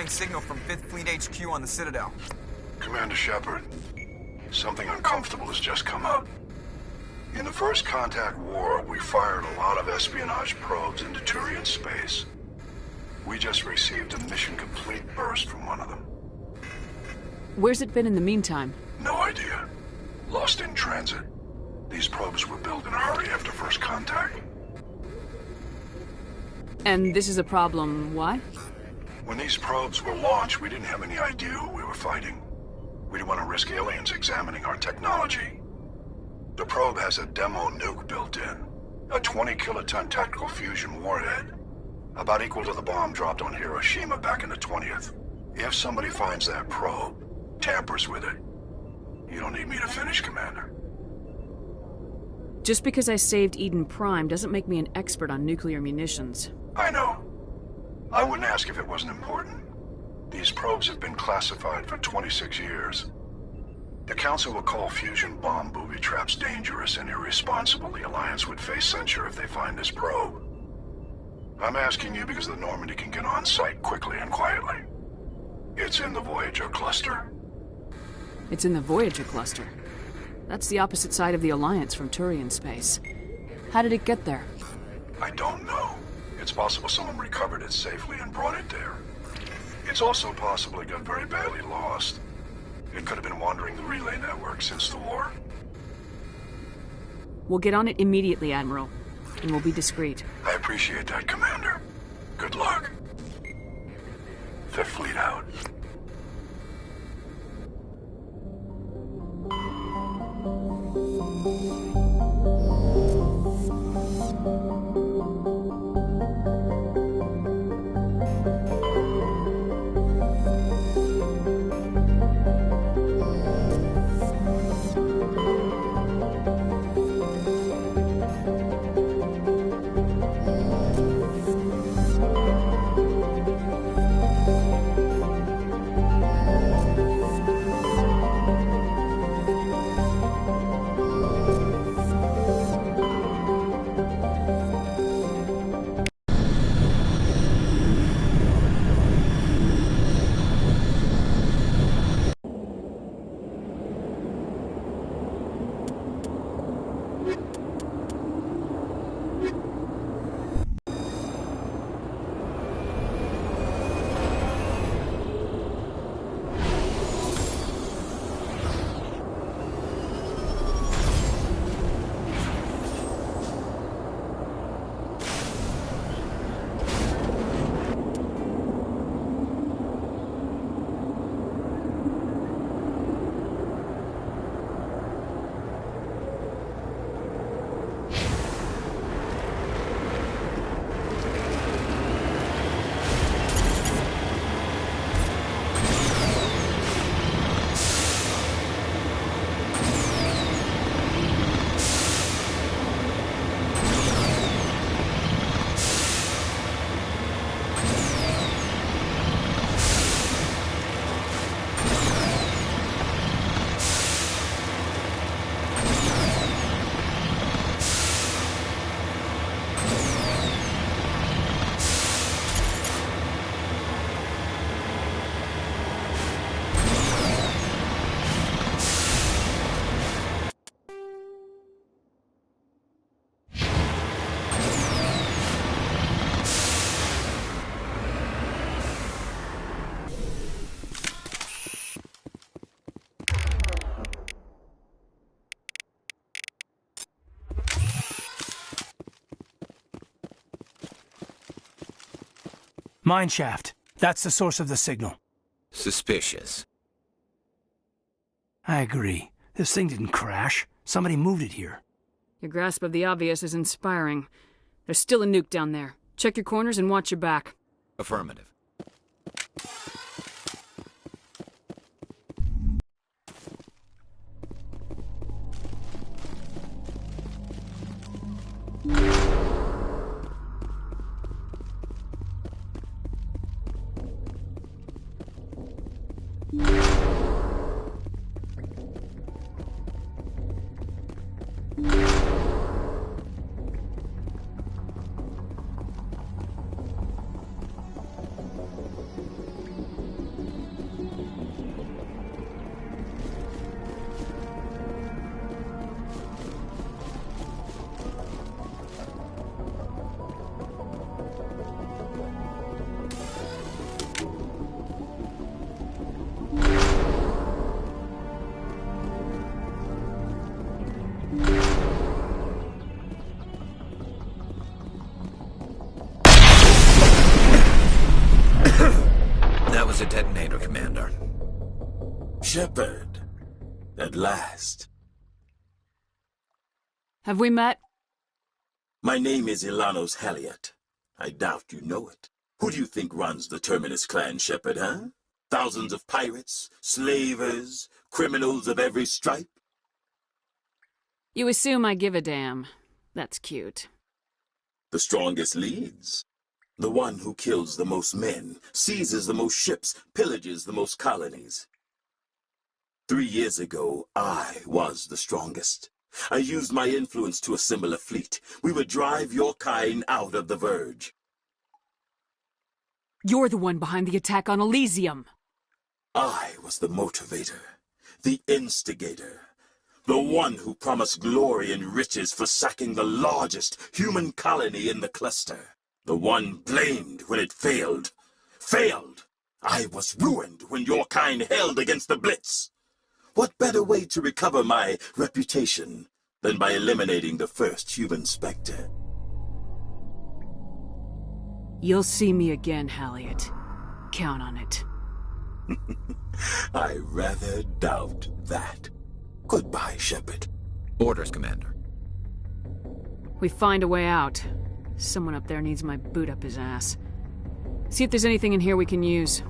incoming signal from 5th Fleet HQ on the Citadel. Commander Shepard, something uncomfortable has just come up. In the First Contact War, we fired a lot of espionage probes into Turian space. We just received a mission-complete burst from one of them. Where's it been in the meantime? No idea. Lost in transit. These probes were built in a hurry after First Contact. And this is a problem, why? When these probes were launched, we didn't have any idea who we were fighting. We didn't want to risk aliens examining our technology. The probe has a demo nuke built in. A 20-kiloton tactical fusion warhead. About equal to the bomb dropped on Hiroshima back in the 20th. If somebody finds that probe, tampers with it, you don't need me to finish, Commander. Just because I saved Eden Prime doesn't make me an expert on nuclear munitions. I know. I wouldn't ask if it wasn't important. These probes have been classified for 26 years. The Council will call fusion bomb booby traps dangerous and irresponsible. The Alliance would face censure if they find this probe. I'm asking you because the Normandy can get on site quickly and quietly. It's in the Voyager cluster. It's in the Voyager cluster. That's the opposite side of the Alliance from Turian space. How did it get there? I don't know. It's possible someone recovered it safely and brought it there. It's also possible it got very badly lost. It could have been wandering the relay network since the war. We'll get on it immediately, Admiral. And we'll be discreet. I appreciate that, Commander. Good luck. Fifth Fleet out. Mineshaft. That's the source of the signal. Suspicious. I agree. This thing didn't crash. Somebody moved it here. Your grasp of the obvious is inspiring. There's still a nuke down there. Check your corners and watch your back. Affirmative. Commander. Shepard, at last. Have we met? My name is Ilanos Haliot. I doubt you know it. Who do you think runs the Terminus clan, Shepard, huh? Thousands of pirates, slavers, criminals of every stripe? You assume I give a damn. That's cute. The strongest leads. The one who kills the most men, seizes the most ships, pillages the most colonies. 3 years ago, I was the strongest. I used my influence to assemble a fleet. We would drive your kind out of the Verge. You're the one behind the attack on Elysium. I was the motivator, the instigator, the one who promised glory and riches for sacking the largest human colony in the cluster. The one blamed when it failed. Failed! I was ruined when your kind held against the Blitz. What better way to recover my reputation than by eliminating the first human Spectre? You'll see me again, Haliot. Count on it. I rather doubt that. Goodbye, Shepard. Orders, Commander. We find a way out. Someone up there needs my boot up his ass. See if there's anything in here we can use.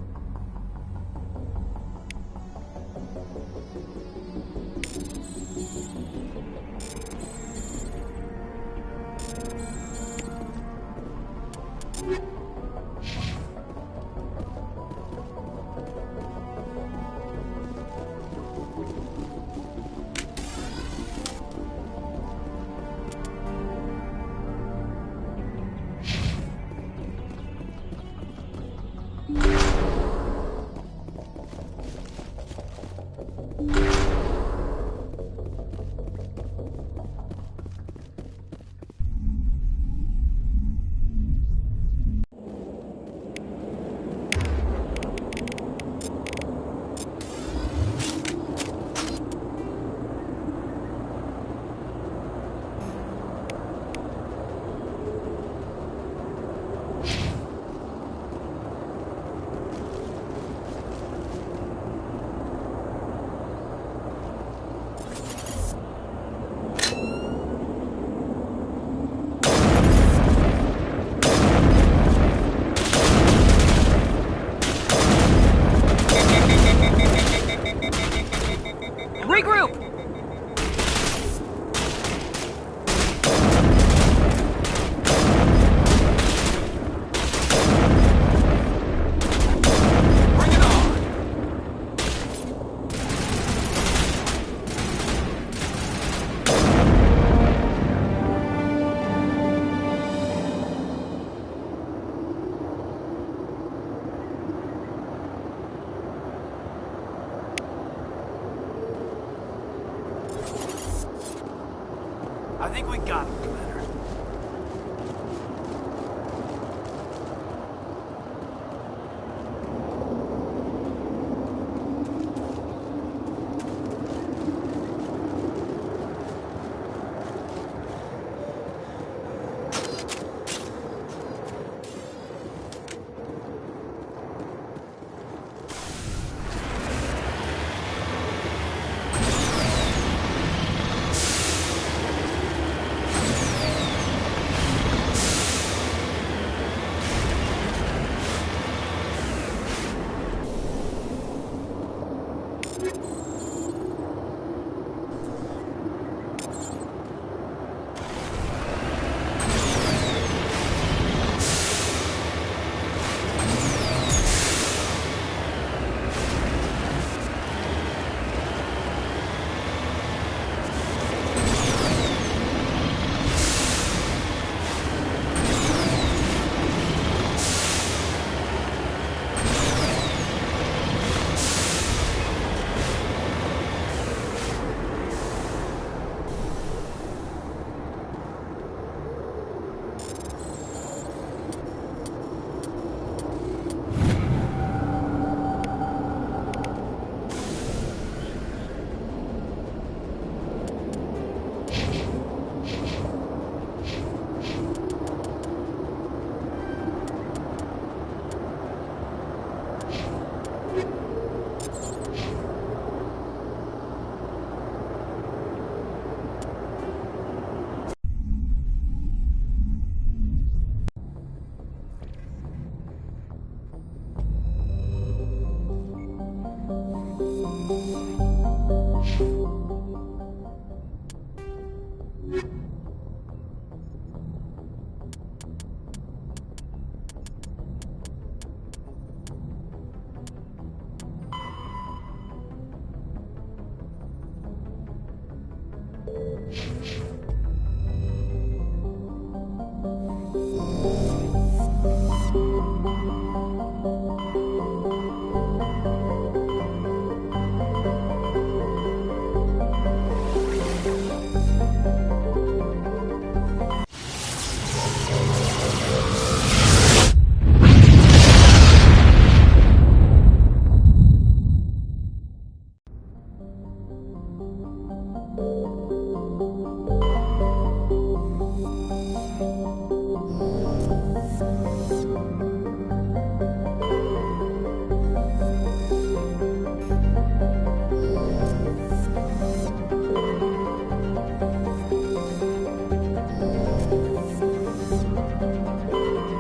I think we got him, Commander.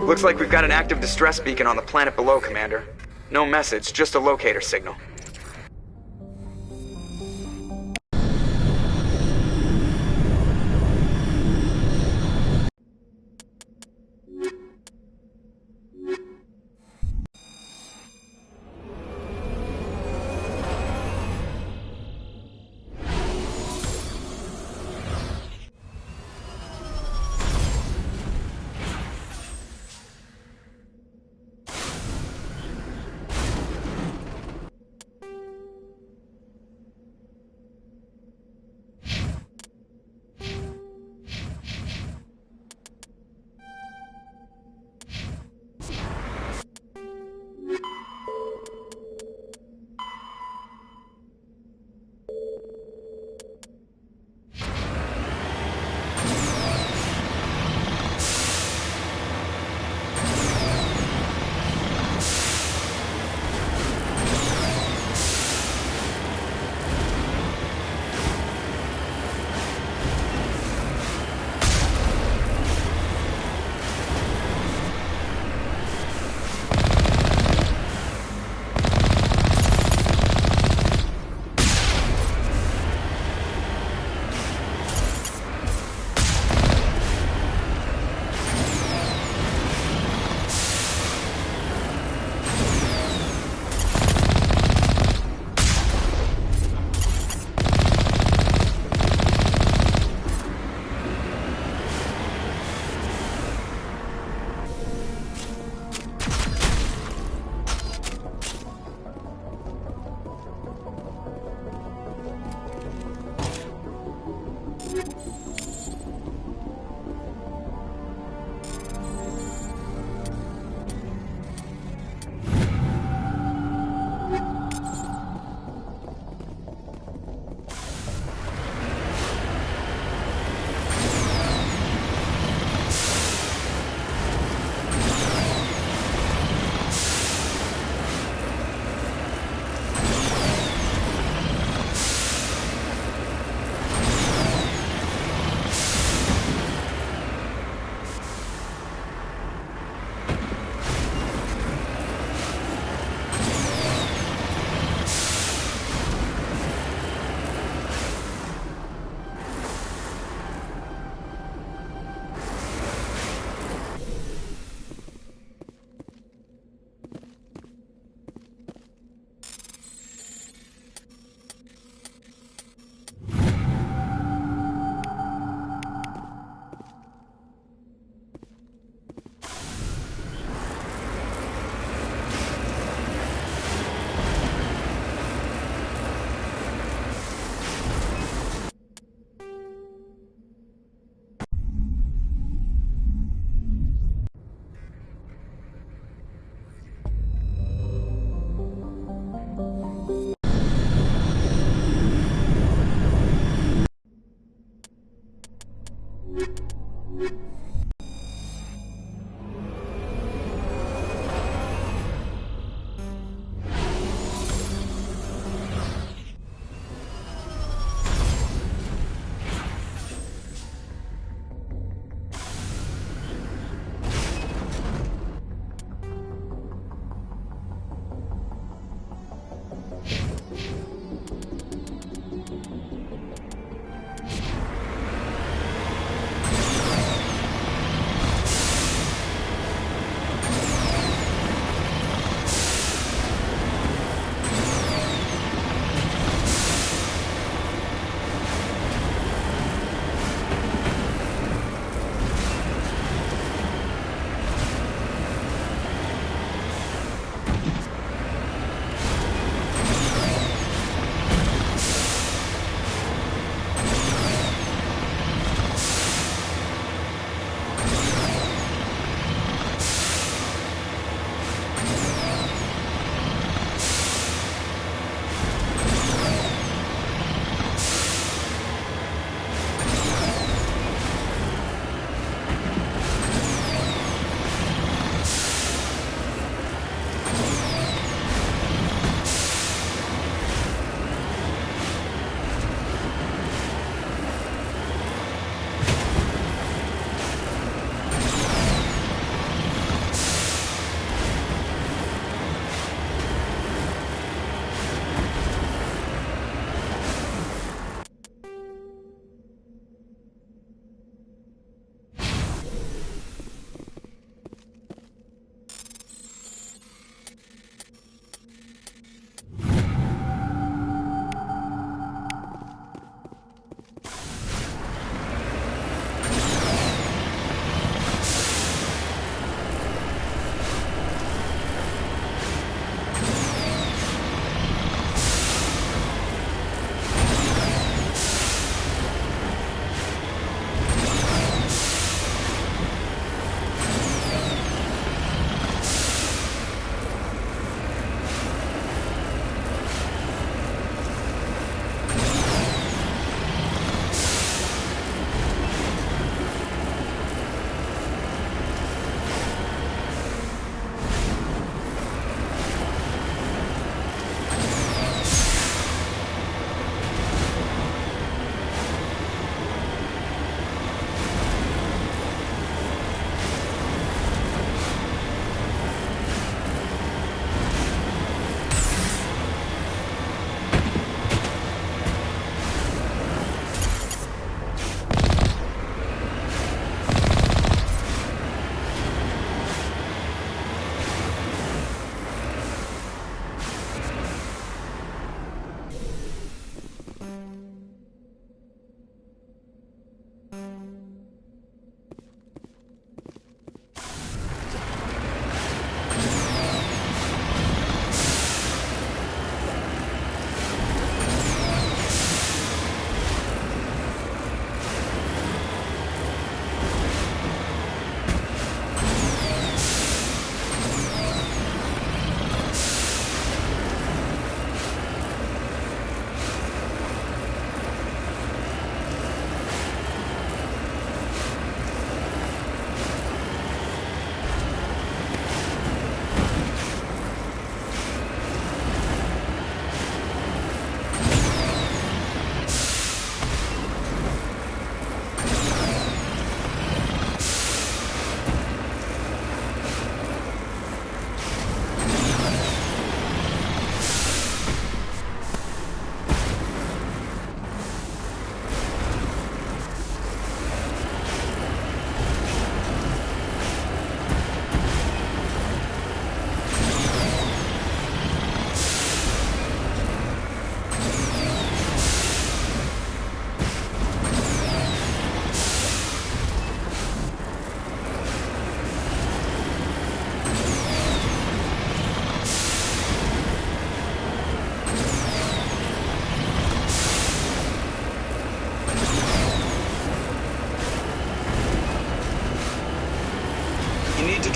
Looks like we've got an active distress beacon on the planet below, Commander. No message, just a locator signal.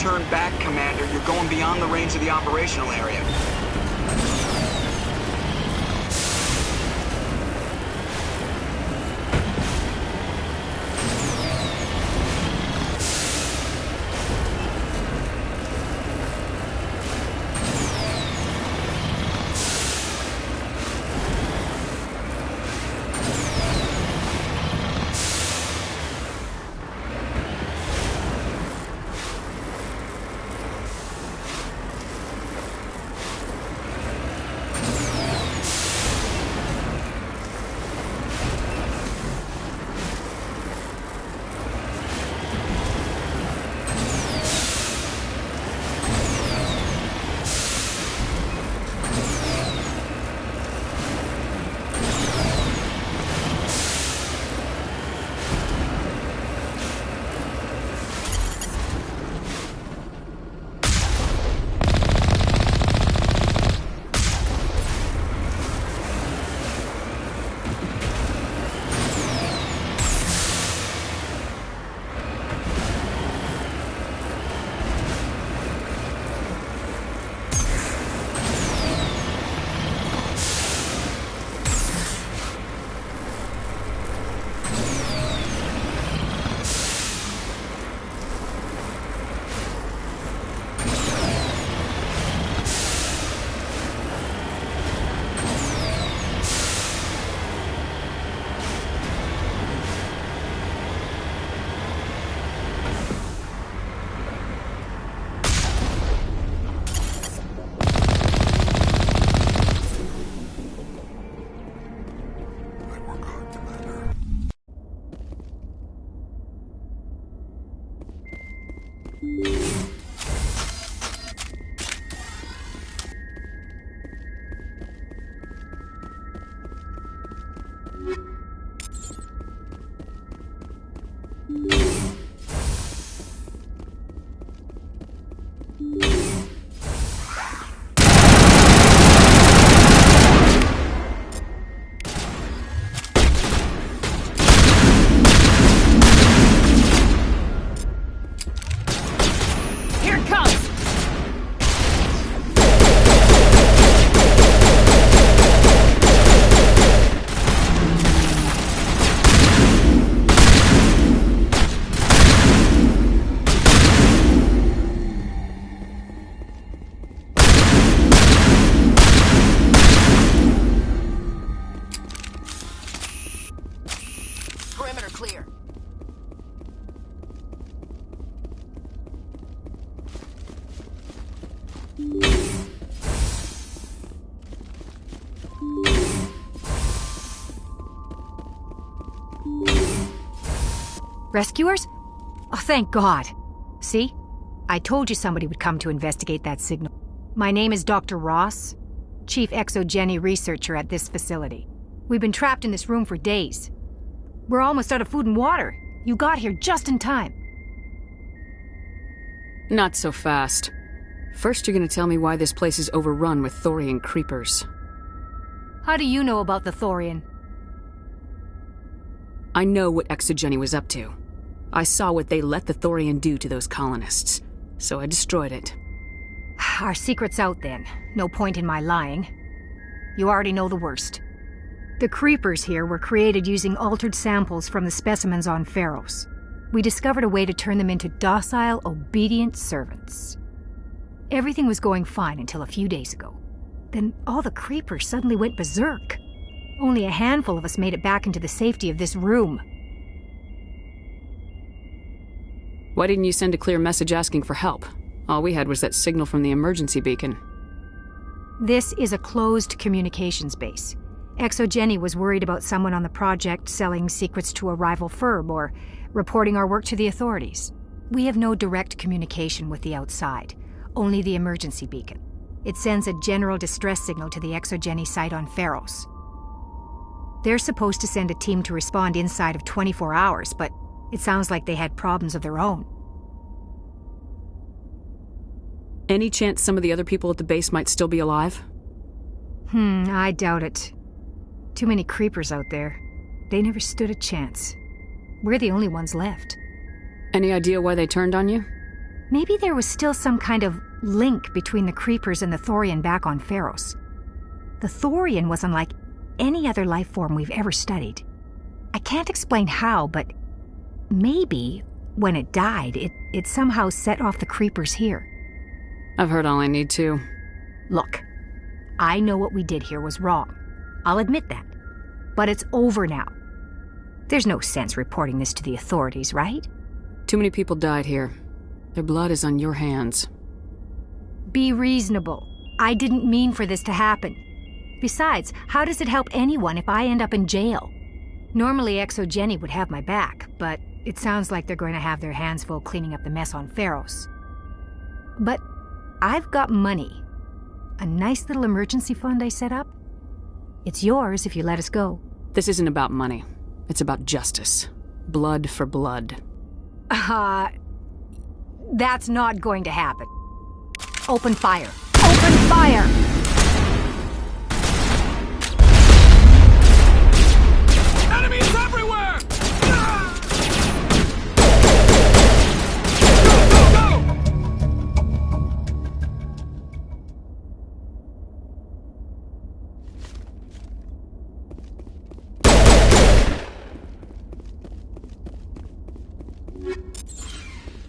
turn back, Commander. You're going beyond the range of the operational area. Rescuers? Oh, thank God. See? I told you somebody would come to investigate that signal. My name is Dr. Ross, Chief Exogeny Researcher at this facility. We've been trapped in this room for days. We're almost out of food and water. You got here just in time. Not so fast. First, you're gonna tell me why this place is overrun with Thorian creepers. How do you know about the Thorian? I know what Exogeny was up to. I saw what they let the Thorian do to those colonists, so I destroyed it. Our secret's out then. No point in my lying. You already know the worst. The creepers here were created using altered samples from the specimens on Pharos. We discovered a way to turn them into docile, obedient servants. Everything was going fine until a few days ago. Then all the creepers suddenly went berserk. Only a handful of us made it back into the safety of this room. Why didn't you send a clear message asking for help? All we had was that signal from the emergency beacon. This is a closed communications base. Exogeny was worried about someone on the project selling secrets to a rival firm or reporting our work to the authorities. We have no direct communication with the outside, only the emergency beacon. It sends a general distress signal to the Exogeny site on Pharos. They're supposed to send a team to respond inside of 24 hours, but it sounds like they had problems of their own. Any chance some of the other people at the base might still be alive? I doubt it. Too many creepers out there. They never stood a chance. We're the only ones left. Any idea why they turned on you? Maybe there was still some kind of link between the Creepers and the Thorian back on Pharos. The Thorian was unlike any other life form we've ever studied. I can't explain how, but maybe when it died, it somehow set off the Creepers here. I've heard all I need to. Look, I know what we did here was wrong. I'll admit that. But it's over now. There's no sense reporting this to the authorities, right? Too many people died here. Their blood is on your hands. Be reasonable. I didn't mean for this to happen. Besides, how does it help anyone if I end up in jail? Normally ExoGeni would have my back, but it sounds like they're going to have their hands full cleaning up the mess on Pharos. But I've got money. A nice little emergency fund I set up. It's yours if you let us go. This isn't about money. It's about justice. Blood for blood. That's not going to happen. Open fire. Open fire! Enemies everywhere!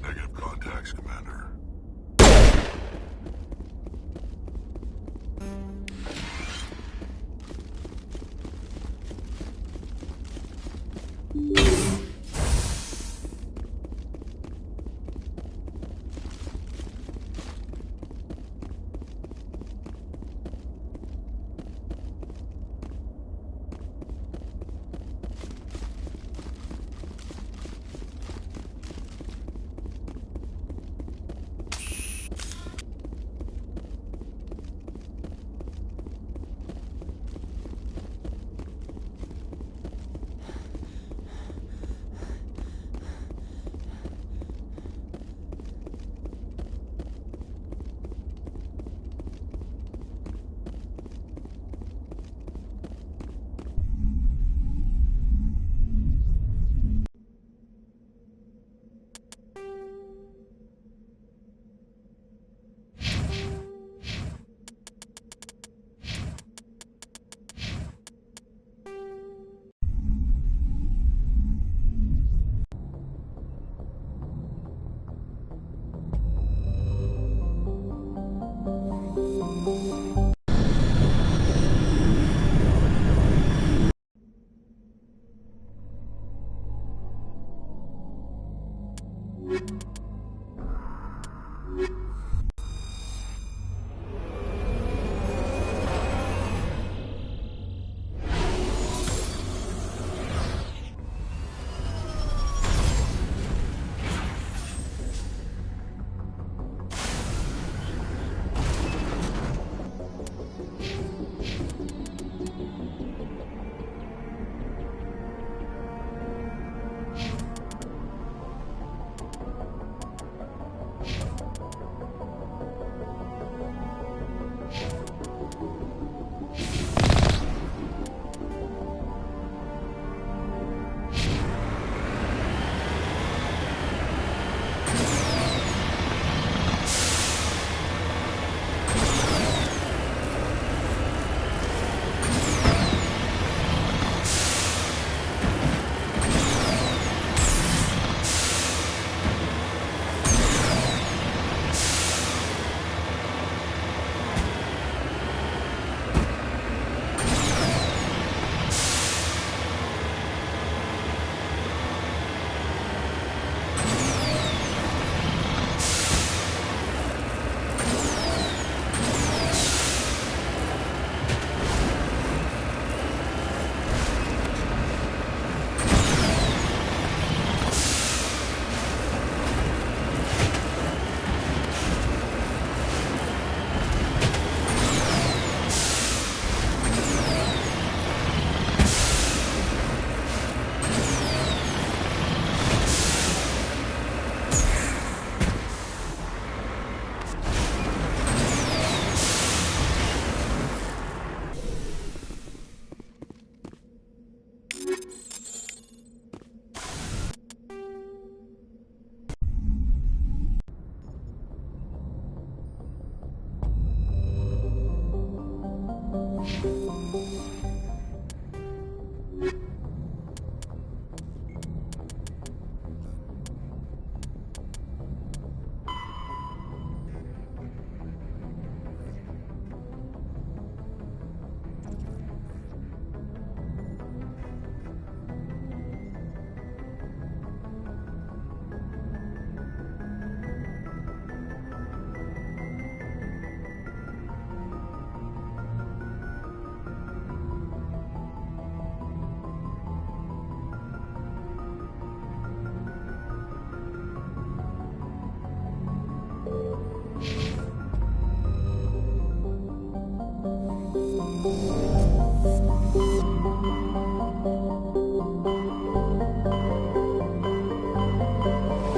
Negative contacts, Commander.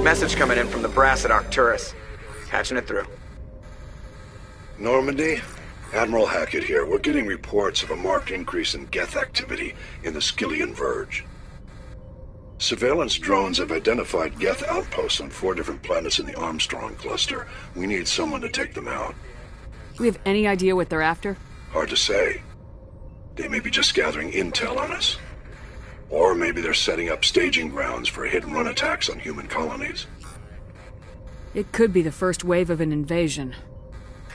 Message coming in from the brass at Arcturus. Patching it through. Normandy? Admiral Hackett here. We're getting reports of a marked increase in Geth activity in the Skyllian Verge. Surveillance drones have identified Geth outposts on 4 different planets in the Armstrong cluster. We need someone to take them out. Do we have any idea what they're after? Hard to say. They may be just gathering intel on us. Or maybe they're setting up staging grounds for hit-and-run attacks on human colonies. It could be the first wave of an invasion.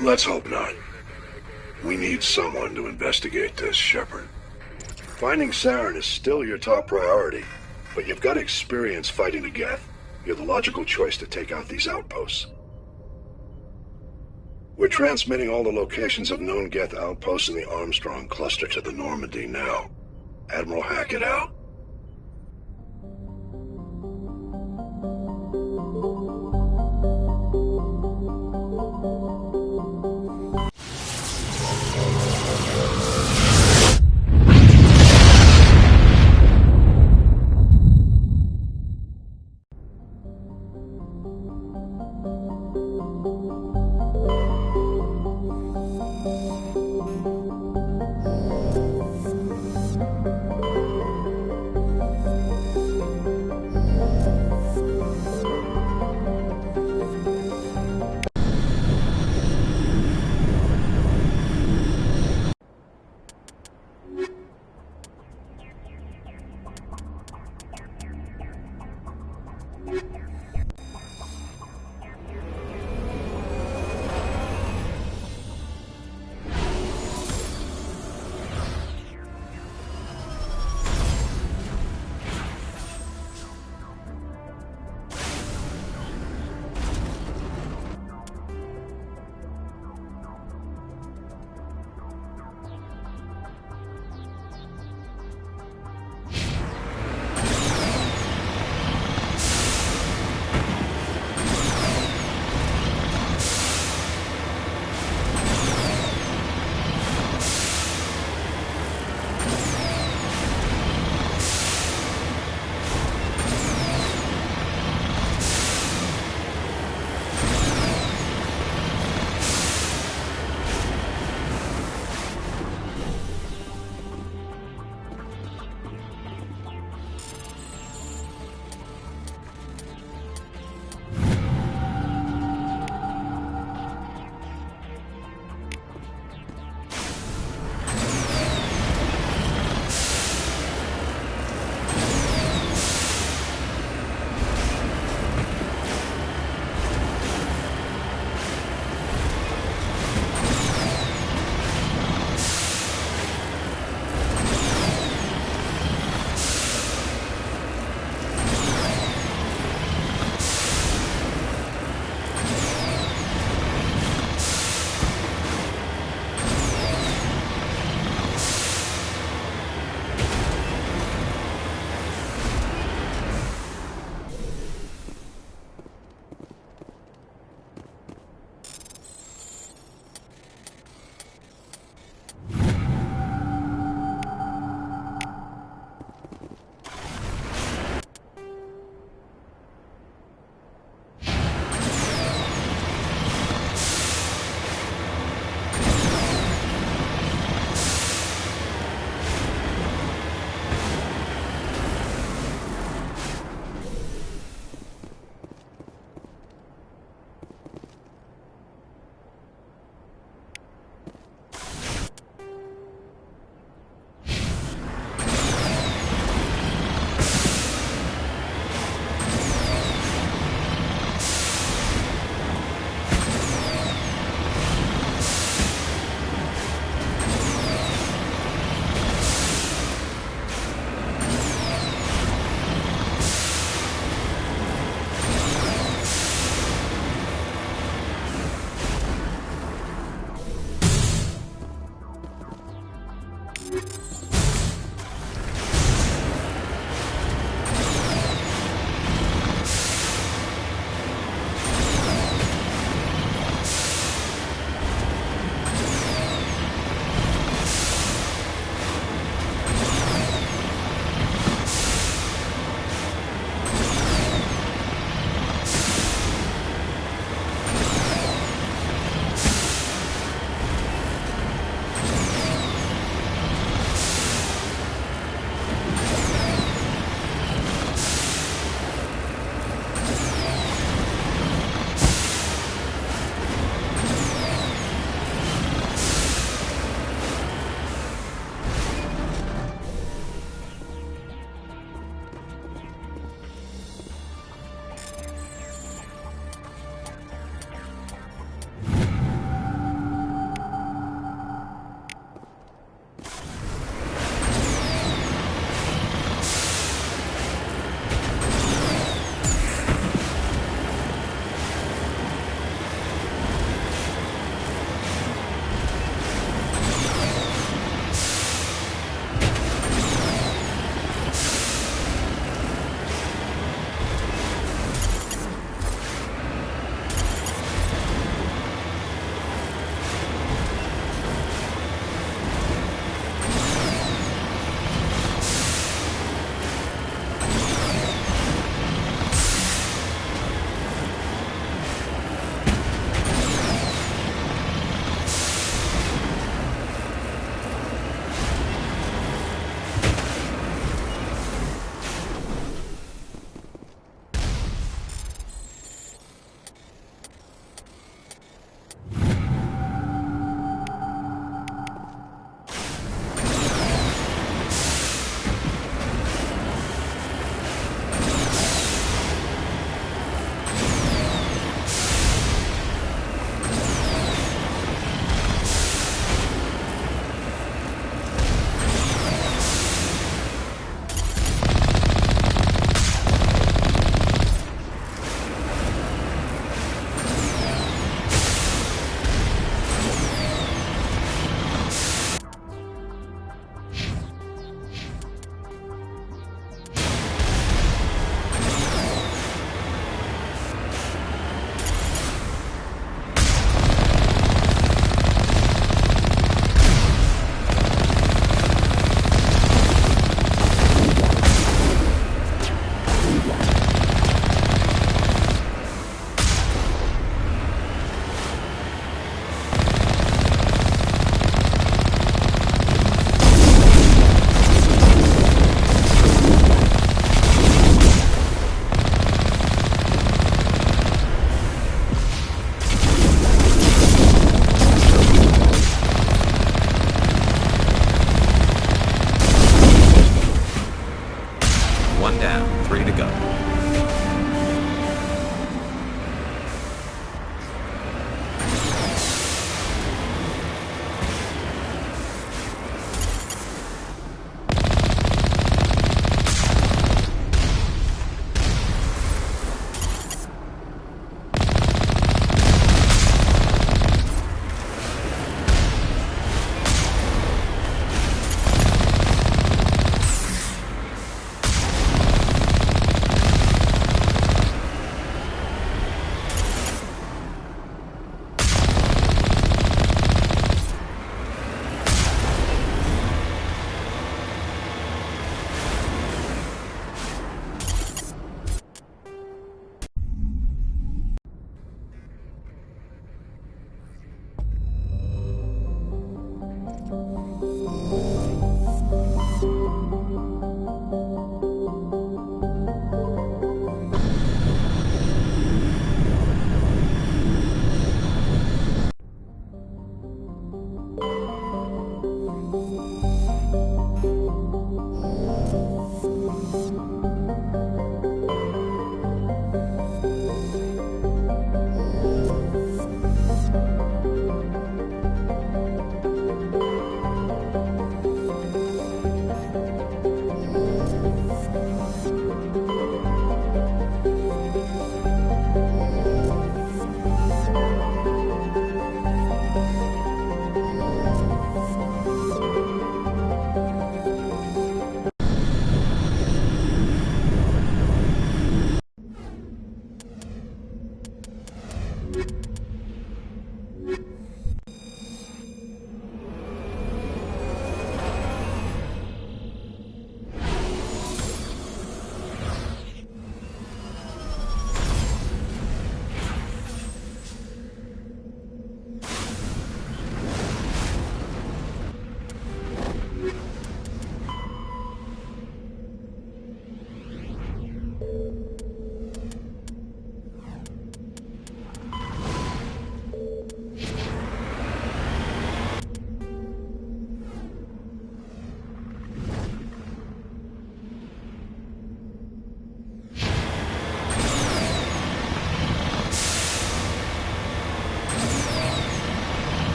Let's hope not. We need someone to investigate this, Shepard. Finding Saren is still your top priority, but you've got experience fighting the Geth. You're the logical choice to take out these outposts. We're transmitting all the locations of known Geth outposts in the Armstrong cluster to the Normandy now. Admiral Hackett out.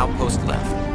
outpost left.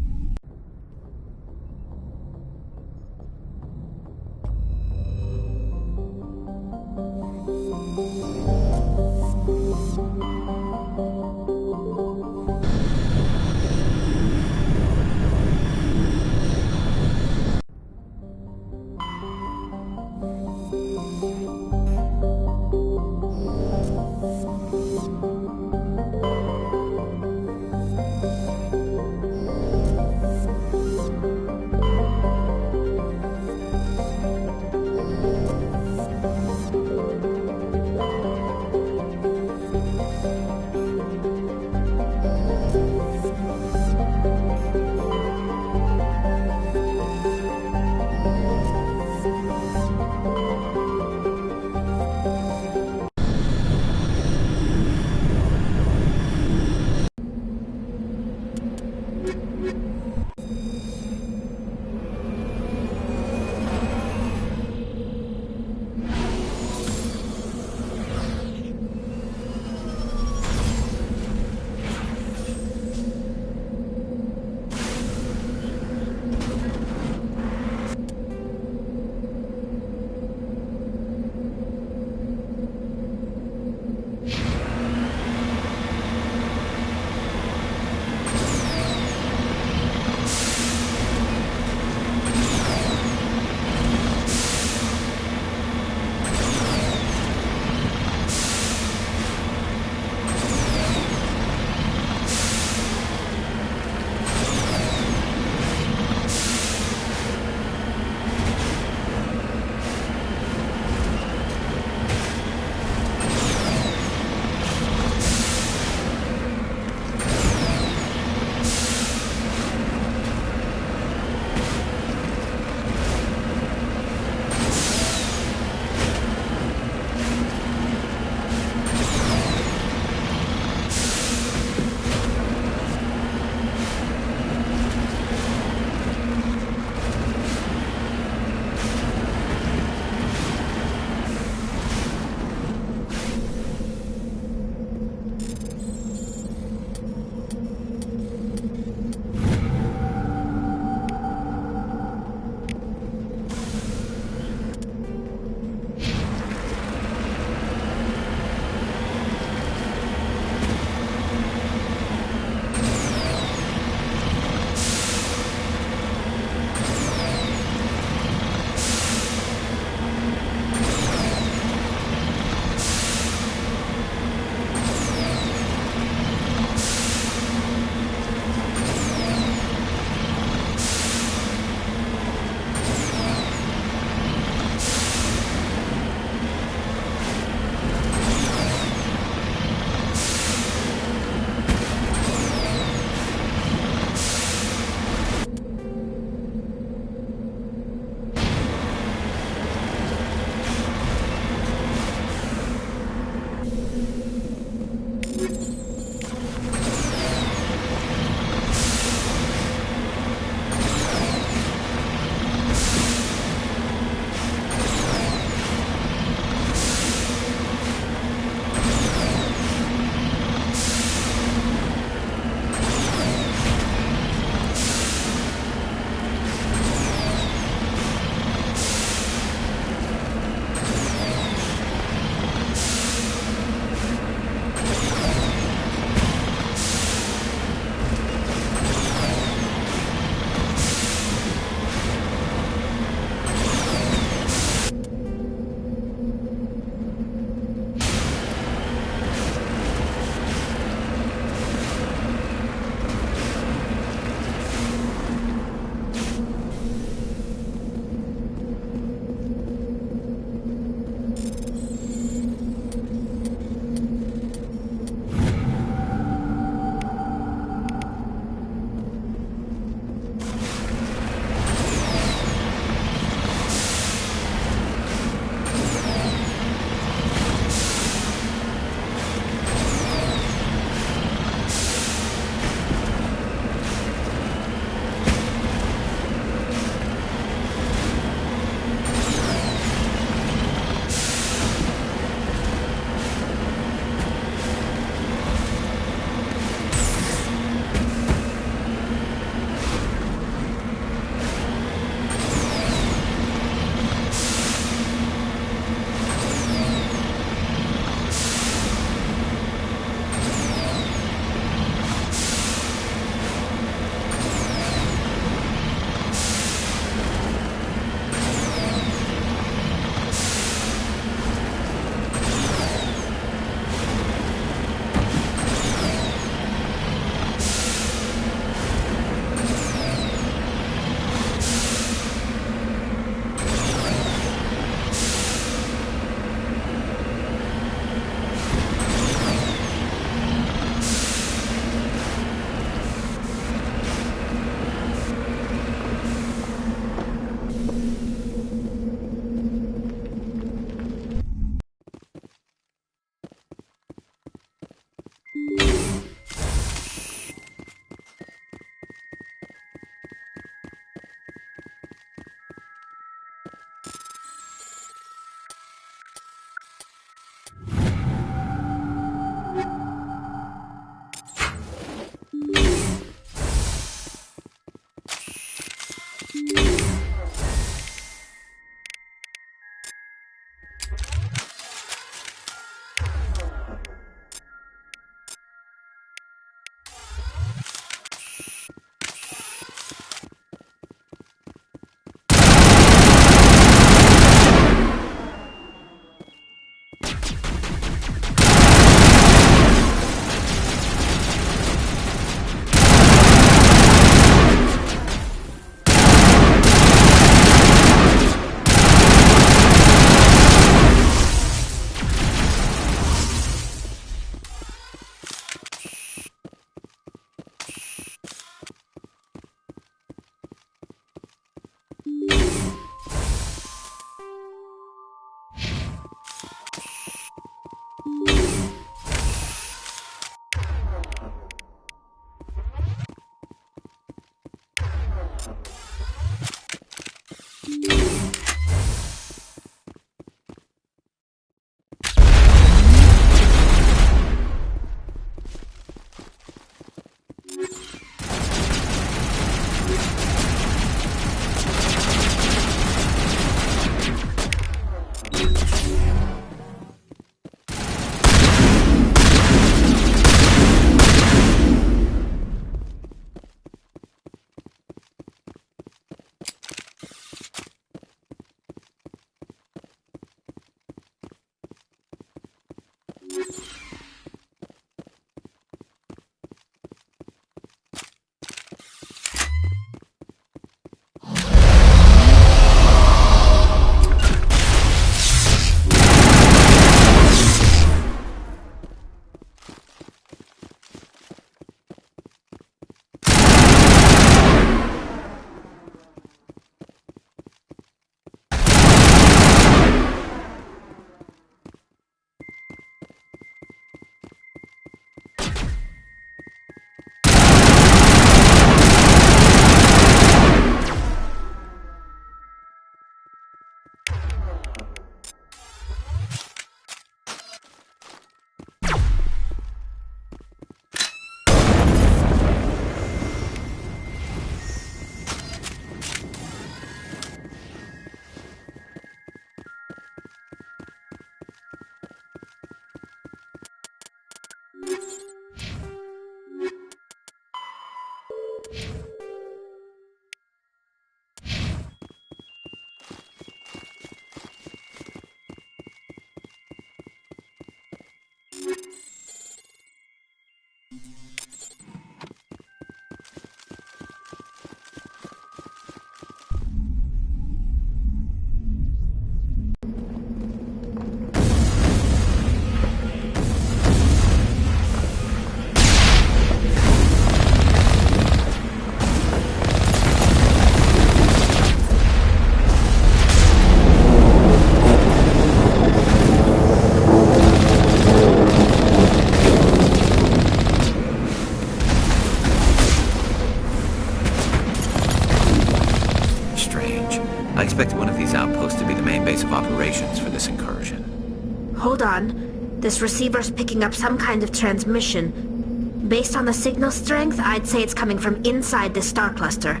I expected one of these outposts to be the main base of operations for this incursion. Hold on. This receiver's picking up some kind of transmission. Based on the signal strength, I'd say it's coming from inside this star cluster.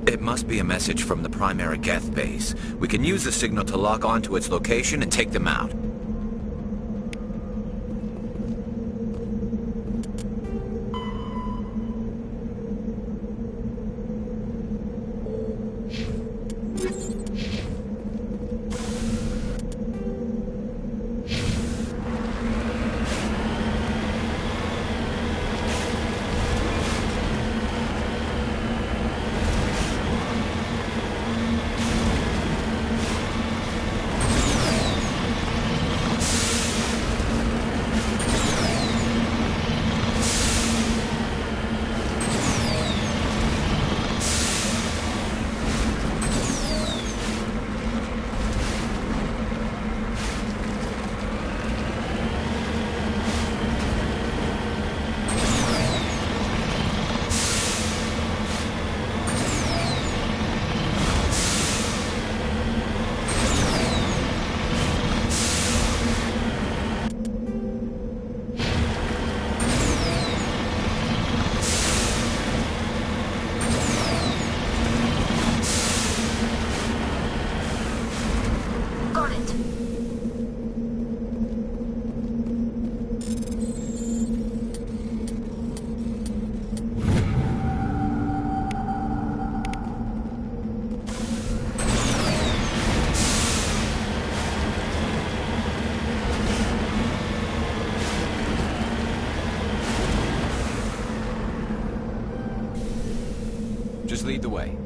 It must be a message from the primary Geth base. We can use the signal to lock onto its location and take them out. Just lead the way.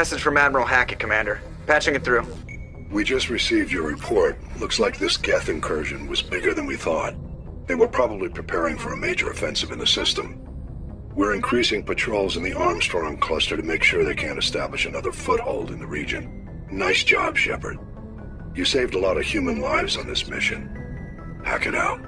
Message from Admiral Hackett, Commander. Patching it through. We just received your report. Looks like this Geth incursion was bigger than we thought. They were probably preparing for a major offensive in the system. We're increasing patrols in the Armstrong cluster to make sure they can't establish another foothold in the region. Nice job, Shepard. You saved a lot of human lives on this mission. Hackett out.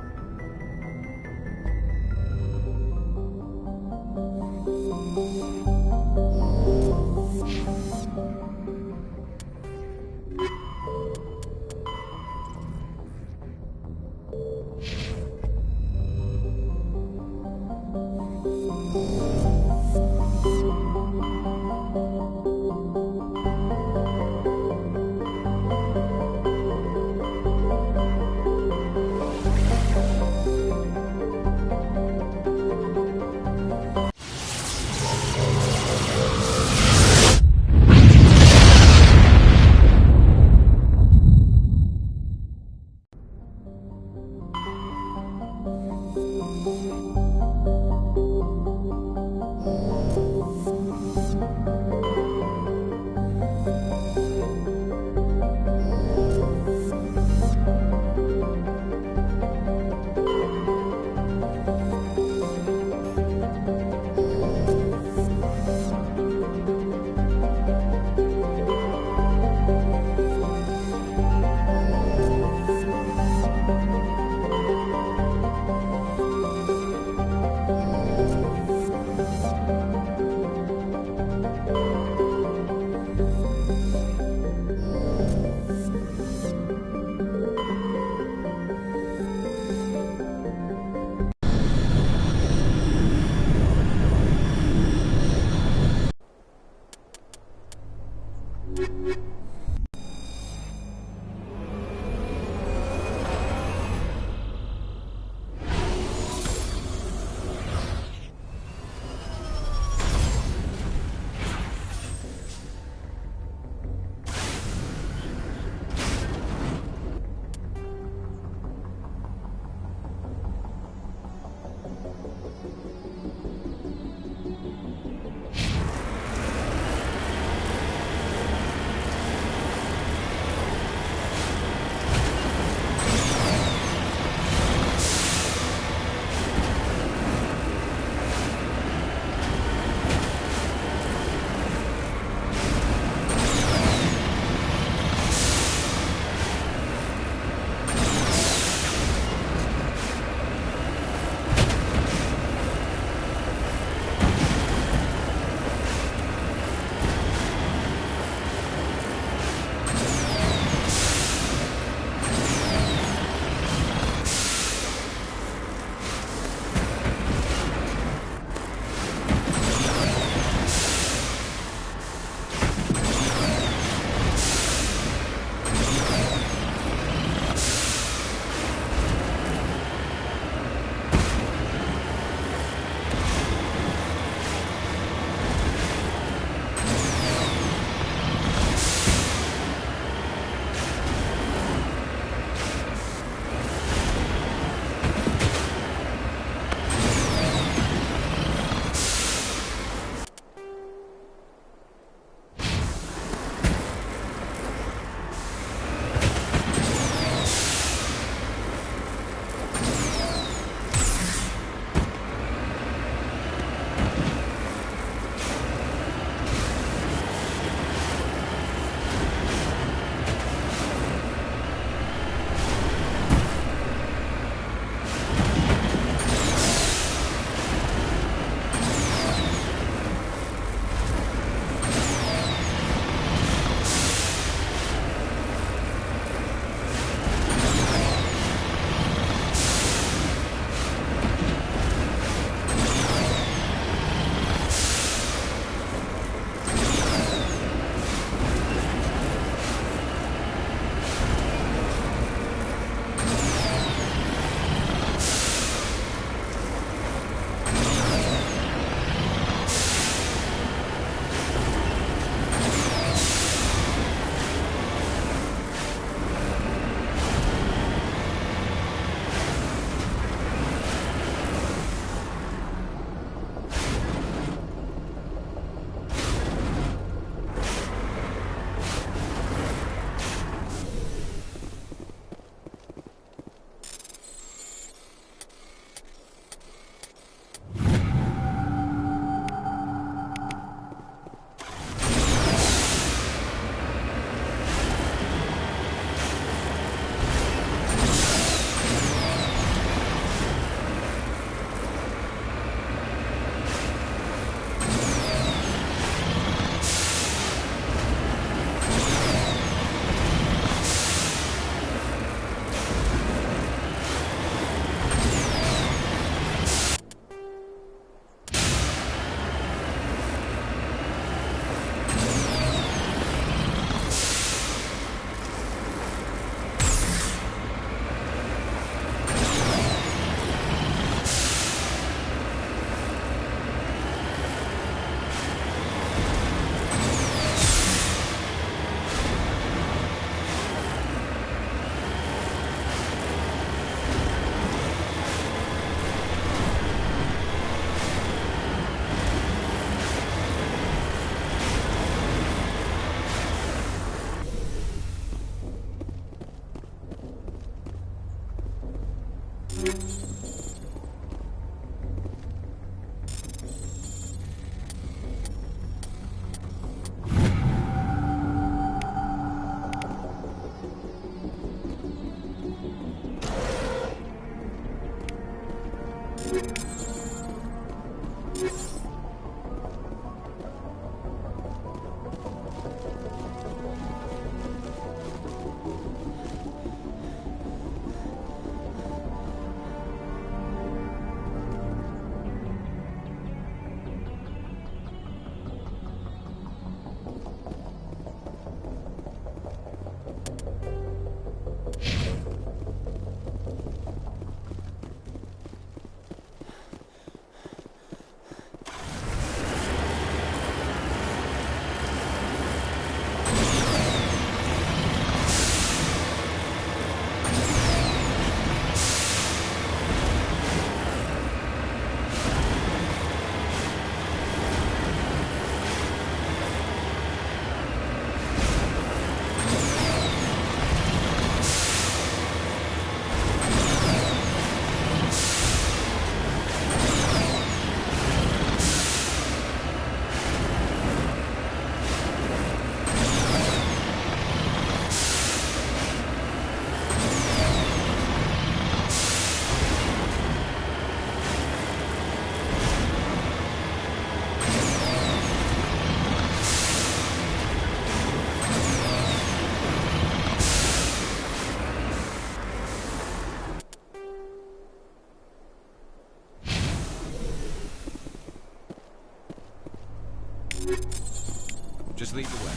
Just lead the way.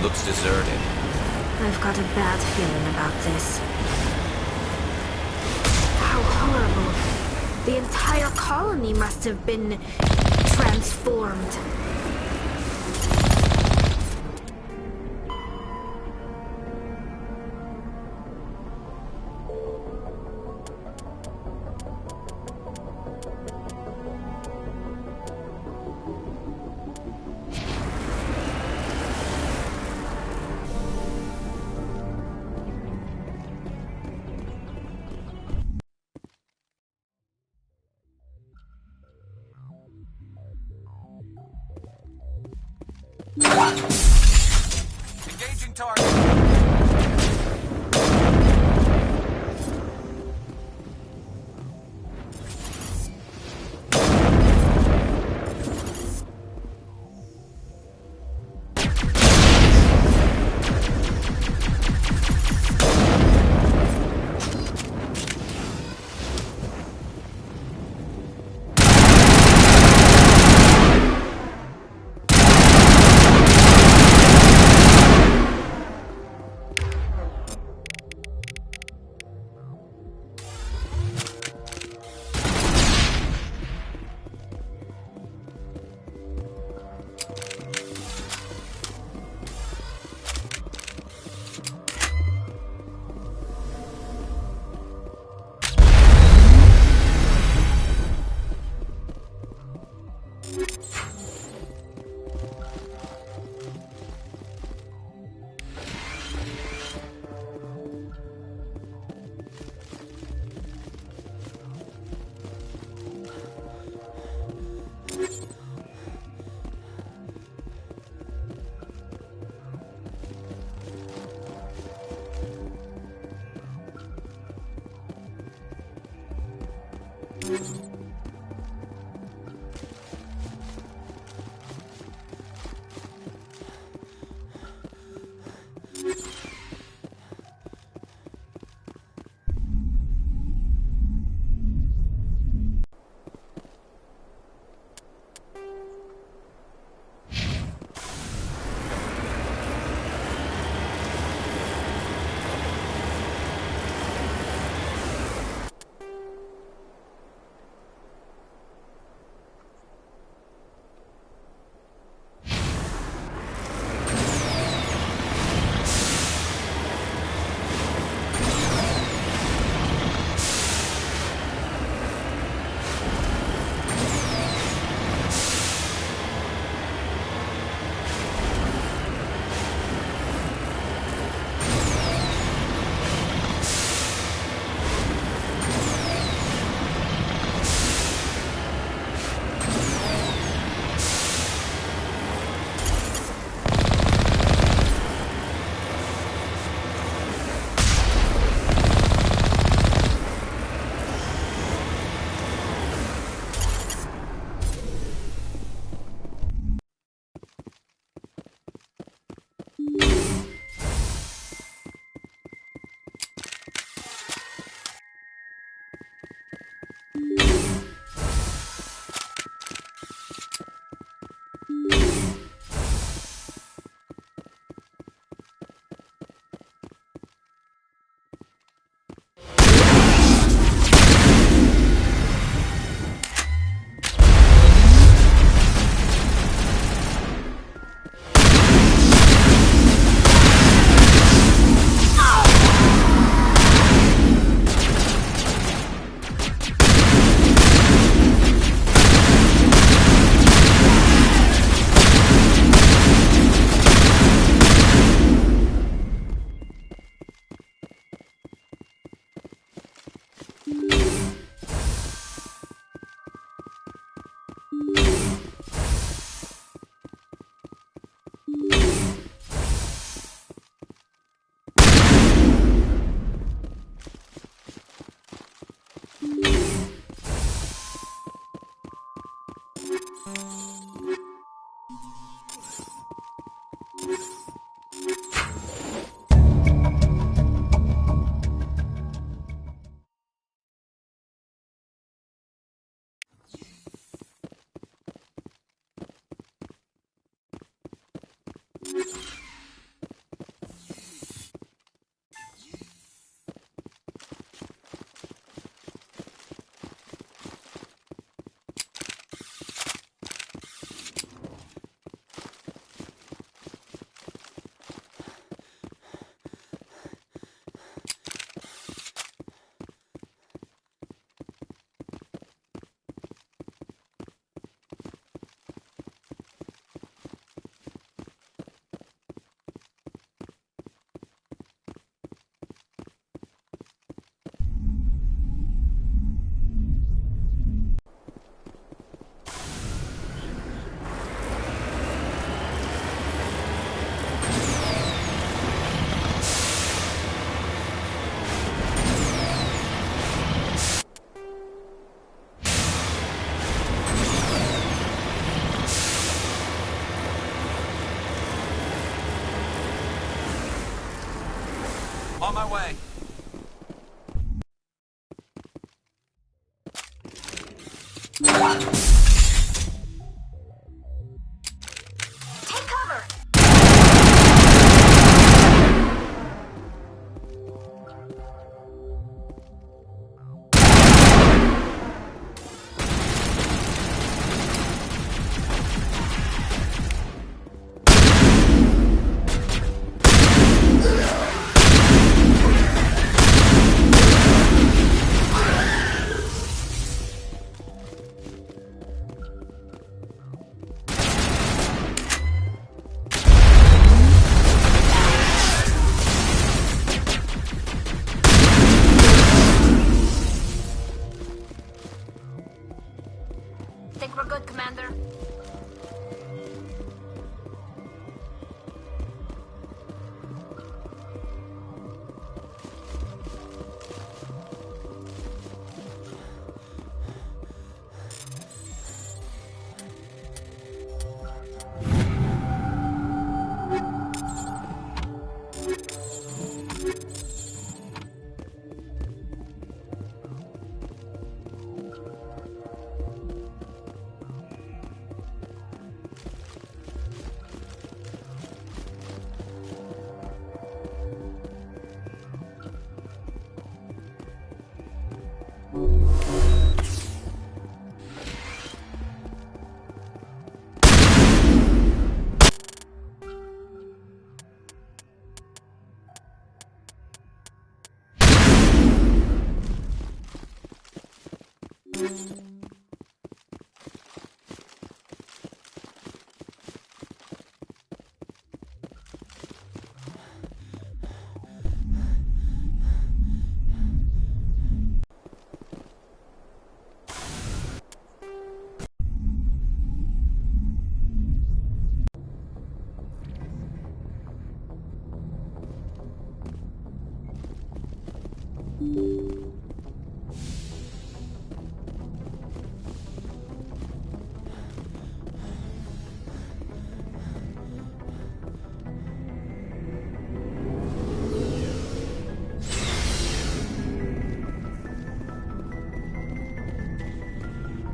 Looks deserted. I've got a bad feeling about this. How horrible. The entire colony must have been transformed. Engaging target. On my way. Take cover! Think we're good, Commander?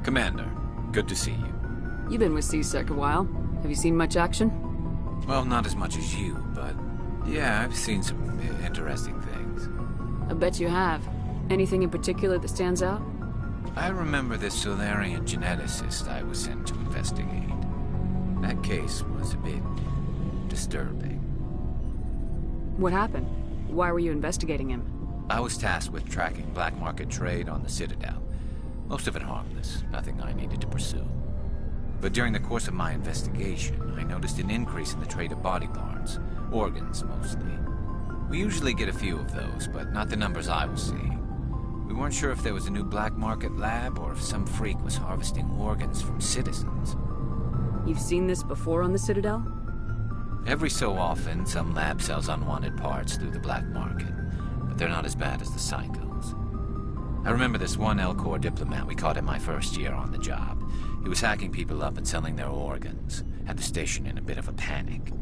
Commander, good to see you. You've been with C-Sec a while. Have you seen much action? Well, not as much as you, but yeah, I've seen some interesting things. I bet you have. Anything in particular that stands out? I remember this Solarian geneticist I was sent to investigate. That case was a bit disturbing. What happened? Why were you investigating him? I was tasked with tracking black market trade on the Citadel. Most of it harmless, nothing I needed to pursue. But during the course of my investigation, I noticed an increase in the trade of body parts, organs mostly. We usually get a few of those, but not the numbers I was seeing. We weren't sure if there was a new black market lab or if some freak was harvesting organs from citizens. You've seen this before on the Citadel? Every so often, some lab sells unwanted parts through the black market, but they're not as bad as the psychos. I remember this one Elcor diplomat we caught in my first year on the job. He was hacking people up and selling their organs, had the station in a bit of a panic.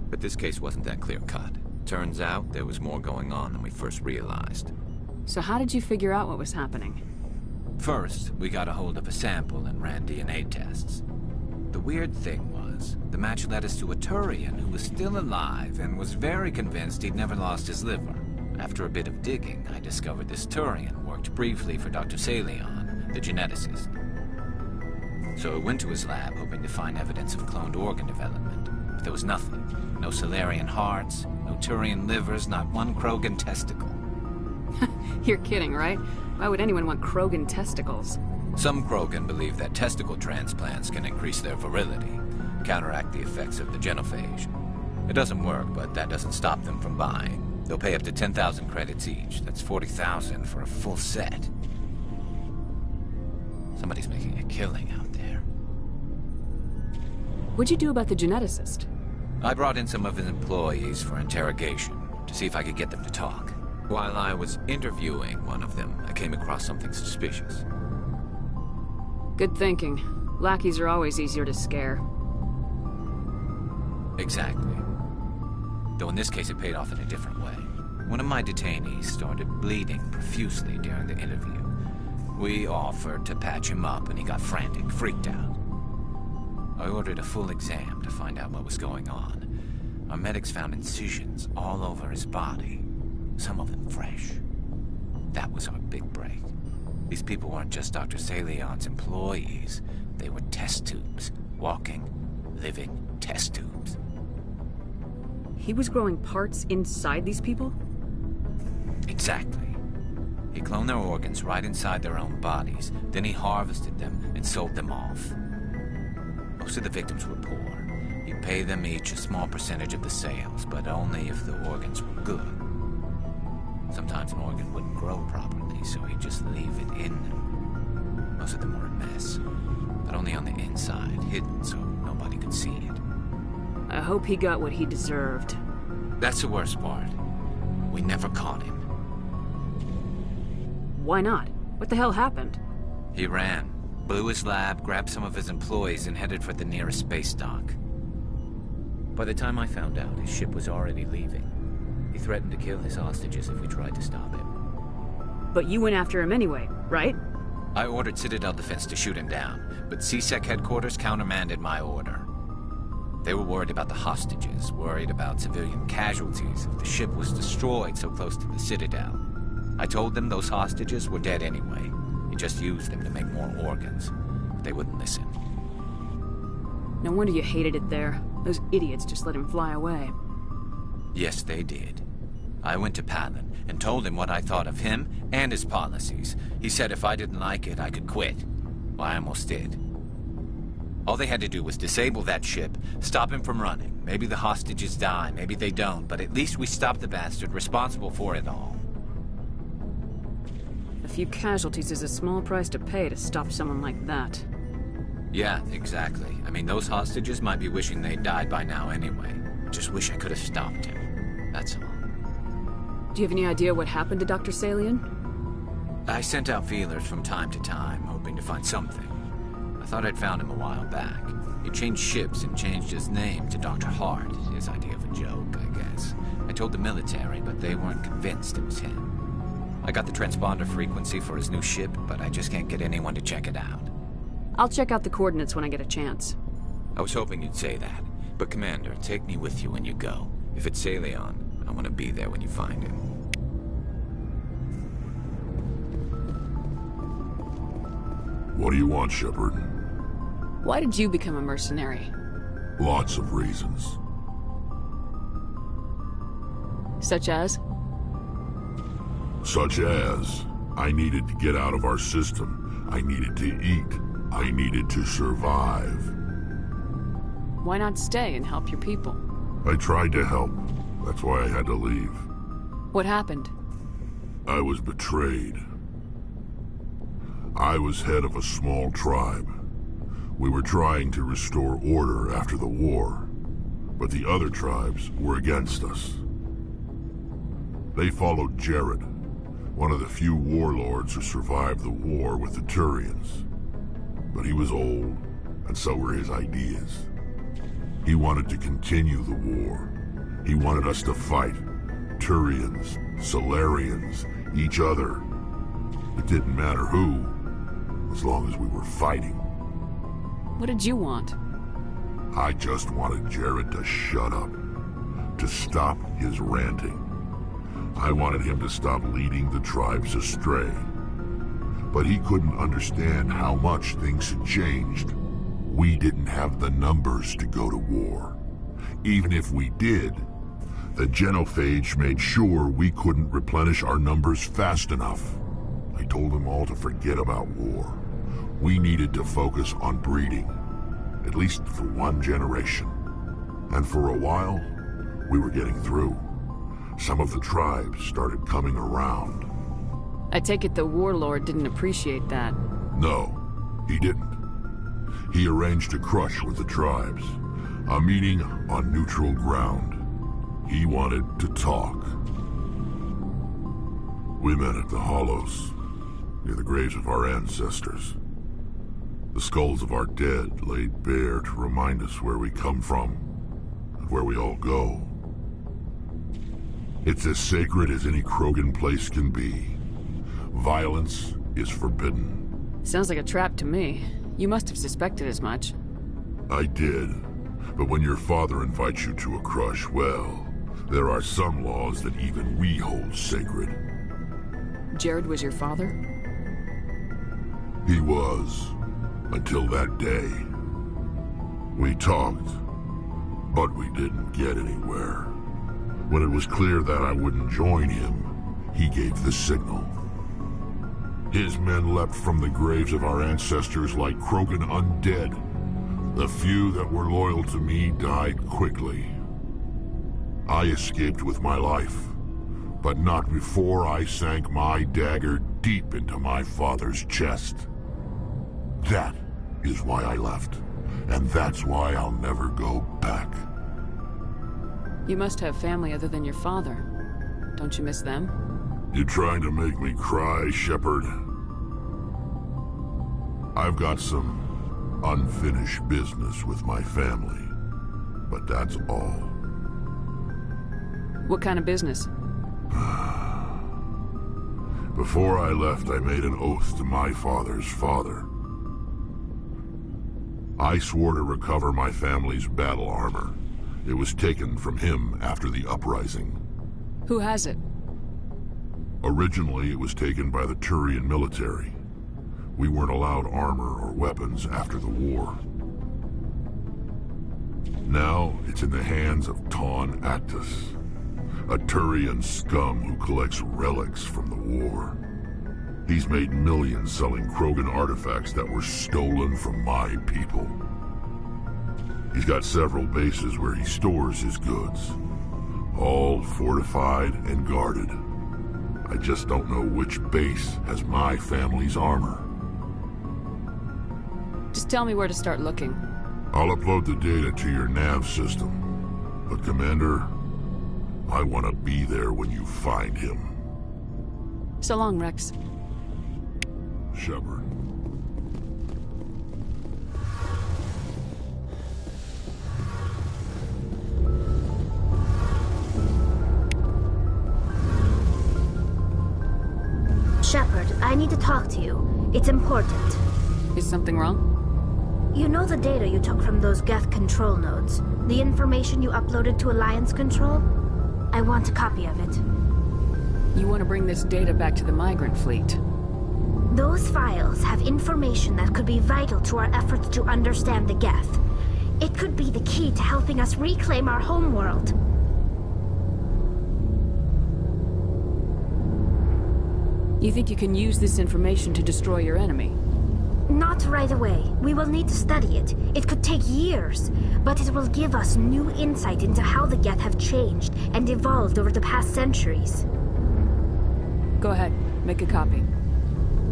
But this case wasn't that clear-cut. Turns out there was more going on than we first realized. So how did you figure out what was happening? First, we got a hold of a sample and ran DNA tests. The weird thing was, the match led us to a Turian who was still alive and was very convinced he'd never lost his liver. After a bit of digging, I discovered this Turian worked briefly for Dr. Salion, the geneticist. So I went to his lab hoping to find evidence of cloned organ development, but there was nothing. No Solarian hearts, no Turian livers, not one Krogan testicle. You're kidding, right? Why would anyone want Krogan testicles? Some Krogan believe that testicle transplants can increase their virility, counteract the effects of the genophage. It doesn't work, but that doesn't stop them from buying. They'll pay up to 10,000 credits each. That's 40,000 for a full set. Somebody's making a killing out there. What'd you do about the geneticist? I brought in some of his employees for interrogation, to see if I could get them to talk. While I was interviewing one of them, I came across something suspicious. Good thinking. Lackeys are always easier to scare. Exactly. Though in this case it paid off in a different way. One of my detainees started bleeding profusely during the interview. We offered to patch him up, and he got frantic, freaked out. I ordered a full exam to find out what was going on. Our medics found incisions all over his body, some of them fresh. That was our big break. These people weren't just Dr. Salion's employees. They were test tubes. Walking, living test tubes. He was growing parts inside these people? Exactly. He cloned their organs right inside their own bodies. Then he harvested them and sold them off. Most of the victims were poor. He'd pay them each a small percentage of the sales, but only if the organs were good. Sometimes an organ wouldn't grow properly, so he'd just leave it in them. Most of them were a mess, but only on the inside, hidden so nobody could see it. I hope he got what he deserved. That's the worst part. We never caught him. Why not? What the hell happened? He ran, blew his lab, grabbed some of his employees, and headed for the nearest space dock. By the time I found out, his ship was already leaving. He threatened to kill his hostages if we tried to stop him. But you went after him anyway, right? I ordered Citadel Defense to shoot him down, but CSEC headquarters countermanded my order. They were worried about the hostages, worried about civilian casualties if the ship was destroyed so close to the Citadel. I told them those hostages were dead anyway. He just used them to make more organs. But they wouldn't listen. No wonder you hated it there. Those idiots just let him fly away. Yes, they did. I went to Palin and told him what I thought of him and his policies. He said if I didn't like it, I could quit. Well, I almost did. All they had to do was disable that ship, stop him from running. Maybe the hostages die, maybe they don't, but at least we stopped the bastard responsible for it all. A few casualties is a small price to pay to stop someone like that. Yeah, exactly. I mean, those hostages might be wishing they'd died by now anyway. Just wish I could have stopped him. That's all. Do you have any idea what happened to Dr. Salion? I sent out feelers from time to time, hoping to find something. I thought I'd found him a while back. He changed ships and changed his name to Dr. Hart. His idea of a joke, I guess. I told the military, but they weren't convinced it was him. I got the transponder frequency for his new ship, but I just can't get anyone to check it out. I'll check out the coordinates when I get a chance. I was hoping you'd say that. But Commander, take me with you when you go. If it's Salion, I want to be there when you find him. What do you want, Shepard? Why did you become a mercenary? Lots of reasons. Such as? Such as, I needed to get out of our system. I needed to eat. I needed to survive. Why not stay and help your people? I tried to help. That's why I had to leave. What happened? I was betrayed. I was head of a small tribe. We were trying to restore order after the war, but the other tribes were against us. They followed Jared, one of the few warlords who survived the war with the Turians. But he was old, and so were his ideas. He wanted to continue the war. He wanted us to fight. Turians, Solarians, each other. It didn't matter who, as long as we were fighting. What did you want? I just wanted Jared to shut up, to stop his ranting. I wanted him to stop leading the tribes astray. But he couldn't understand how much things had changed. We didn't have the numbers to go to war. Even if we did, the genophage made sure we couldn't replenish our numbers fast enough. I told them all to forget about war. We needed to focus on breeding, at least for one generation. And for a while, we were getting through. Some of the tribes started coming around. I take it the warlord didn't appreciate that. No, he didn't. He arranged a crush with the tribes, a meeting on neutral ground. He wanted to talk. We met at the Hollows, near the graves of our ancestors. The skulls of our dead laid bare to remind us where we come from and where we all go. It's as sacred as any Krogan place can be. Violence is forbidden. Sounds like a trap to me. You must have suspected as much. I did. But when your father invites you to a crush, well, there are some laws that even we hold sacred. Jared was your father? He was. Until that day. We talked, but we didn't get anywhere. When it was clear that I wouldn't join him, he gave the signal. His men leapt from the graves of our ancestors like Krogan undead. The few that were loyal to me died quickly. I escaped with my life, but not before I sank my dagger deep into my father's chest. That is why I left, and that's why I'll never go back. You must have family other than your father. Don't you miss them? You trying to make me cry, Shepard? I've got some unfinished business with my family, but that's all. What kind of business? Before I left, I made an oath to my father's father. I swore to recover my family's battle armor. It was taken from him after the uprising. Who has it? Originally, it was taken by the Turian military. We weren't allowed armor or weapons after the war. Now, it's in the hands of Ton Actus, a Turian scum who collects relics from the war. He's made millions selling Krogan artifacts that were stolen from my people. He's got several bases where he stores his goods, all fortified and guarded. I just don't know which base has my family's armor. Just tell me where to start looking. I'll upload the data to your nav system. But Commander, I want to be there when you find him. So long, Rex. Shepard. Shepard, I need to talk to you. It's important. Is something wrong? You know the data you took from those Geth control nodes? The information you uploaded to Alliance Control? I want a copy of it. You want to bring this data back to the migrant fleet? Those files have information that could be vital to our efforts to understand the Geth. It could be the key to helping us reclaim our homeworld. You think you can use this information to destroy your enemy? Not right away. We will need to study it. It could take years, but it will give us new insight into how the Geth have changed and evolved over the past centuries. Go ahead, make a copy.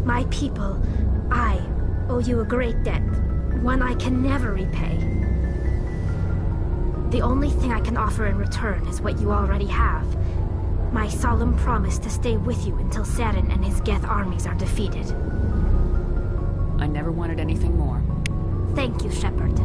My people, I owe you a great debt, one I can never repay. The only thing I can offer in return is what you already have. My solemn promise to stay with you until Saren and his Geth armies are defeated. I never wanted anything more. Thank you, Shepard.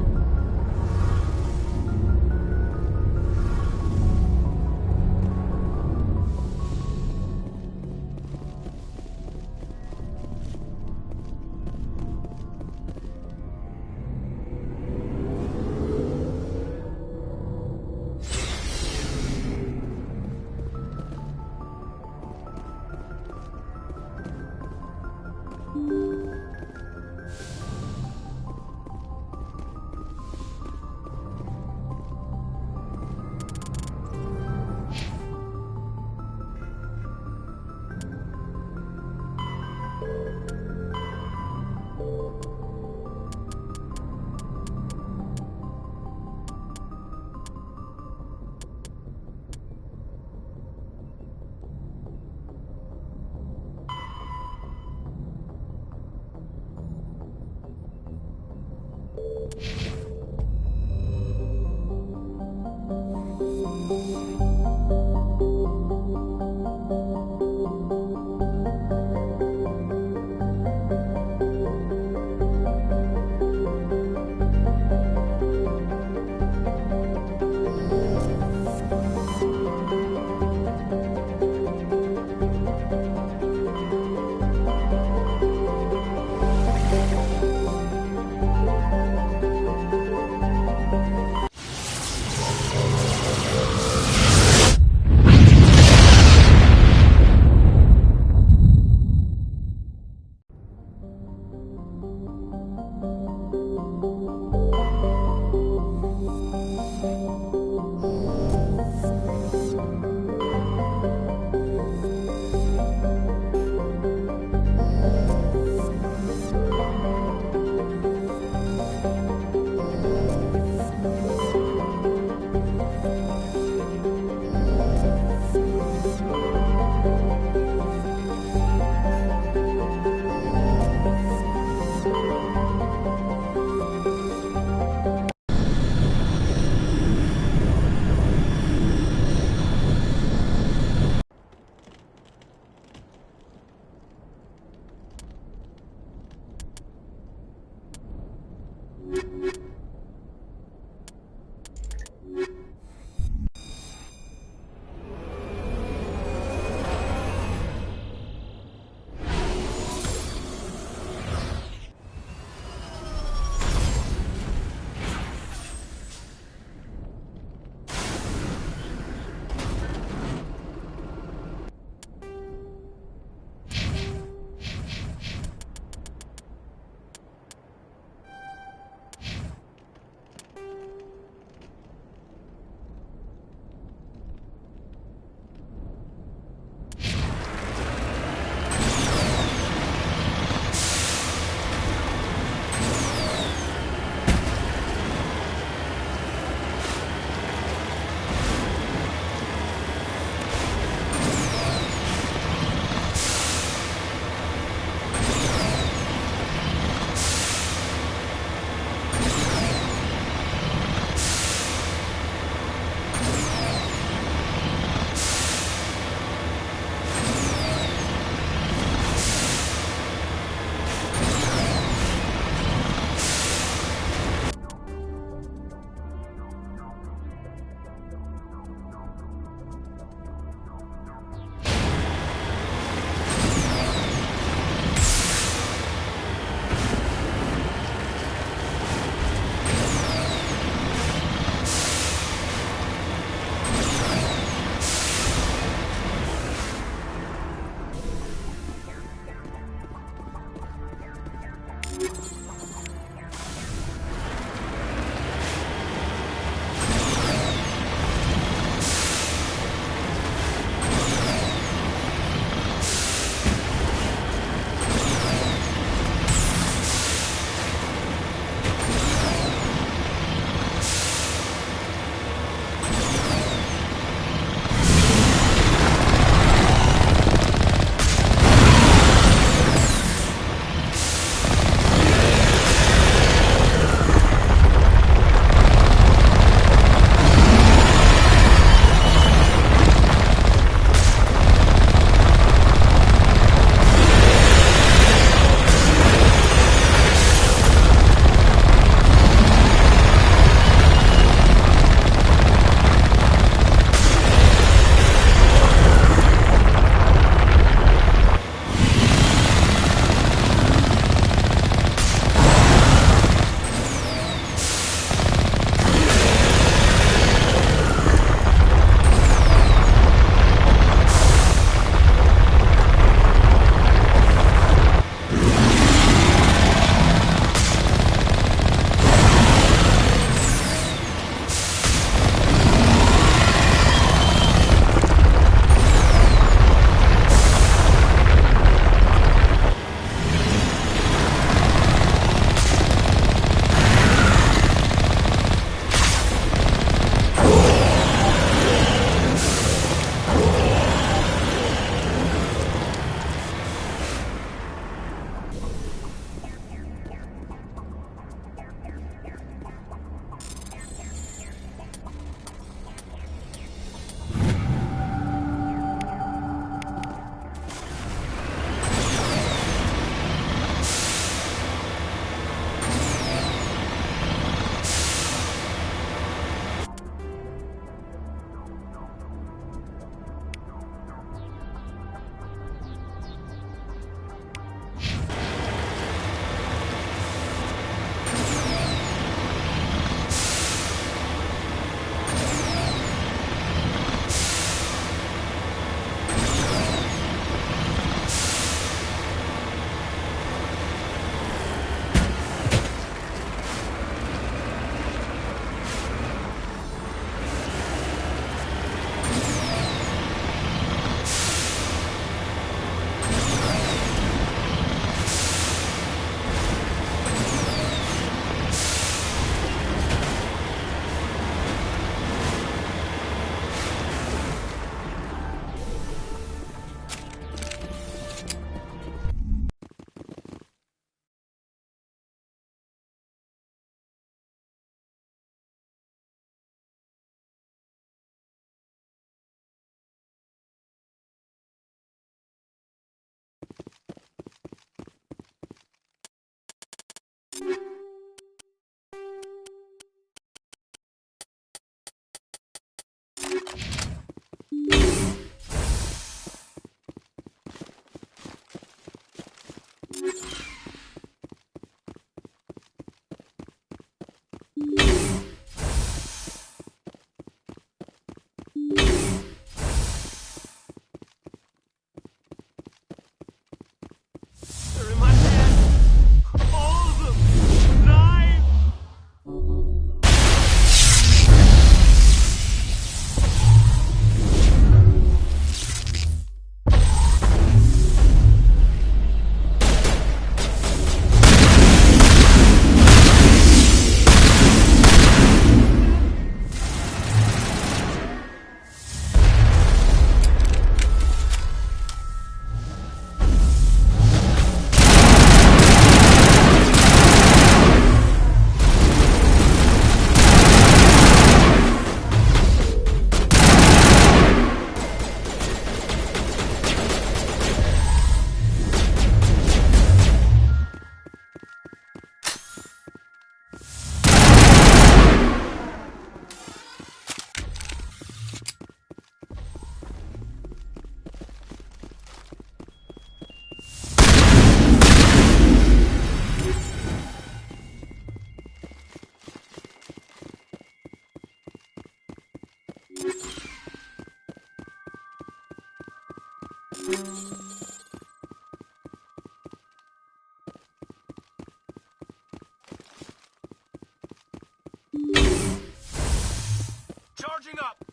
Charging up!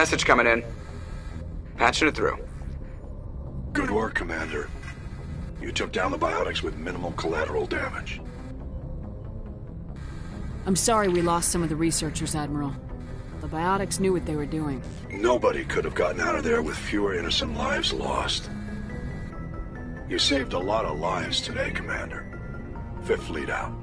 Message coming in. Patching it through. Good work, Commander. You took down the biotics with minimal collateral damage. I'm sorry we lost some of the researchers, Admiral. The biotics knew what they were doing. Nobody could have gotten out of there with fewer innocent lives lost. You saved a lot of lives today, Commander. Fifth Fleet out.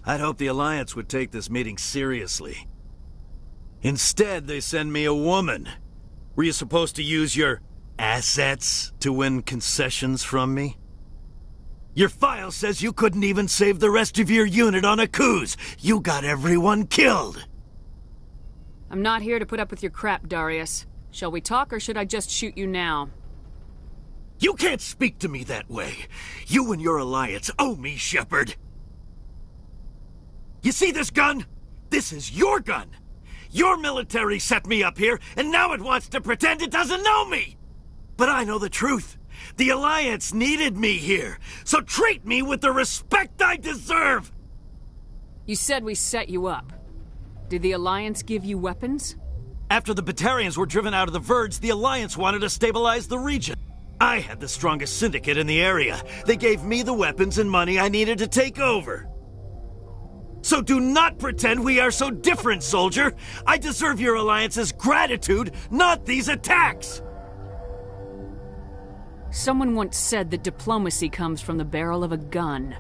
I'd hoped the Alliance would take this meeting seriously. Instead, they send me a woman. Were you supposed to use your assets to win concessions from me? Your file says you couldn't even save the rest of your unit on Akuz. You got everyone killed. I'm not here to put up with your crap, Darius. Shall we talk, or should I just shoot you now? You can't speak to me that way. You and your Alliance owe me, Shepard. You see this gun? This is your gun. Your military set me up here, and now it wants to pretend it doesn't know me. But I know the truth. The Alliance needed me here, so treat me with the respect I deserve! You said we set you up. Did the Alliance give you weapons? After the Batarians were driven out of the Verge, the Alliance wanted to stabilize the region. I had the strongest syndicate in the area. They gave me the weapons and money I needed to take over. So do not pretend we are so different, soldier! I deserve your Alliance's gratitude, not these attacks! Someone once said that diplomacy comes from the barrel of a gun.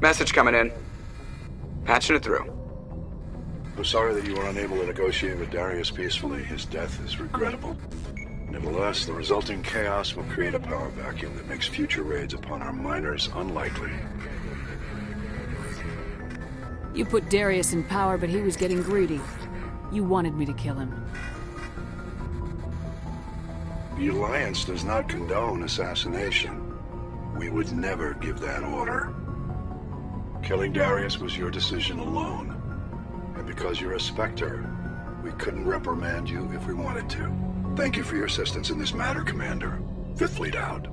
Message coming in. Patching it through. I'm sorry that you were unable to negotiate with Darius peacefully. His death is regrettable. Nevertheless, the resulting chaos will create a power vacuum that makes future raids upon our miners unlikely. You put Darius in power, but he was getting greedy. You wanted me to kill him. The Alliance does not condone assassination. We would never give that order. Killing Darius was your decision alone. And because you're a Spectre, we couldn't reprimand you if we wanted to. Thank you for your assistance in this matter, Commander. Fifth Fleet out.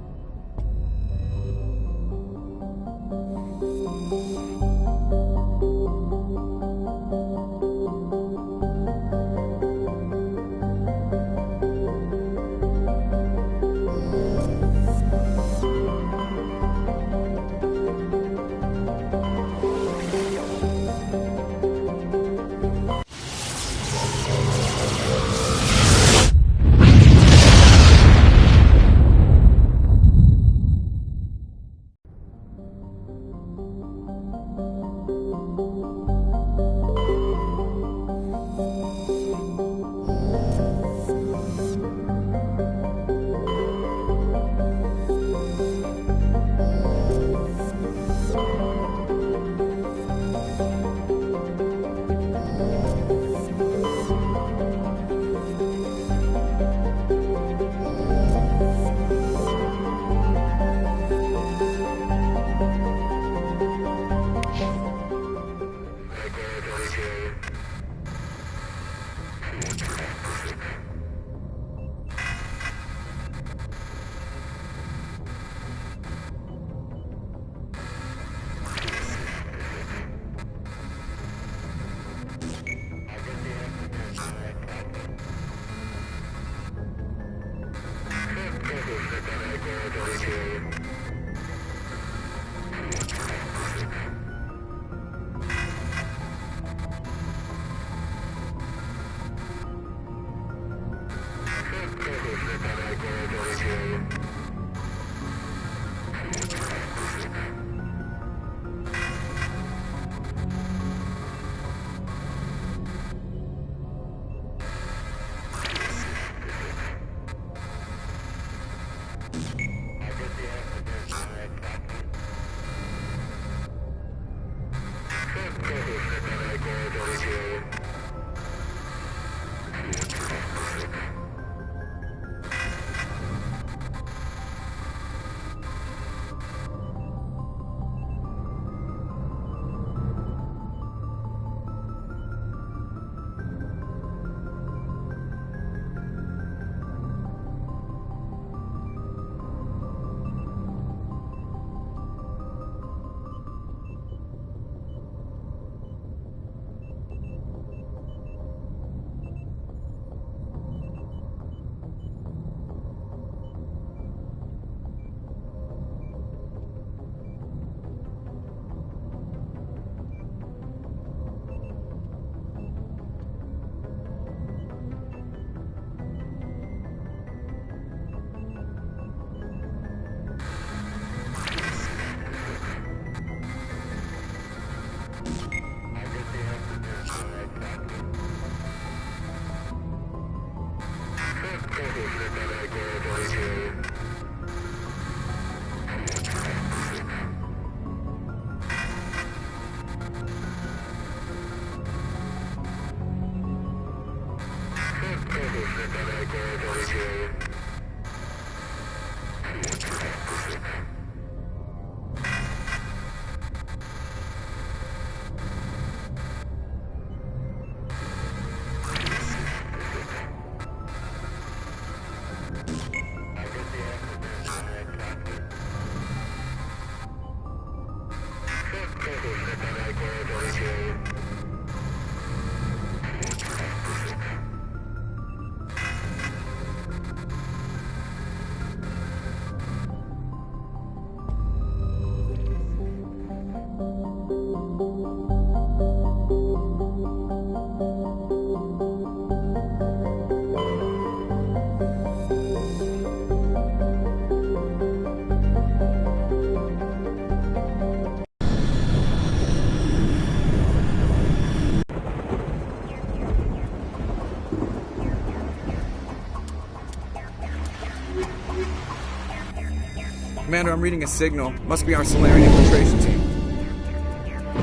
Commander, I'm reading a signal. Must be our Solarian infiltration team.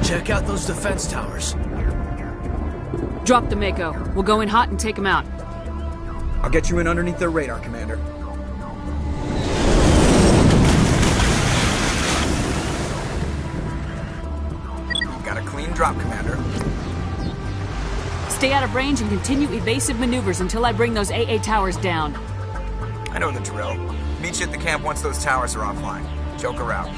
Check out those defense towers. Drop the Mako. We'll go in hot and take them out. I'll get you in underneath their radar, Commander. Got a clean drop, Commander. Stay out of range and continue evasive maneuvers until I bring those AA towers down. I know the drill. Meet you at the camp once those towers are offline. Joker out.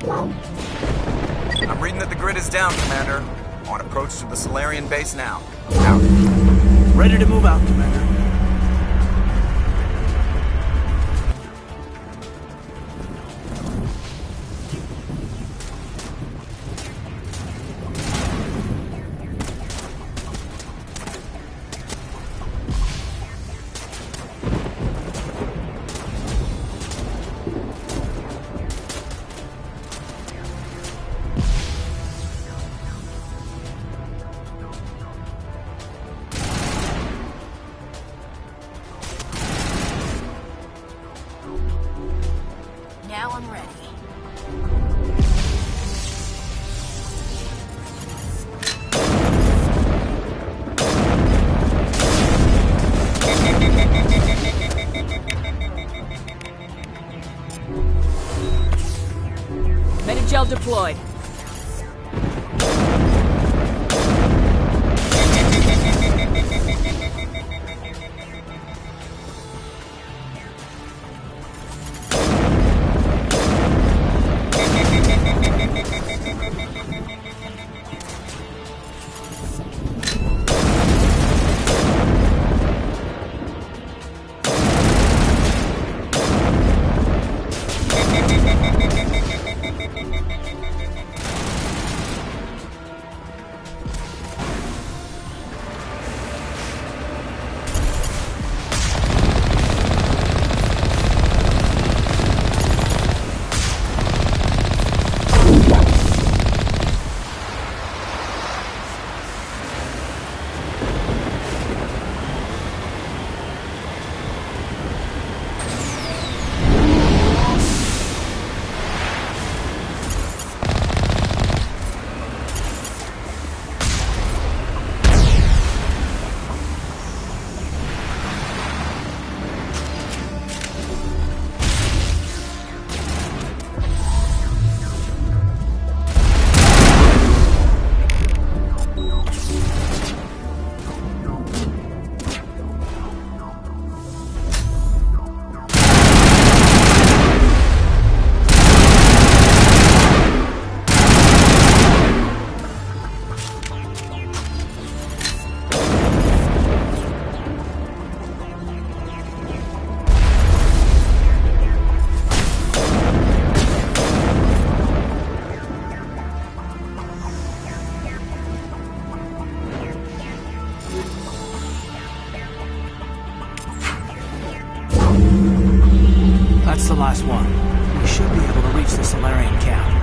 I'm reading that the grid is down, Commander. On approach to the Solarian base now. Out. Ready to move out, Commander. Now I'm ready. Medigel deployed. That's the last one. We should be able to reach the Solarian camp.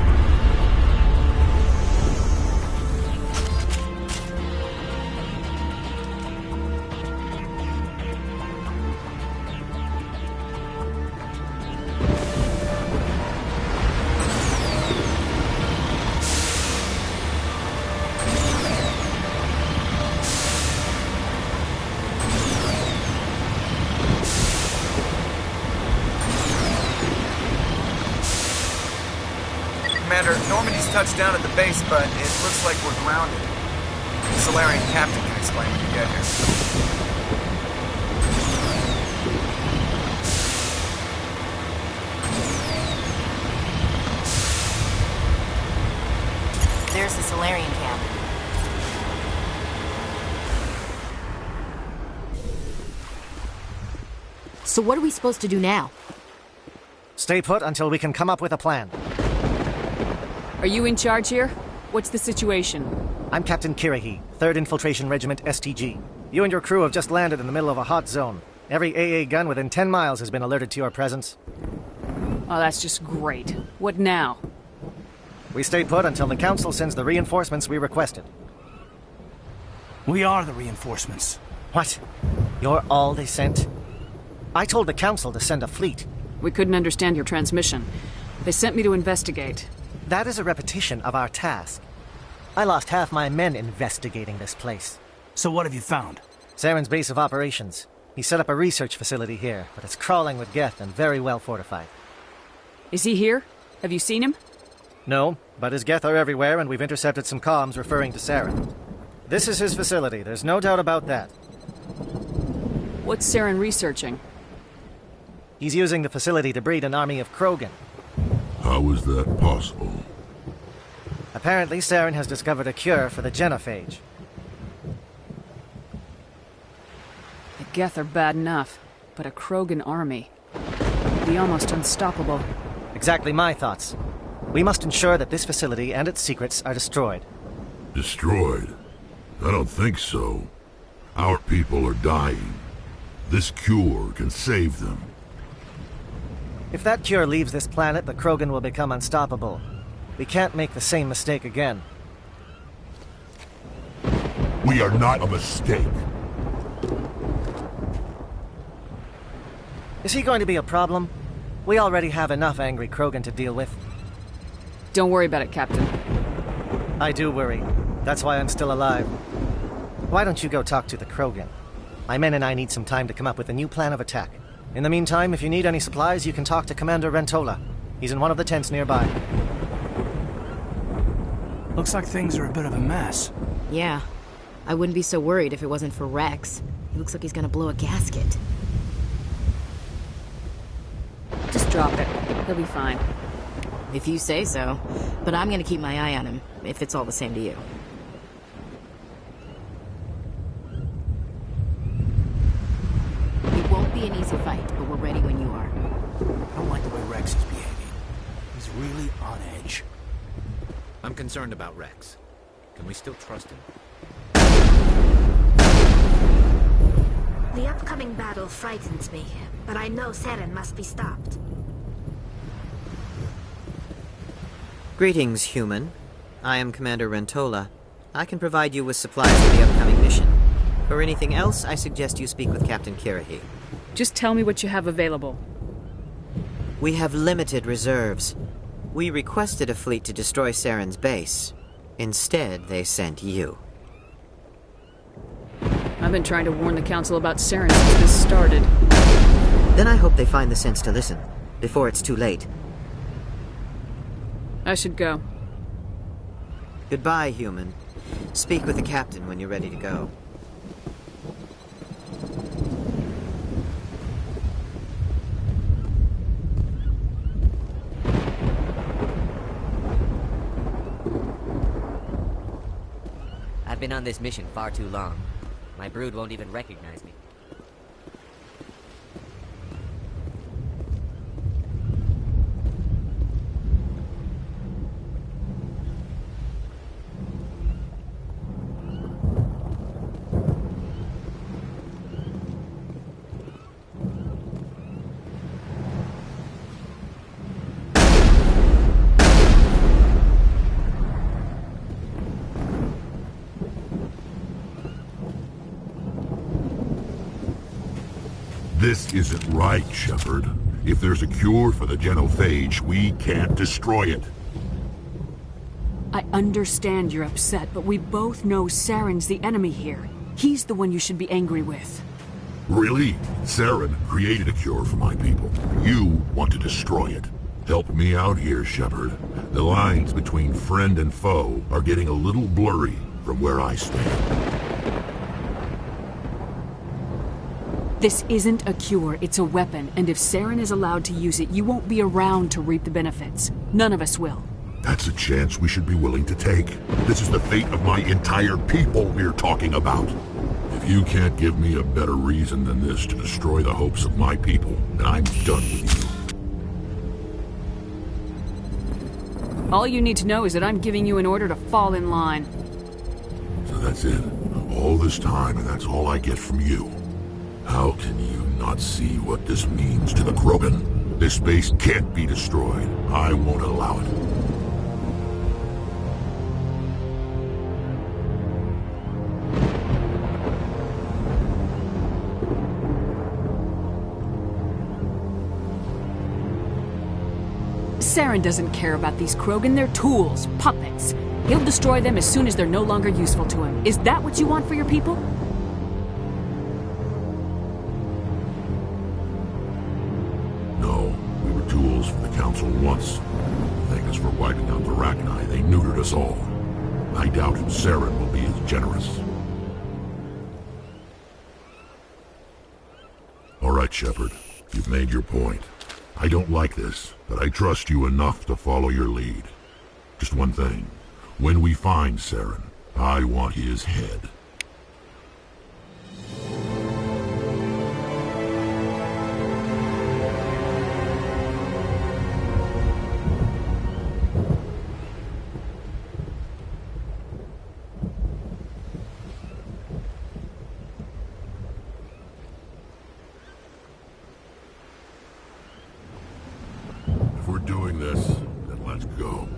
Commander, Normandy's touched down at the base, but it looks like we're grounded. The Solarian captain can explain when you get here. There's the Solarian camp. So what are we supposed to do now? Stay put until we can come up with a plan. Are you in charge here? What's the situation? I'm Captain Kirrahe, 3rd Infiltration Regiment STG. You and your crew have just landed in the middle of a hot zone. Every AA gun within 10 miles has been alerted to your presence. Oh, that's just great. What now? We stay put until the Council sends the reinforcements we requested. We are the reinforcements. What? You're all they sent? I told the Council to send a fleet. We couldn't understand your transmission. They sent me to investigate. That is a repetition of our task. I lost half my men investigating this place. So what have you found? Saren's base of operations. He set up a research facility here, but it's crawling with Geth and very well fortified. Is he here? Have you seen him? No, but his Geth are everywhere, and we've intercepted some comms referring to Saren. This is his facility, there's no doubt about that. What's Saren researching? He's using the facility to breed an army of Krogan. How is that possible? Apparently, Saren has discovered a cure for the genophage. The Geth are bad enough, but a Krogan army would be almost unstoppable. Exactly my thoughts. We must ensure that this facility and its secrets are destroyed. Destroyed? I don't think so. Our people are dying. This cure can save them. If that cure leaves this planet, the Krogan will become unstoppable. We can't make the same mistake again. We are not a mistake. Is he going to be a problem? We already have enough angry Krogan to deal with. Don't worry about it, Captain. I do worry. That's why I'm still alive. Why don't you go talk to the Krogan? My men and I need some time to come up with a new plan of attack. In the meantime, if you need any supplies, you can talk to Commander Rentola. He's in one of the tents nearby. Looks like things are a bit of a mess. Yeah. I wouldn't be so worried if it wasn't for Rex. He looks like he's gonna blow a gasket. Just drop it. He'll be fine. If you say so. But I'm gonna keep my eye on him, if it's all the same to you. It won't be an easy fight, but we're ready when you are. I don't like the way Rex is behaving. He's really on edge. I'm concerned about Rex. Can we still trust him? The upcoming battle frightens me, but I know Saren must be stopped. Greetings, human. I am Commander Rentola. I can provide you with supplies for the upcoming mission. For anything else, I suggest you speak with Captain Kirrahe. Just tell me what you have available. We have limited reserves. We requested a fleet to destroy Saren's base. Instead, they sent you. I've been trying to warn the Council about Saren since this started. Then I hope they find the sense to listen, before it's too late. I should go. Goodbye, human. Speak with the captain when you're ready to go. I've been on this mission far too long. My brood won't even recognize me. This isn't right, Shepard. If there's a cure for the genophage, we can't destroy it. I understand you're upset, but we both know Saren's the enemy here. He's the one you should be angry with. Really? Saren created a cure for my people. You want to destroy it. Help me out here, Shepard. The lines between friend and foe are getting a little blurry from where I stand. This isn't a cure, it's a weapon, and if Saren is allowed to use it, you won't be around to reap the benefits. None of us will. That's a chance we should be willing to take. This is the fate of my entire people we're talking about. If you can't give me a better reason than this to destroy the hopes of my people, then I'm done with you. All you need to know is that I'm giving you an order to fall in line. So that's it. All this time, and that's all I get from you. How can you not see what this means to the Krogan? This base can't be destroyed. I won't allow it. Saren doesn't care about these Krogan. They're tools, puppets. He'll destroy them as soon as they're no longer useful to him. Is that what you want for your people? No, we were tools for the Council once. Thank us for wiping out the Rachni. They neutered us all. I doubt Saren will be as generous. All right, Shepard. You've made your point. I don't like this, but I trust you enough to follow your lead. Just one thing. When we find Saren, I want his head. If we're doing this, then let's go.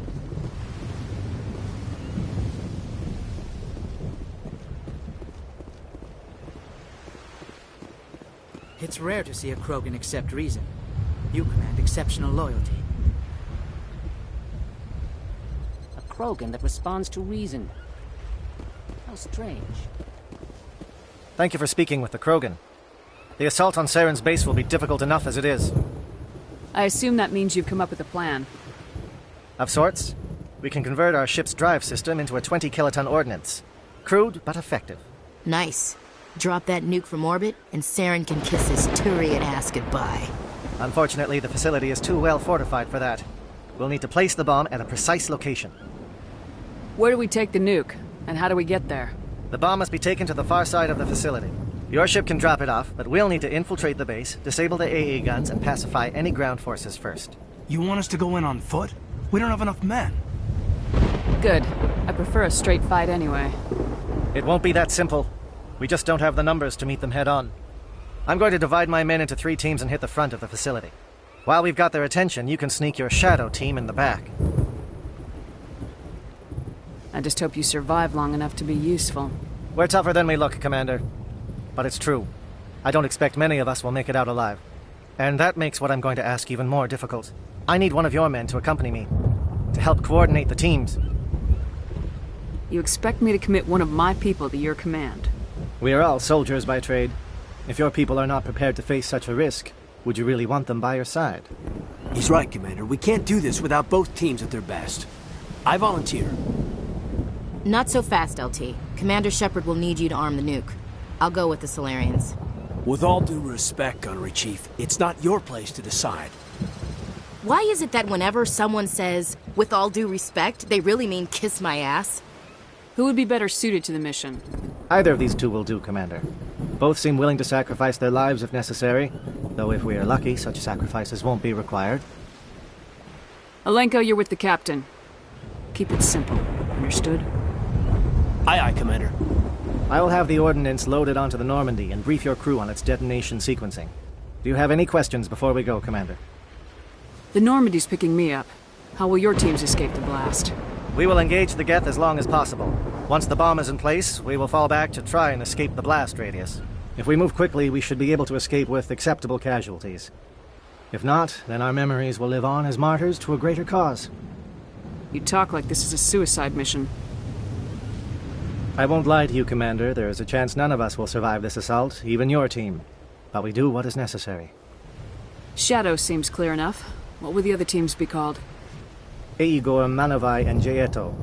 It's rare to see a Krogan accept reason. You command exceptional loyalty. A Krogan that responds to reason. How strange. Thank you for speaking with the Krogan. The assault on Saren's base will be difficult enough as it is. I assume that means you've come up with a plan. Of sorts. We can convert our ship's drive system into a 20-kiloton ordnance. Crude, but effective. Nice. Drop that nuke from orbit, and Saren can kiss his Turian ass goodbye. Unfortunately, the facility is too well fortified for that. We'll need to place the bomb at a precise location. Where do we take the nuke? And how do we get there? The bomb must be taken to the far side of the facility. Your ship can drop it off, but we'll need to infiltrate the base, disable the AA guns, and pacify any ground forces first. You want us to go in on foot? We don't have enough men. Good. I prefer a straight fight anyway. It won't be that simple. We just don't have the numbers to meet them head-on. I'm going to divide my men into 3 teams and hit the front of the facility. While we've got their attention, you can sneak your shadow team in the back. I just hope you survive long enough to be useful. We're tougher than we look, Commander. But it's true. I don't expect many of us will make it out alive. And that makes what I'm going to ask even more difficult. I need one of your men to accompany me, to help coordinate the teams. You expect me to commit one of my people to your command? We are all soldiers by trade. If your people are not prepared to face such a risk, would you really want them by your side? He's right, Commander. We can't do this without both teams at their best. I volunteer. Not so fast, LT. Commander Shepard will need you to arm the nuke. I'll go with the Solarians. With all due respect, Gunnery Chief, it's not your place to decide. Why is it that whenever someone says, with all due respect, they really mean kiss my ass? Who would be better suited to the mission? Either of these two will do, Commander. Both seem willing to sacrifice their lives if necessary, though if we are lucky, such sacrifices won't be required. Alenko, you're with the captain. Keep it simple. Understood? Aye, aye, Commander. I will have the ordnance loaded onto the Normandy and brief your crew on its detonation sequencing. Do you have any questions before we go, Commander? The Normandy's picking me up. How will your teams escape the blast? We will engage the Geth as long as possible. Once the bomb is in place, we will fall back to try and escape the blast radius. If we move quickly, we should be able to escape with acceptable casualties. If not, then our memories will live on as martyrs to a greater cause. You talk like this is a suicide mission. I won't lie to you, Commander. There is a chance none of us will survive this assault, even your team. But we do what is necessary. Shadow seems clear enough. What would the other teams be called? Aegor, Manovai, and Jaeto.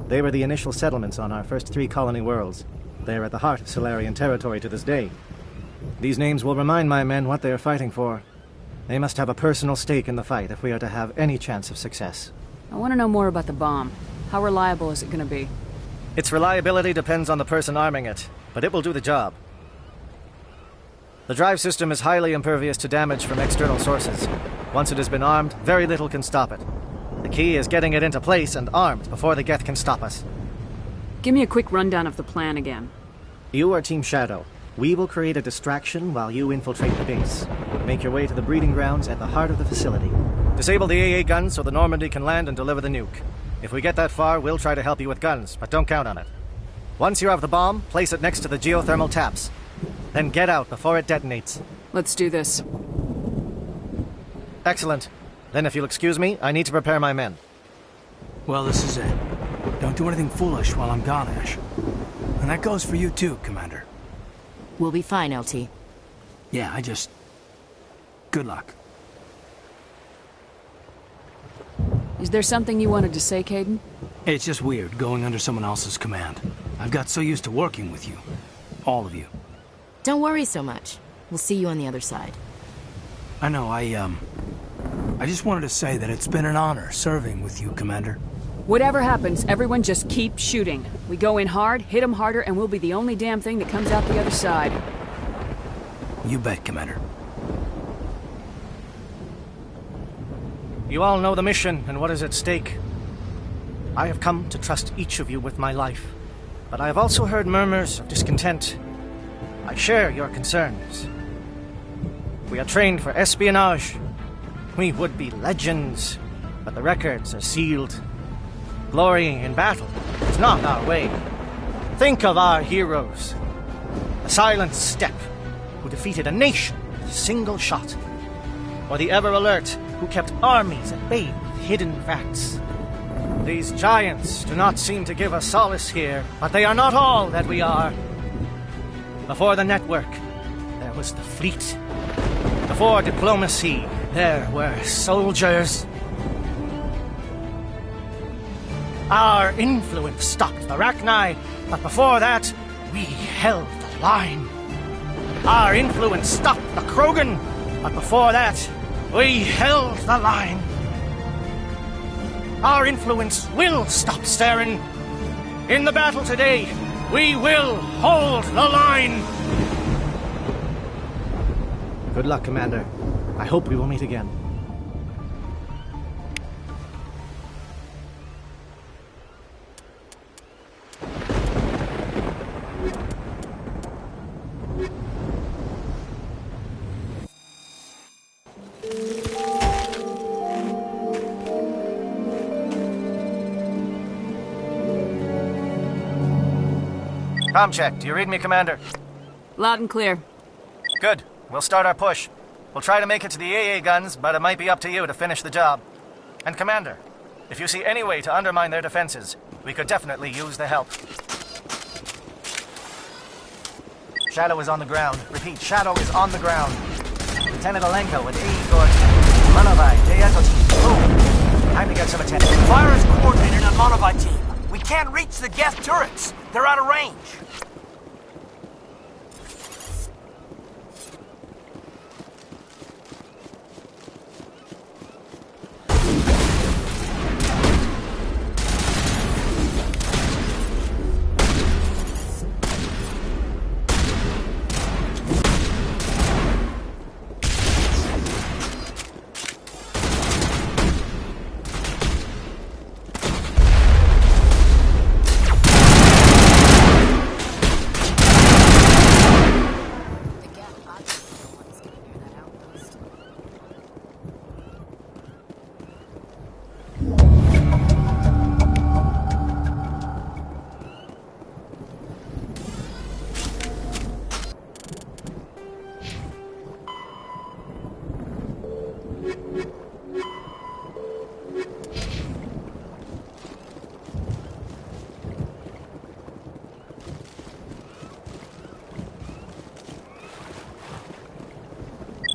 They were the initial settlements on our first 3 colony worlds. They are at the heart of Solarian territory to this day. These names will remind my men what they are fighting for. They must have a personal stake in the fight if we are to have any chance of success. I want to know more about the bomb. How reliable is it going to be? Its reliability depends on the person arming it, but it will do the job. The drive system is highly impervious to damage from external sources. Once it has been armed, very little can stop it. The key is getting it into place and armed before the Geth can stop us. Give me a quick rundown of the plan again. You are Team Shadow. We will create a distraction while you infiltrate the base. Make your way to the breeding grounds at the heart of the facility. Disable the AA guns so the Normandy can land and deliver the nuke. If we get that far, we'll try to help you with guns, but don't count on it. Once you have the bomb, place it next to the geothermal taps. Then get out before it detonates. Let's do this. Excellent. Then if you'll excuse me, I need to prepare my men. Well, this is it. Don't do anything foolish while I'm gone, Ash. And that goes for you too, Commander. We'll be fine, LT. Yeah, good luck. Is there something you wanted to say, Kaidan? It's just weird, going under someone else's command. I've got so used to working with you. All of you. Don't worry so much. We'll see you on the other side. I know, I just wanted to say that it's been an honor serving with you, Commander. Whatever happens, everyone just keep shooting. We go in hard, hit them harder, and we'll be the only damn thing that comes out the other side. You bet, Commander. You all know the mission and what is at stake. I have come to trust each of you with my life, but I have also heard murmurs of discontent. I share your concerns. We are trained for espionage. We would be legends, but the records are sealed. Glory in battle is not our way. Think of our heroes. The Silent Step, who defeated a nation with a single shot. Or the Ever Alert, who kept armies at bay with hidden facts. These giants do not seem to give us solace here, but they are not all that we are. Before the network, there was the fleet. Before diplomacy, there were soldiers. Our influence stopped the Rachni, but before that, we held the line. Our influence stopped the Krogan, but before that, we held the line. Our influence will stop Saren. In the battle today, we will hold the line. Good luck, Commander. I hope we will meet again. Comm check. Do you read me, Commander? Loud and clear. Good. We'll start our push. We'll try to make it to the AA guns, but it might be up to you to finish the job. And Commander, if you see any way to undermine their defenses, we could definitely use the help. Shadow is on the ground. Repeat, Shadow is on the ground. Lieutenant Alenko with AE Gordon. Monovai, Day Echo Team. Boom. Time to get some attention. Fire is coordinated on Monovai Team. We can't reach the Geth turrets. They're out of range.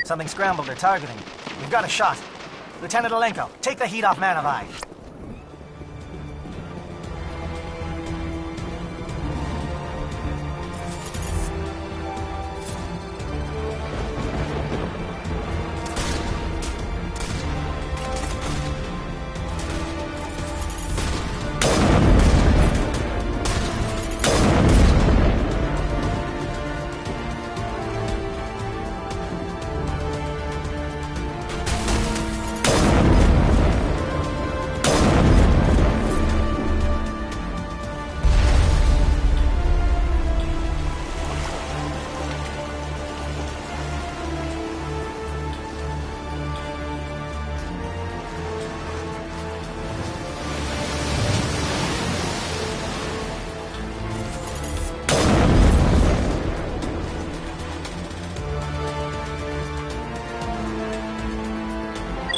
Something scrambled they're targeting. We've got a shot. Lieutenant Alenko, take the heat off Manavai.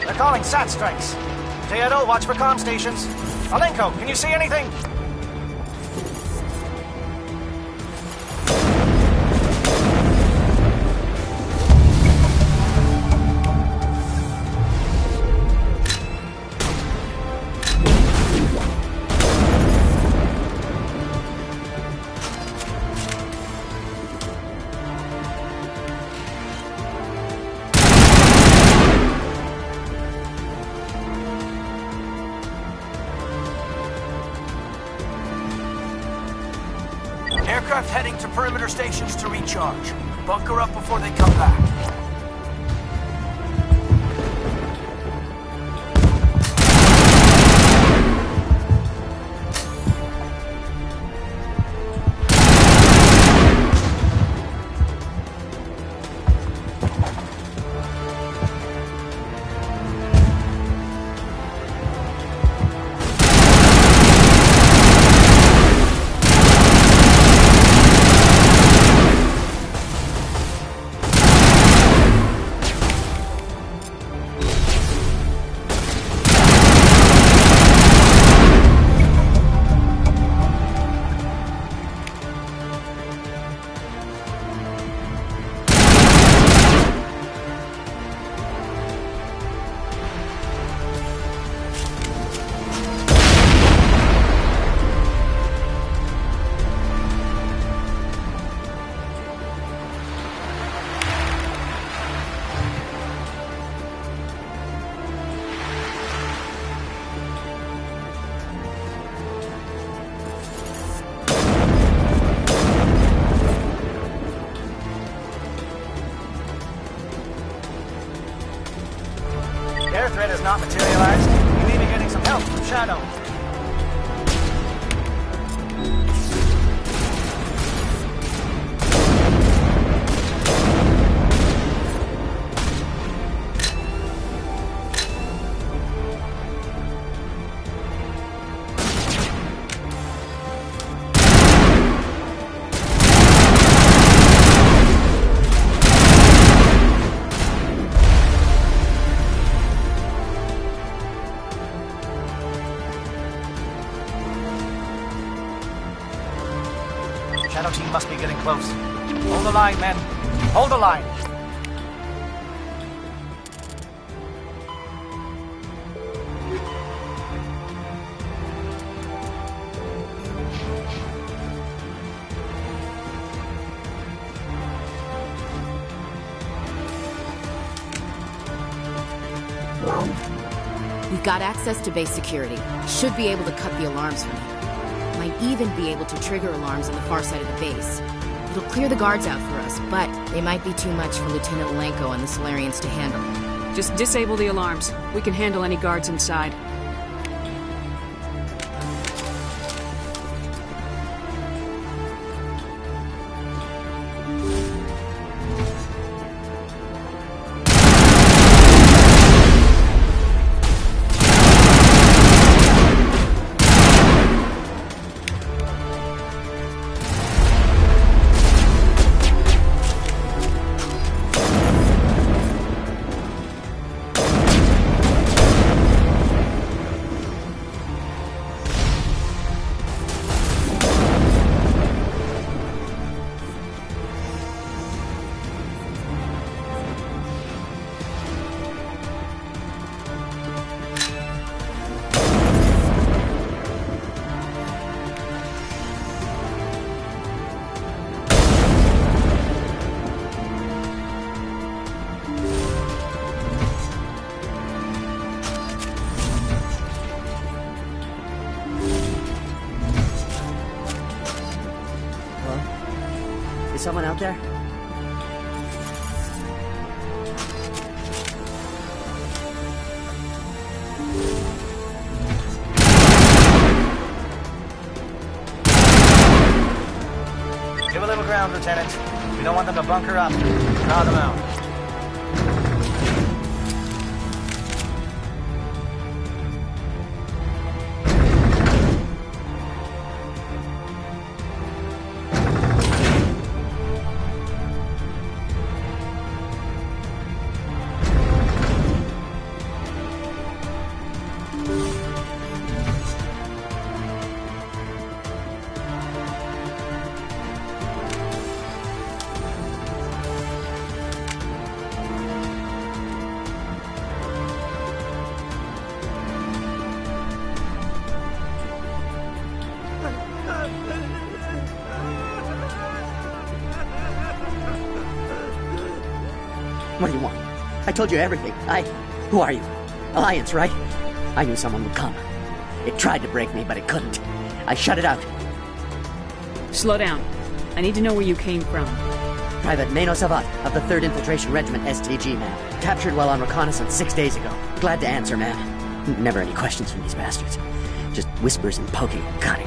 They're calling SAT strikes. Teodo, watch for comm stations. Alenko, can you see anything? aircraft heading to perimeter stations to recharge. Bunker up before they come back. Air threat has not materialized. You may be getting some help from Shadow. Shadow team must be getting close. Hold the line, men. Hold the line. We've got access to base security. Should be able to cut the alarms from here. Might even be able to trigger alarms on the far side of the base. It'll clear the guards out for us, but they might be too much for Lieutenant Lenko and the Solarians to handle. Just disable the alarms. We can handle any guards inside. Is someone out there? Give a little ground, Lieutenant. We don't want them to bunker up. Draw them out. What do you want? I told you everything. Who are you? Alliance, right? I knew someone would come. It tried to break me, but it couldn't. I shut it out. Slow down. I need to know where you came from. Private Mano Savat of the 3rd Infiltration Regiment STG, ma'am. Captured while on reconnaissance 6 days ago. Glad to answer, ma'am. Never any questions from these bastards. Just whispers and poking and cutting.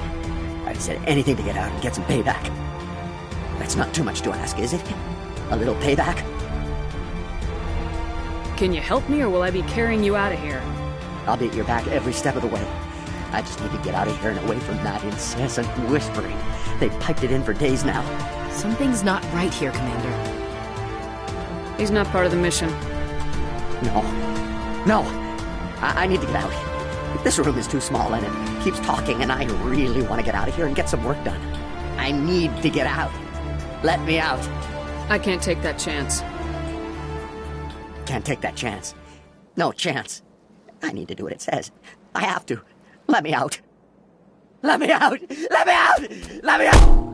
I'd said anything to get out and get some payback. That's not too much to ask, is it? A little payback? Can you help me, or will I be carrying you out of here? I'll be at your back every step of the way. I just need to get out of here and away from that incessant whispering. They've piped it in for days now. Something's not right here, Commander. He's not part of the mission. No. I need to get out. This room is too small and it keeps talking, and I really want to get out of here and get some work done. I need to get out. Let me out. I can't take that chance. Can't take that chance. No chance. I need to do what it says. I have to. Let me out. Let me out! Let me out! Let me out!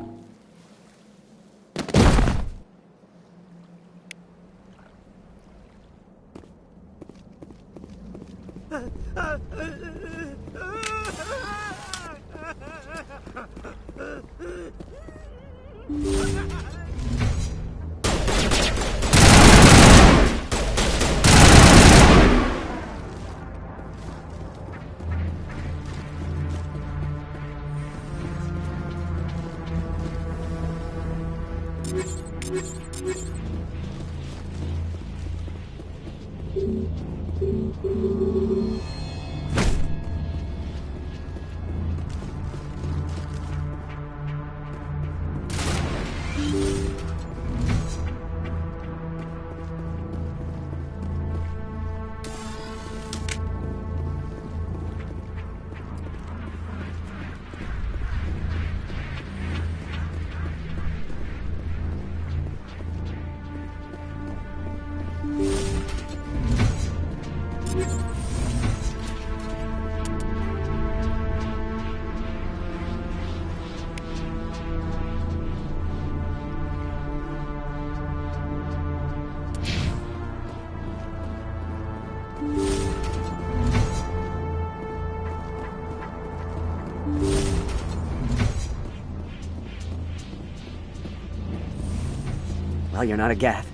Well, you're not a Geth,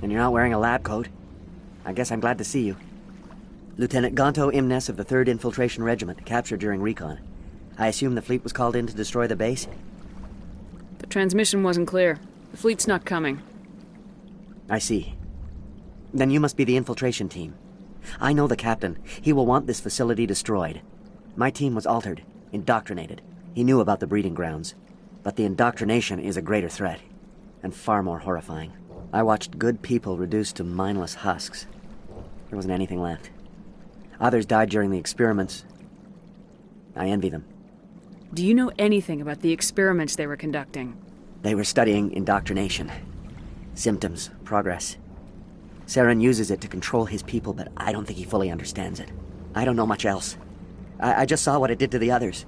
and you're not wearing a lab coat. I guess I'm glad to see you. Lieutenant Gonto Imnes of the 3rd Infiltration Regiment, captured during recon. I assume the fleet was called in to destroy the base? The transmission wasn't clear. The fleet's not coming. I see. Then you must be the infiltration team. I know the captain. He will want this facility destroyed. My team was altered, indoctrinated. He knew about the breeding grounds. But the indoctrination is a greater threat, and far more horrifying. I watched good people reduced to mindless husks. There wasn't anything left. Others died during the experiments. I envy them. Do you know anything about the experiments they were conducting? They were studying indoctrination. Symptoms, progress. Saren uses it to control his people, but I don't think he fully understands it. I don't know much else. I just saw what it did to the others.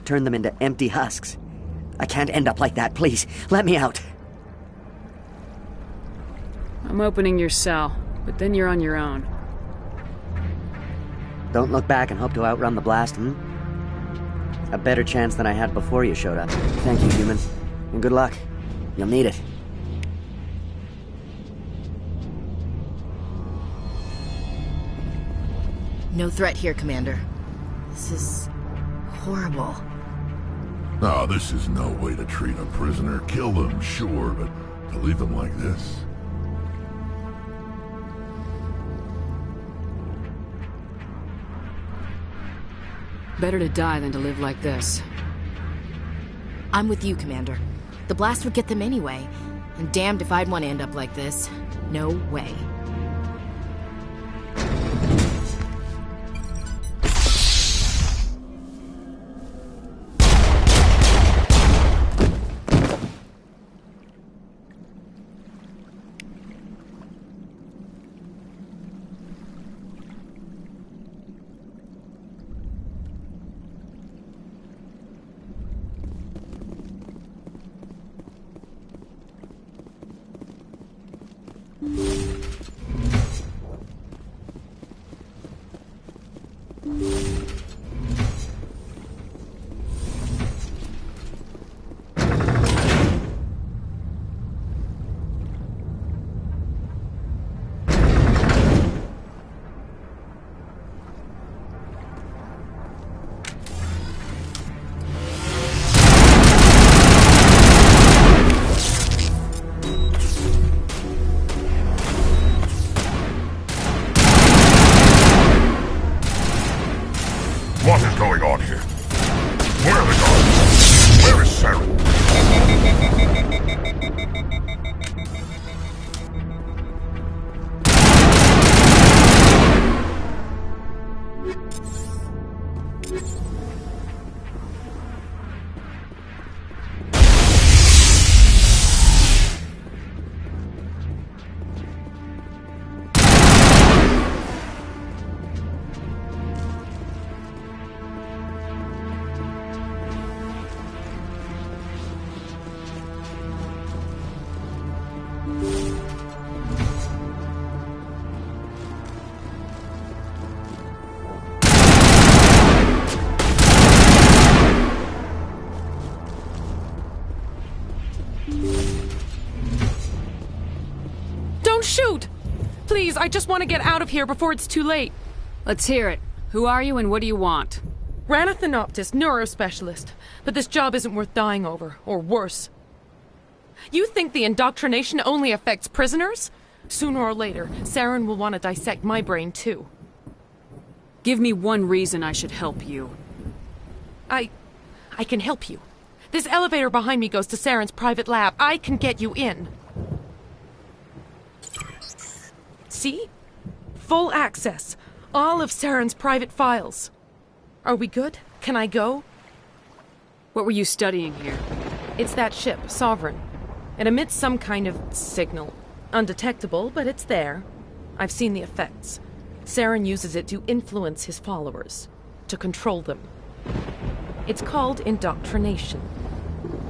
Turned them into empty husks. I can't end up like that, please. Let me out. I'm opening your cell, but then you're on your own. Don't look back and hope to outrun the blast, A better chance than I had before you showed up. Thank you, human. And good luck. You'll need it. No threat here, Commander. This is horrible. No, this is no way to treat a prisoner. Kill them, sure, but to leave them like this? Better to die than to live like this. I'm with you, Commander. The blast would get them anyway. And damned if I'd want to end up like this. No way. Please, I just want to get out of here before it's too late. Let's hear it. Who are you and what do you want? Ranathanoptis, neurospecialist. But this job isn't worth dying over, or worse. You think the indoctrination only affects prisoners? Sooner or later, Saren will want to dissect my brain too. Give me one reason I should help you. I can help you. This elevator behind me goes to Saren's private lab. I can get you in. See? Full access. All of Saren's private files. Are we good? Can I go? What were you studying here? It's that ship, Sovereign. It emits some kind of signal. Undetectable, but it's there. I've seen the effects. Saren uses it to influence his followers, to control them. It's called indoctrination.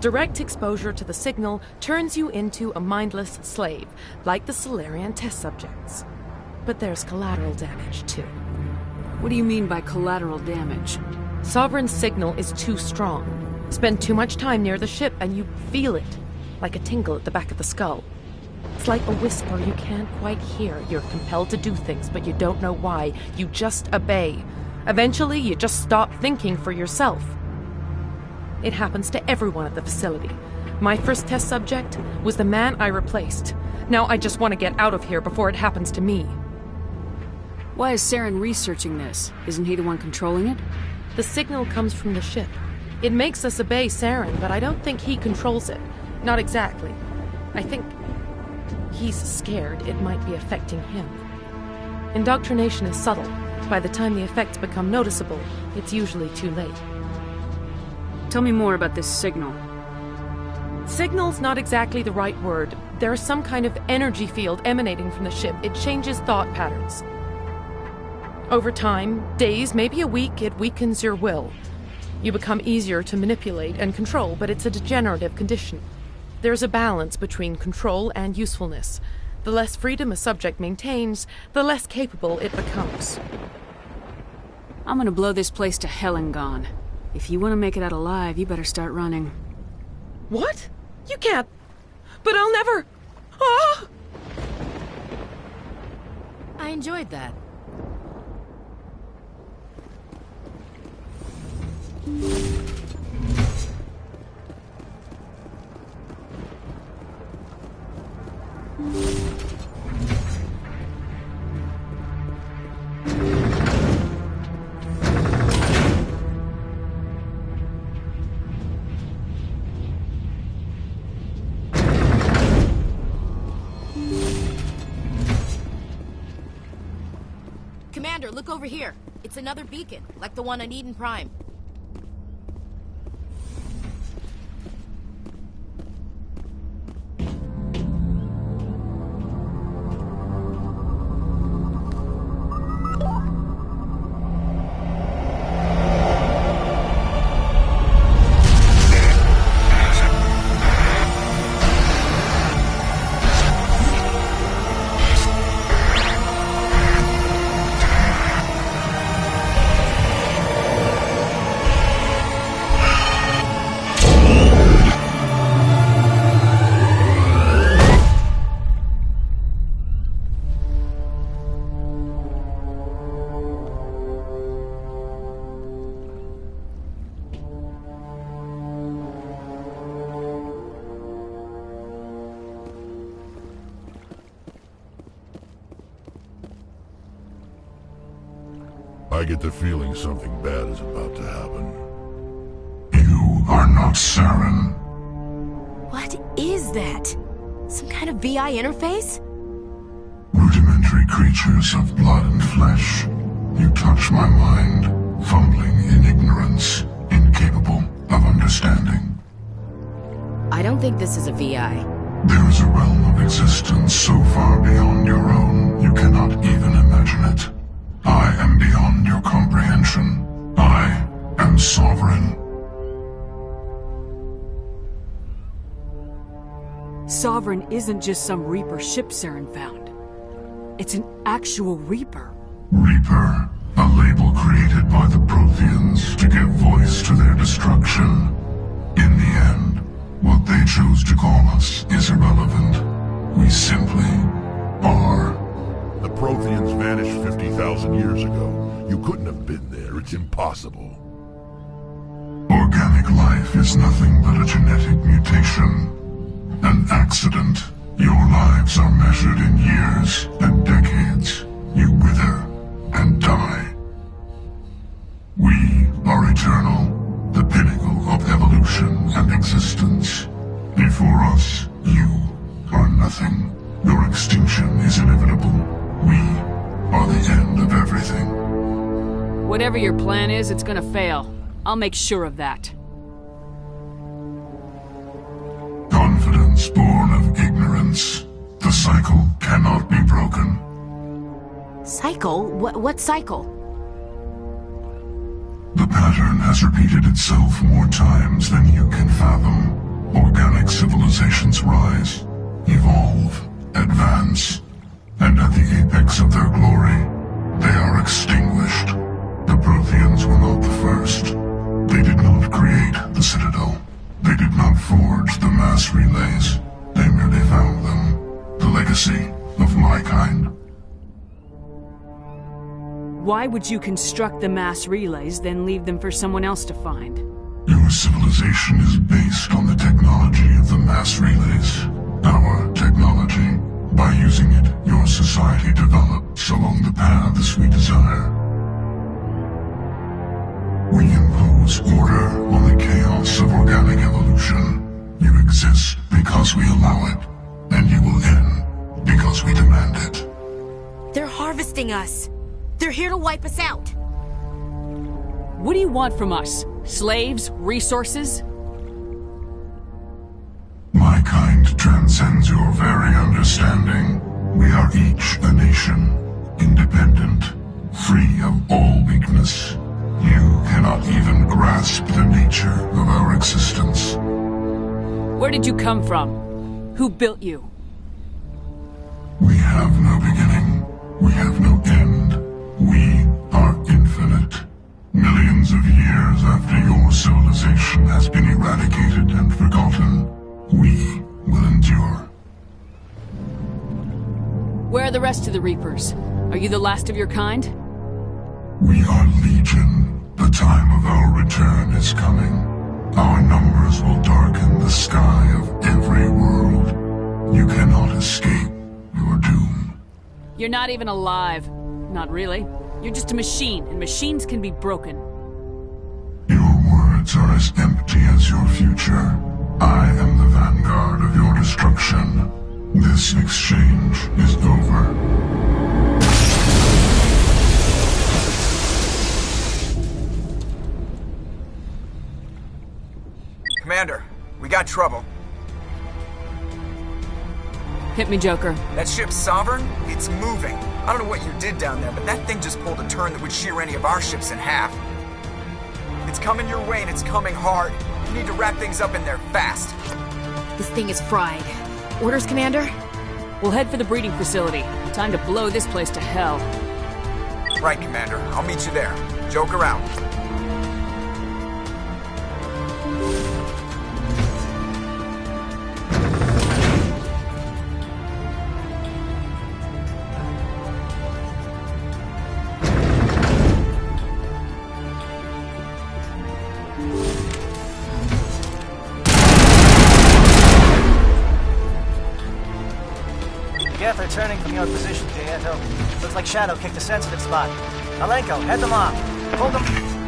Direct exposure to the signal turns you into a mindless slave, like the Salarian test subjects. But there's collateral damage, too. What do you mean by collateral damage? Sovereign's signal is too strong. Spend too much time near the ship and you feel it, like a tingle at the back of the skull. It's like a whisper you can't quite hear. You're compelled to do things, but you don't know why. You just obey. Eventually, you just stop thinking for yourself. It happens to everyone at the facility. My first test subject was the man I replaced. Now I just want to get out of here before it happens to me. Why is Saren researching this? Isn't he the one controlling it? The signal comes from the ship. It makes us obey Saren, but I don't think he controls it. Not exactly. I think he's scared it might be affecting him. Indoctrination is subtle. By the time the effects become noticeable, it's usually too late. Tell me more about this signal. Signal's not exactly the right word. There's some kind of energy field emanating from the ship. It changes thought patterns. Over time, days, maybe a week, it weakens your will. You become easier to manipulate and control, but it's a degenerative condition. There's a balance between control and usefulness. The less freedom a subject maintains, the less capable it becomes. I'm gonna blow this place to hell and gone. If you want to make it out alive, you better start running. What? You can't. But I'll never. Ah! I enjoyed that. Commander, look over here. It's another beacon, like the one on Eden Prime. I get the feeling something bad is about to happen. You are not Saren. What is that? Some kind of VI interface? Rudimentary creatures of blood and flesh. You touch my mind, fumbling in ignorance, incapable of understanding. I don't think this is a VI. There is a realm of existence so far beyond your own, you cannot even imagine it. I am beyond your comprehension. I am Sovereign. Sovereign isn't just some Reaper ship Saren found. It's an actual Reaper. Reaper, a label created by the Protheans to give voice to their destruction. In the end, what they chose to call us is irrelevant. We simply are The Protheans vanished 50,000 years ago. You couldn't have been there. It's impossible. Organic life is nothing but a genetic mutation. An accident. Your lives are measured in years and decades. You wither and die. We are eternal, the pinnacle of evolution and existence. Before us, you are nothing. Your extinction is inevitable. We are the end of everything. Whatever your plan is, it's gonna fail. I'll make sure of that. Confidence born of ignorance. The cycle cannot be broken. Cycle? What cycle? The pattern has repeated itself more times than you can fathom. Organic civilizations rise, evolve, advance, and at the apex of their glory, they are extinguished. The Protheans were not the first. They did not create the Citadel. They did not forge the mass relays. They merely found them. The legacy of my kind. Why would you construct the mass relays, then leave them for someone else to find? Your civilization is based on the technology of the mass relays. Our technology. By using it, your society develops along the paths we desire. We impose order on the chaos of organic evolution. You exist because we allow it, and you will end because we demand it. They're harvesting us. They're here to wipe us out. What do you want from us? Slaves? Resources? My kind transcends your very understanding. We are each a nation, independent, free of all weakness. You cannot even grasp the nature of our existence. Where did you come from? Who built you? We have no beginning. We have no end. We are infinite. Millions of years after your civilization has been eradicated and forgotten, we will endure. Where are the rest of the Reapers? Are you the last of your kind? We are Legion. The time of our return is coming. Our numbers will darken the sky of every world. You cannot escape your doom. You're not even alive. Not really. You're just a machine, and machines can be broken. Your words are as empty as your future. I am the vanguard of your destruction. This exchange is over. Commander, we got trouble. Hit me, Joker. That ship Sovereign? It's moving. I don't know what you did down there, but that thing just pulled a turn that would shear any of our ships in half. It's coming your way and it's coming hard. You need to wrap things up in there fast. This thing is fried. Orders, Commander? We'll head for the breeding facility. Time to blow this place to hell. Right, Commander. I'll meet you there. Joker out. Geth are turning from your position, Prieto. Looks like Shadow kicked a sensitive spot. Alenko, head them off. Hold them.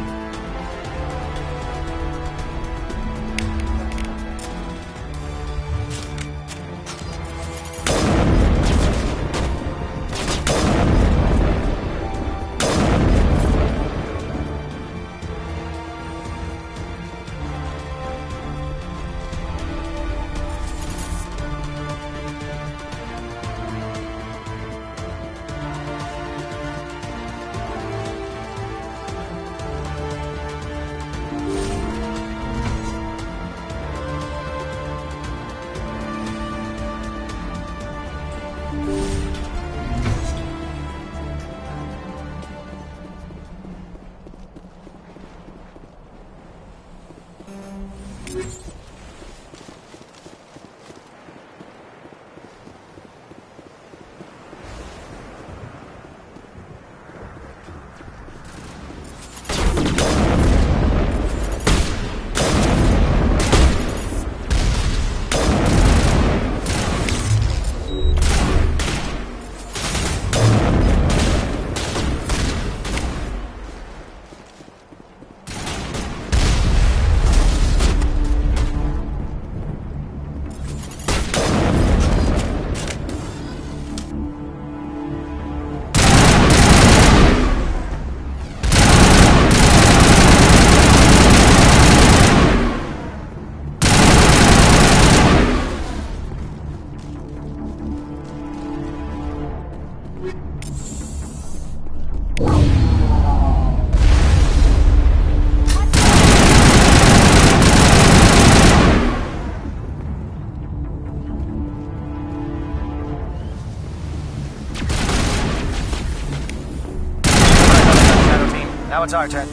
Now it's our turn.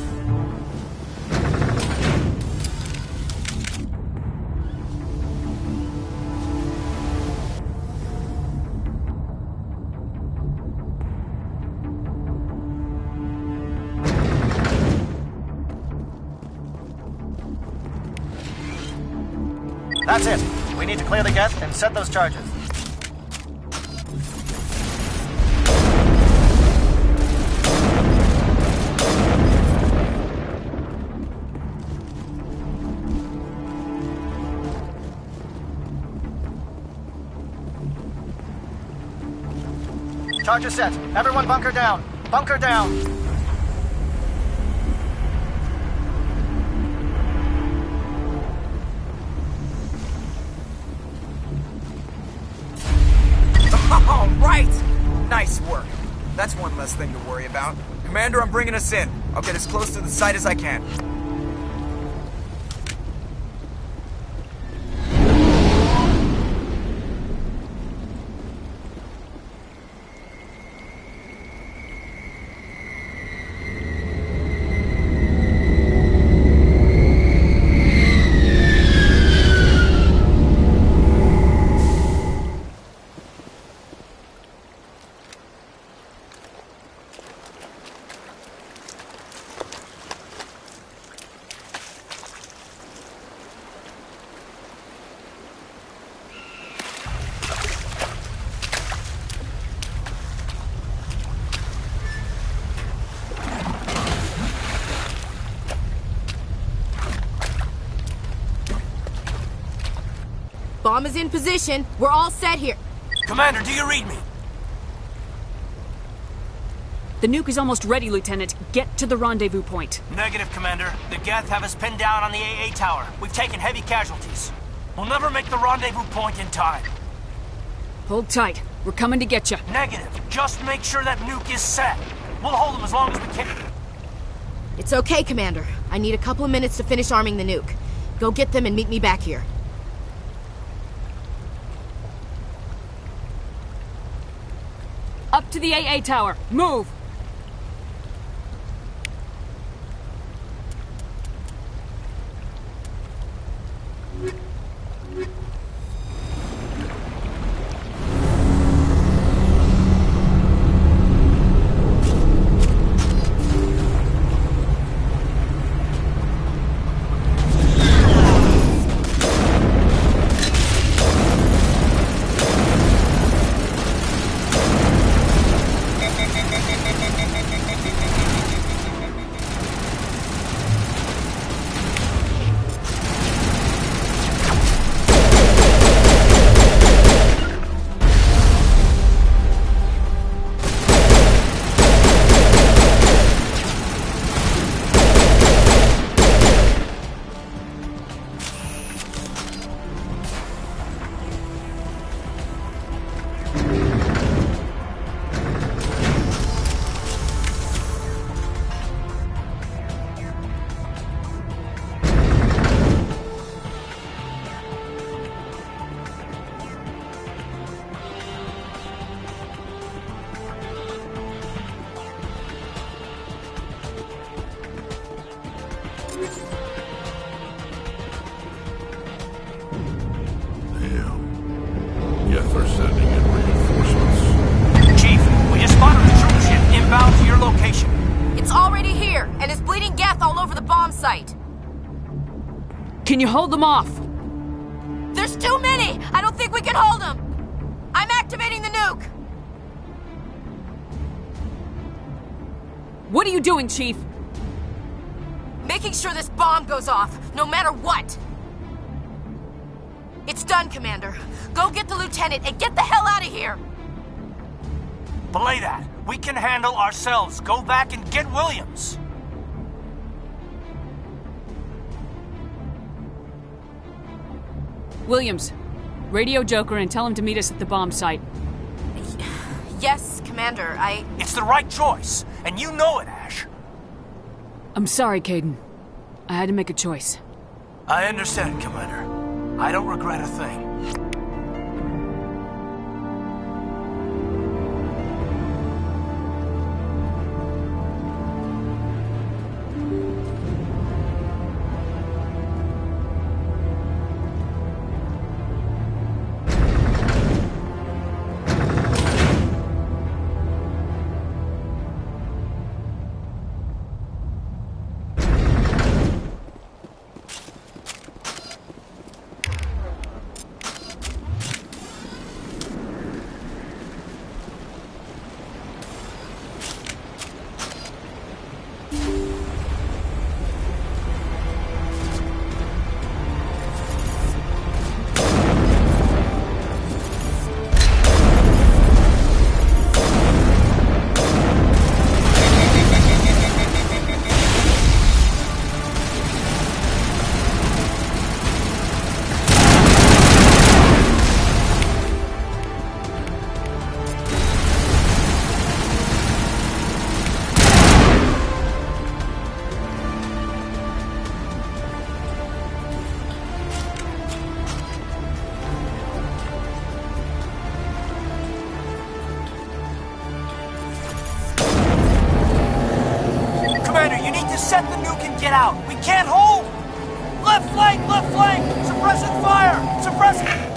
That's it. We need to clear the geth and set those charges. Charges set. Everyone bunker down. Bunker down. All right! Nice work. That's one less thing to worry about. Commander, I'm bringing us in. I'll get as close to the site as I can. Bomb is in position. We're all set here. Commander, do you read me? The nuke is almost ready, Lieutenant. Get to the rendezvous point. Negative, Commander. The Geth have us pinned down on the AA tower. We've taken heavy casualties. We'll never make the rendezvous point in time. Hold tight. We're coming to get you. Negative. Just make sure that nuke is set. We'll hold them as long as we can. It's okay, Commander. I need a couple of minutes to finish arming the nuke. Go get them and meet me back here. Up to the AA tower. Move! Can you hold them off? There's too many! I don't think we can hold them! I'm activating the nuke! What are you doing, Chief? Making sure this bomb goes off, no matter what! It's done, Commander. Go get the lieutenant and get the hell out of here! Belay that. We can handle ourselves. Go back and get Williams. Williams, radio Joker and tell him to meet us at the bomb site. Yes, Commander, It's the right choice, and you know it, Ash. I'm sorry, Kaidan. I had to make a choice. I understand, Commander. I don't regret a thing. Reset the nuke and get out. We can't hold! Left flank! Left flank! Suppressing fire! Suppressing...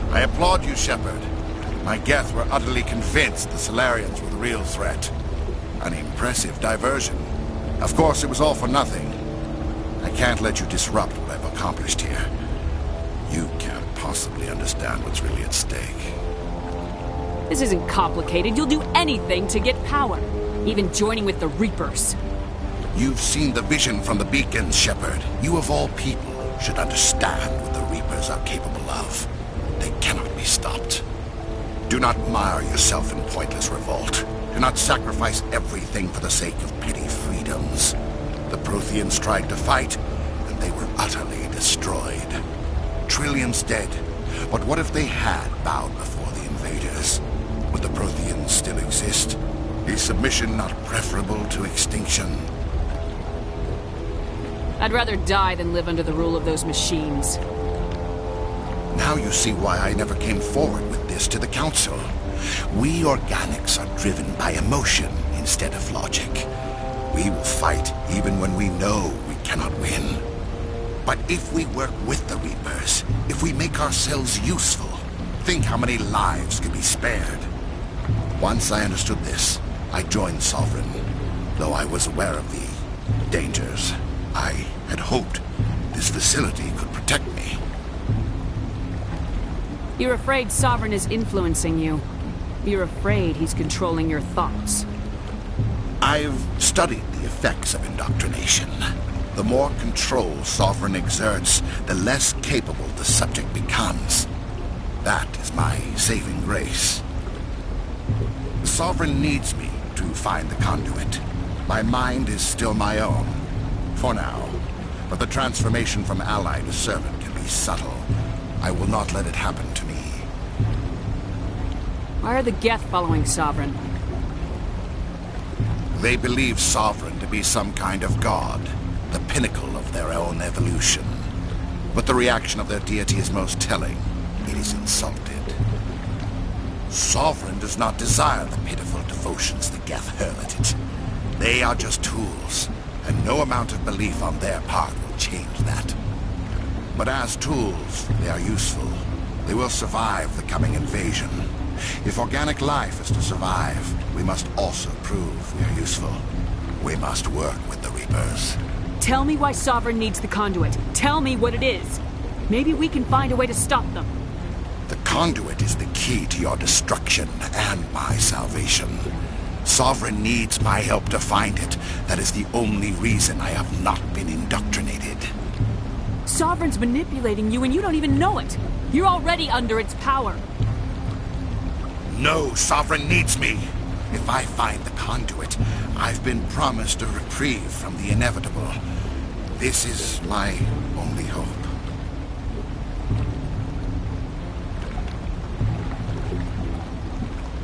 I applaud you, Shepard. My Geth were utterly convinced the Salarians were the real threat. An impressive diversion. Of course, it was all for nothing. I can't let you disrupt what I've accomplished here. You can't possibly understand what's really at stake. This isn't complicated. You'll do anything to get power. Even joining with the Reapers. You've seen the vision from the beacons, Shepard. You of all people should understand what the Reapers are capable of. They cannot be stopped. Do not mire yourself in pointless revolt. Do not sacrifice everything for the sake of petty freedoms. The Protheans tried to fight, and they were utterly destroyed. Trillions dead. But what if they had bowed before the invaders? Would the Protheans still exist? Is submission not preferable to extinction? I'd rather die than live under the rule of those machines. Now you see why I never came forward with this to the Council. We organics are driven by emotion instead of logic. We will fight even when we know we cannot win. But if we work with the Reapers, if we make ourselves useful, think how many lives could be spared. Once I understood this, I joined Sovereign, though I was aware of the dangers. I had hoped this facility could protect me. You're afraid Sovereign is influencing you. You're afraid he's controlling your thoughts. I've studied the effects of indoctrination. The more control Sovereign exerts, the less capable the subject becomes. That is my saving grace. Sovereign needs me to find the conduit. My mind is still my own, for now. But the transformation from ally to servant can be subtle. I will not let it happen to me. Why are the Geth following Sovereign? They believe Sovereign to be some kind of god, the pinnacle of their own evolution. But the reaction of their deity is most telling. It is insulted. Sovereign does not desire the pitiful devotions the Geth hurl at it. They are just tools, and no amount of belief on their part will change that. But as tools, they are useful. They will survive the coming invasion. If organic life is to survive, we must also prove we are useful. We must work with the Reapers. Tell me why Sovereign needs the conduit. Tell me what it is. Maybe we can find a way to stop them. The conduit is the key to your destruction and my salvation. Sovereign needs my help to find it. That is the only reason I have not been indoctrinated. Sovereign's manipulating you and you don't even know it. You're already under its power. No, Sovereign needs me. If I find the conduit, I've been promised a reprieve from the inevitable. This is my only hope.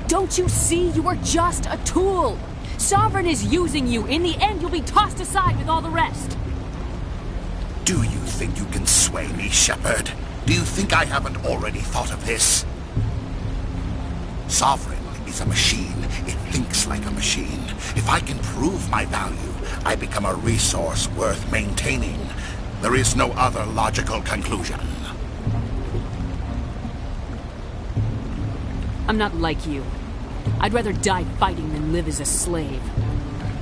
Don't you see? You are just a tool. Sovereign is using you. In the end, you'll be tossed aside with all the rest. Do you think you can sway me, Shepard? Do you think I haven't already thought of this? Sovereign is a machine. It thinks like a machine. If I can prove my value, I become a resource worth maintaining. There is no other logical conclusion. I'm not like you. I'd rather die fighting than live as a slave.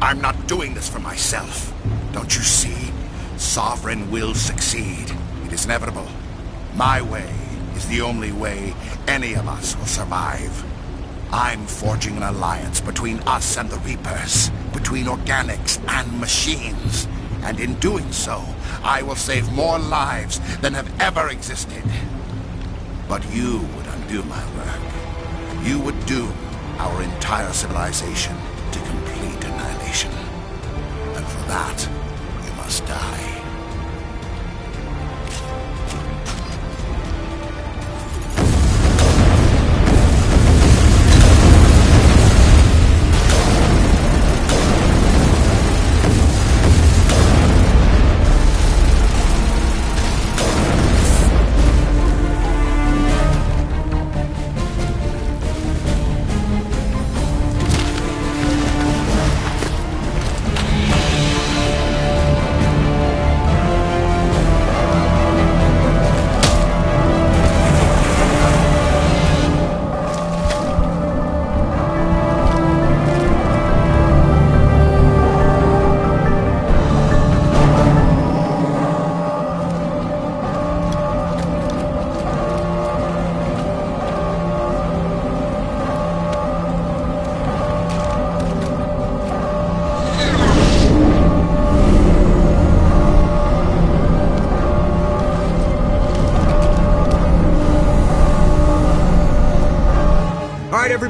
I'm not doing this for myself. Don't you see? Sovereign will succeed. It is inevitable. My way is the only way any of us will survive. I'm forging an alliance between us and the Reapers, between organics and machines. And in doing so, I will save more lives than have ever existed. But you would undo my work. You would doom our entire civilization to complete annihilation. And for that, you must die.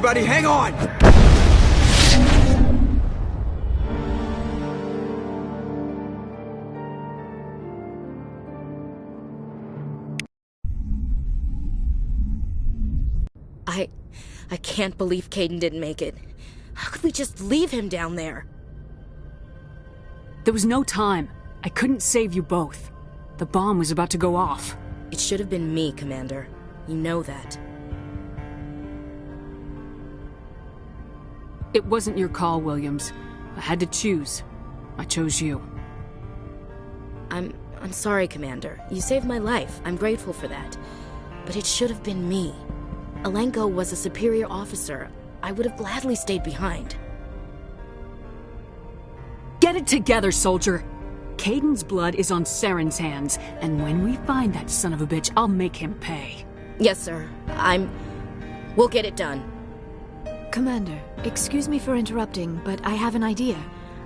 everybody, hang on! I can't believe Kaidan didn't make it. How could we just leave him down there? There was no time. I couldn't save you both. The bomb was about to go off. It should have been me, Commander. You know that. It wasn't your call, Williams. I had to choose. I chose you. I'm sorry, Commander. You saved my life. I'm grateful for that. But it should have been me. Alenko was a superior officer. I would have gladly stayed behind. Get it together, soldier! Kaidan's blood is on Saren's hands, and when we find that son of a bitch, I'll make him pay. Yes, sir. We'll get it done. Commander, excuse me for interrupting, but I have an idea.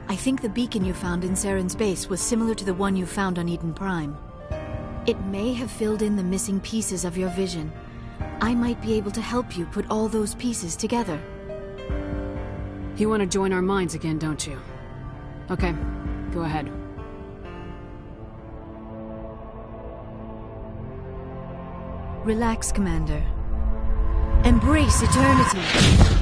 I think the beacon you found in Saren's base was similar to the one you found on Eden Prime. It may have filled in the missing pieces of your vision. I might be able to help you put all those pieces together. You want to join our minds again, don't you? Okay, go ahead. Relax, Commander. Embrace eternity.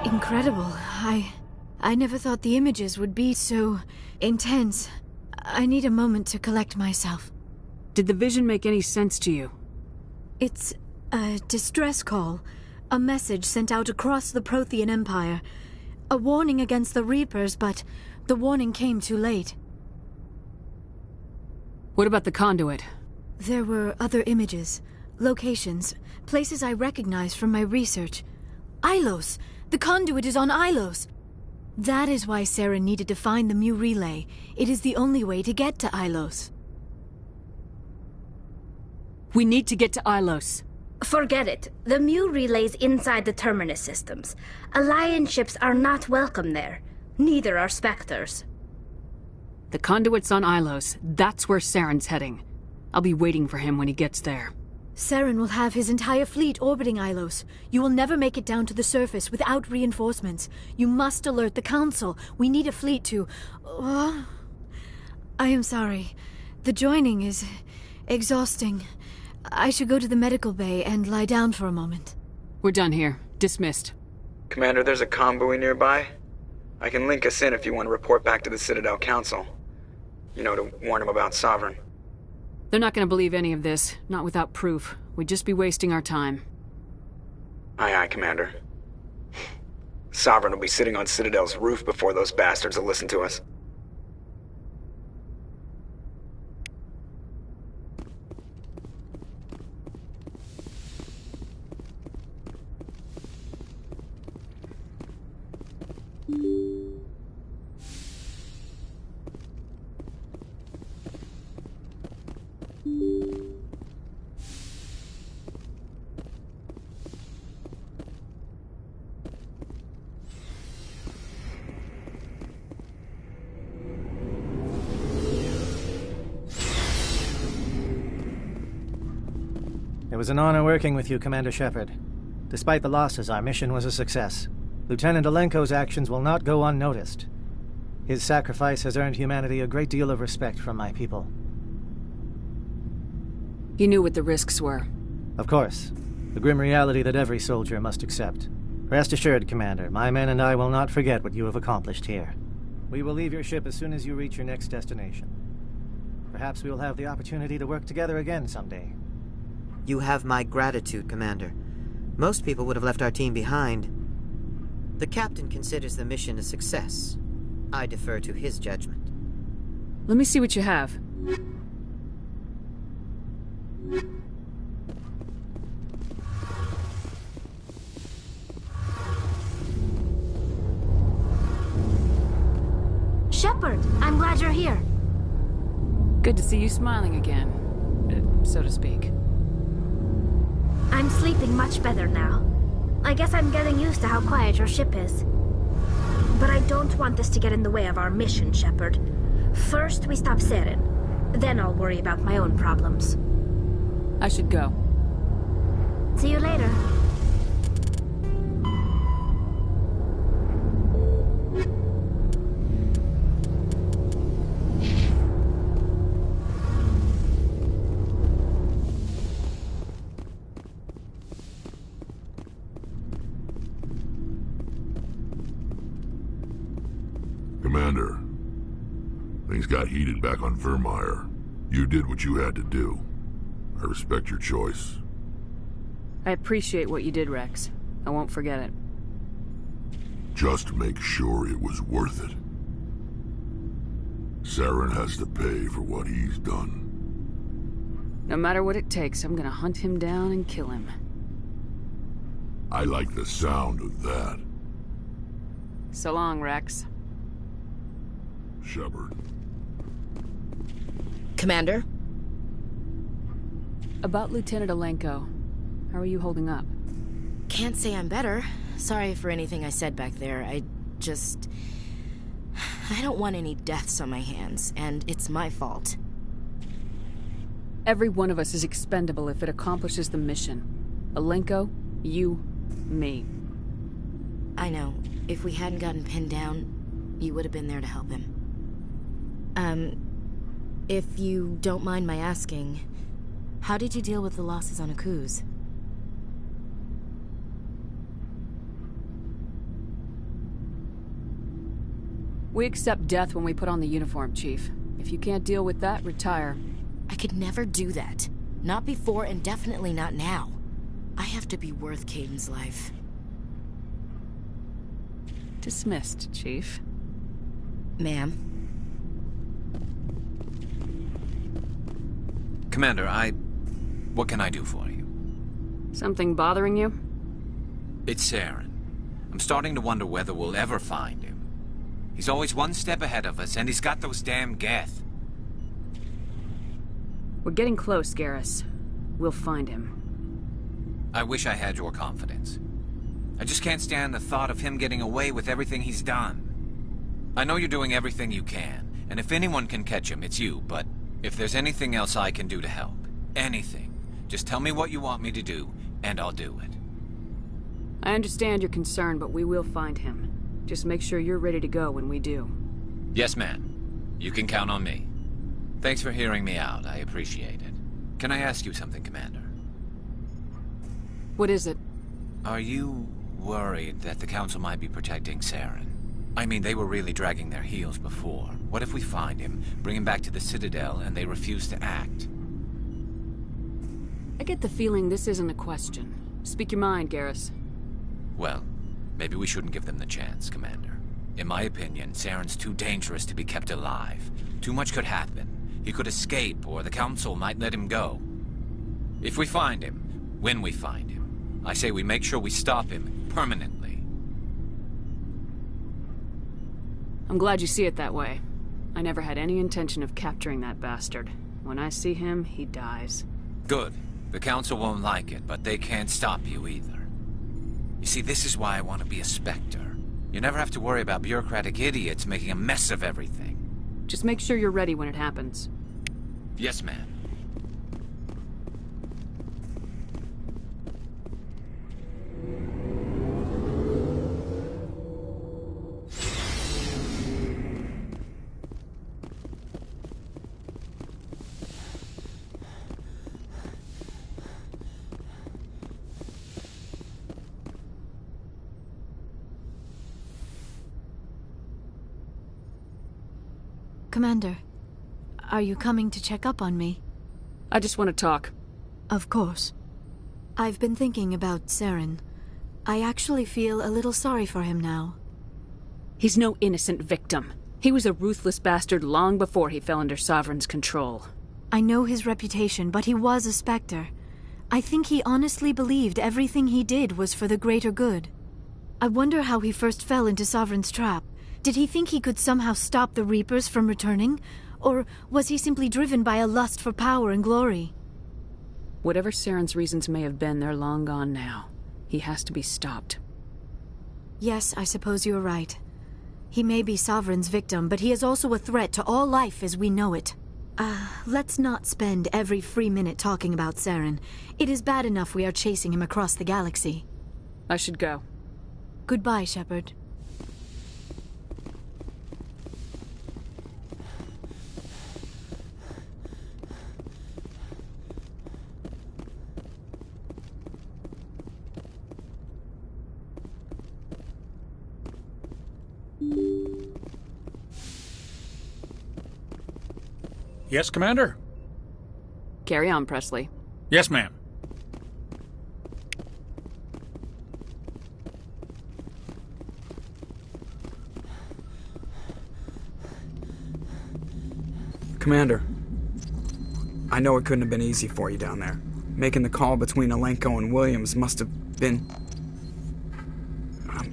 Incredible. I never thought the images would be so intense. I need a moment to collect myself. Did the vision make any sense to you? It's a distress call. A message sent out across the Prothean Empire. A warning against the Reapers, but the warning came too late. What about the conduit? There were other images, locations, places I recognize from my research. Ilos! The conduit is on Ilos! That is why Saren needed to find the Mu relay. It is the only way to get to Ilos. We need to get to Ilos. Forget it. The Mu relay's inside the Terminus systems. Alliance ships are not welcome there. Neither are Spectres. The conduit's on Ilos. That's where Saren's heading. I'll be waiting for him when he gets there. Saren will have his entire fleet orbiting Ilos. You will never make it down to the surface without reinforcements. You must alert the Council. We need a fleet to... I am sorry. The joining is exhausting. I should go to the medical bay and lie down for a moment. We're done here. Dismissed. Commander, there's a convoy nearby. I can link us in if you want to report back to the Citadel Council. You know, to warn them about Sovereign. They're not going to believe any of this, not without proof. We'd just be wasting our time. Aye, aye, Commander. Sovereign will be sitting on Citadel's roof before those bastards will listen to us. It was an honor working with you, Commander Shepard. Despite the losses, our mission was a success. Lieutenant Alenko's actions will not go unnoticed. His sacrifice has earned humanity a great deal of respect from my people. You knew what the risks were. Of course. The grim reality that every soldier must accept. Rest assured, Commander, my men and I will not forget what you have accomplished here. We will leave your ship as soon as you reach your next destination. Perhaps we will have the opportunity to work together again someday. You have my gratitude, Commander. Most people would have left our team behind. The captain considers the mission a success. I defer to his judgment. Let me see what you have. Shepard! I'm glad you're here. Good to see you smiling again, so to speak. I'm sleeping much better now. I guess I'm getting used to how quiet your ship is. But I don't want this to get in the way of our mission, Shepard. First, we stop Saren. Then I'll worry about my own problems. I should go. See you later. Commander, things got heated back on Vermeer. You did what you had to do. I respect your choice. I appreciate what you did, Rex. I won't forget it. Just make sure it was worth it. Saren has to pay for what he's done. No matter what it takes, I'm gonna hunt him down and kill him. I like the sound of that. So long, Rex. Shepard. Commander? About Lieutenant Alenko. How are you holding up? Can't say I'm better. Sorry for anything I said back there. I don't want any deaths on my hands, and it's my fault. Every one of us is expendable if it accomplishes the mission. Alenko, you, me. I know. If we hadn't gotten pinned down, you would have been there to help him. If you don't mind my asking, how did you deal with the losses on Akuz? We accept death when we put on the uniform, Chief. If you can't deal with that, retire. I could never do that. Not before, and definitely not now. I have to be worth Kaiden's life. Dismissed, Chief. Ma'am. Commander, what can I do for you? Something bothering you? It's Saren. I'm starting to wonder whether we'll ever find him. He's always one step ahead of us, and he's got those damn Geth. We're getting close, Garrus. We'll find him. I wish I had your confidence. I just can't stand the thought of him getting away with everything he's done. I know you're doing everything you can, and if anyone can catch him, it's you, but if there's anything else I can do to help, anything, just tell me what you want me to do, and I'll do it. I understand your concern, but we will find him. Just make sure you're ready to go when we do. Yes, ma'am. You can count on me. Thanks for hearing me out. I appreciate it. Can I ask you something, Commander? What is it? Are you worried that the Council might be protecting Saren? I mean, they were really dragging their heels before. What if we find him, bring him back to the Citadel, and they refuse to act? I get the feeling this isn't a question. Speak your mind, Garrus. Well, maybe we shouldn't give them the chance, Commander. In my opinion, Saren's too dangerous to be kept alive. Too much could happen. He could escape, or the Council might let him go. If we find him, when we find him, I say we make sure we stop him permanently. I'm glad you see it that way. I never had any intention of capturing that bastard. When I see him, he dies. Good. The Council won't like it, but they can't stop you either. You see, this is why I want to be a Spectre. You never have to worry about bureaucratic idiots making a mess of everything. Just make sure you're ready when it happens. Yes, ma'am. Commander, are you coming to check up on me? I just want to talk. Of course. I've been thinking about Saren. I actually feel a little sorry for him now. He's no innocent victim. He was a ruthless bastard long before he fell under Sovereign's control. I know his reputation, but he was a Spectre. I think he honestly believed everything he did was for the greater good. I wonder how he first fell into Sovereign's trap. Did he think he could somehow stop the Reapers from returning? Or was he simply driven by a lust for power and glory? Whatever Saren's reasons may have been, they're long gone now. He has to be stopped. Yes, I suppose you're right. He may be Sovereign's victim, but he is also a threat to all life as we know it. Let's not spend every free minute talking about Saren. It is bad enough we are chasing him across the galaxy. I should go. Goodbye, Shepard. Yes, Commander? Carry on, Presley. Yes, ma'am. Commander, I know it couldn't have been easy for you down there. Making the call between Alenko and Williams must have been...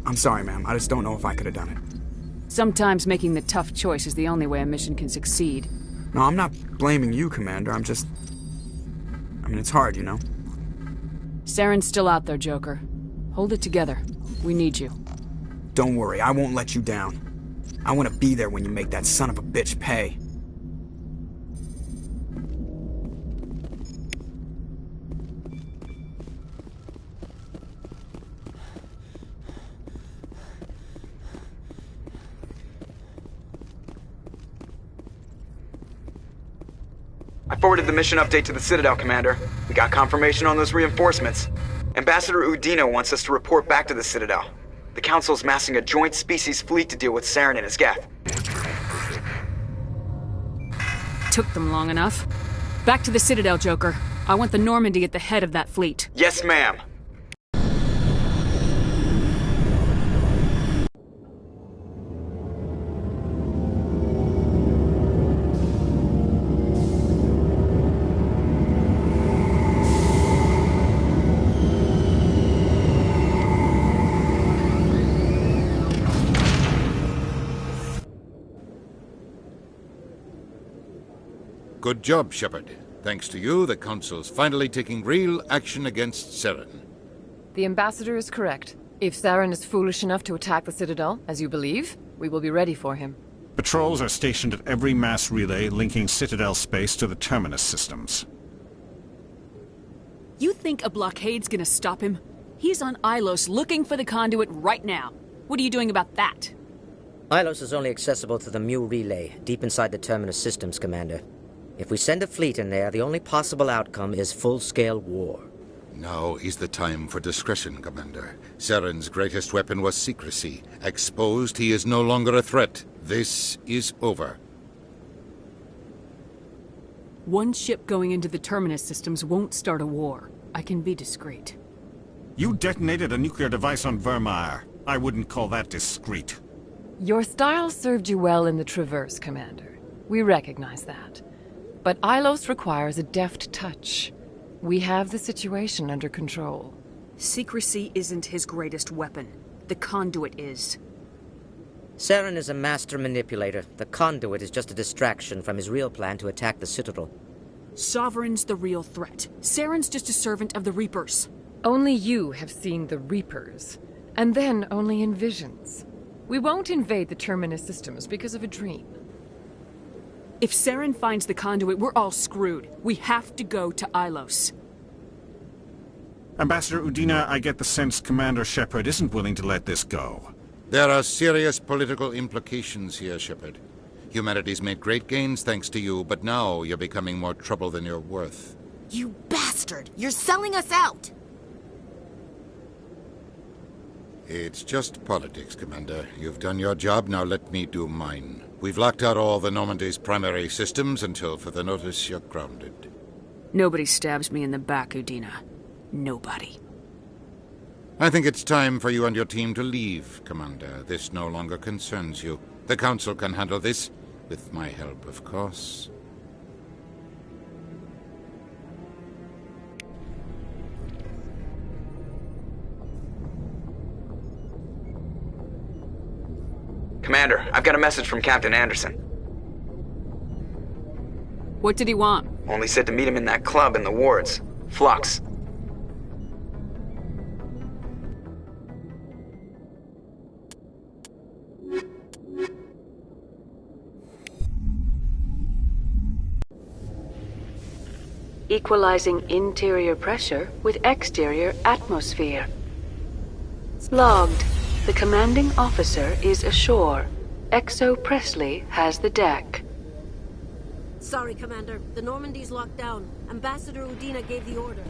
I'm sorry, ma'am. I just don't know if I could have done it. Sometimes making the tough choice is the only way a mission can succeed. No, I'm not blaming you, Commander. I'm just... I mean, it's hard, you know? Saren's still out there, Joker. Hold it together. We need you. Don't worry, I won't let you down. I want to be there when you make that son of a bitch pay. I forwarded the mission update to the Citadel, Commander. We got confirmation on those reinforcements. Ambassador Udina wants us to report back to the Citadel. The Council's massing a joint species fleet to deal with Saren and his Geth. Took them long enough. Back to the Citadel, Joker. I want the Normandy at the head of that fleet. Yes, ma'am. Good job, Shepard. Thanks to you, the Council's finally taking real action against Saren. The Ambassador is correct. If Saren is foolish enough to attack the Citadel, as you believe, we will be ready for him. Patrols are stationed at every mass relay linking Citadel space to the Terminus systems. You think a blockade's gonna stop him? He's on Ilos looking for the conduit right now. What are you doing about that? Ilos is only accessible to the Mu relay, deep inside the Terminus systems, Commander. If we send a fleet in there, the only possible outcome is full-scale war. Now is the time for discretion, Commander. Saren's greatest weapon was secrecy. Exposed, he is no longer a threat. This is over. One ship going into the Terminus systems won't start a war. I can be discreet. You detonated a nuclear device on Vermeer. I wouldn't call that discreet. Your style served you well in the Traverse, Commander. We recognize that. But Ilos requires a deft touch. We have the situation under control. Secrecy isn't his greatest weapon. The conduit is. Saren is a master manipulator. The conduit is just a distraction from his real plan to attack the Citadel. Sovereign's the real threat. Saren's just a servant of the Reapers. Only you have seen the Reapers. And then only in visions. We won't invade the Terminus systems because of a dream. If Saren finds the conduit, we're all screwed. We have to go to Ilos. Ambassador Udina, I get the sense Commander Shepard isn't willing to let this go. There are serious political implications here, Shepard. Humanity's made great gains thanks to you, but now you're becoming more trouble than you're worth. You bastard! You're selling us out! It's just politics, Commander. You've done your job, now let me do mine. We've locked out all the Normandy's primary systems until further notice you're grounded. Nobody stabs me in the back, Udina. Nobody. I think it's time for you and your team to leave, Commander. This no longer concerns you. The Council can handle this, with my help, of course. Commander, I've got a message from Captain Anderson. What did he want? Only said to meet him in that club in the wards. Flux. Equalizing interior pressure with exterior atmosphere. Logged. The commanding officer is ashore. Exo Presley has the deck. Sorry, Commander. The Normandy's locked down. Ambassador Udina gave the order.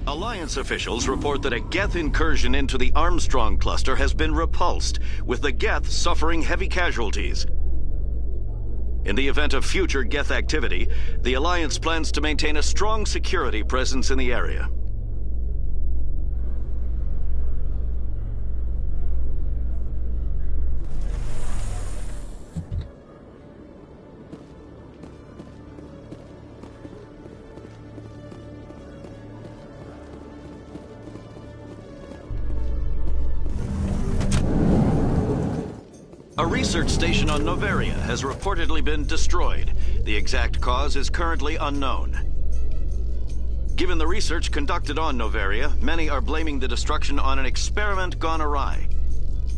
Alliance officials report that a Geth incursion into the Armstrong cluster has been repulsed, with the Geth suffering heavy casualties. In the event of future Geth activity, the Alliance plans to maintain a strong security presence in the area. A research station on Noveria has reportedly been destroyed. The exact cause is currently unknown. Given the research conducted on Noveria, many are blaming the destruction on an experiment gone awry.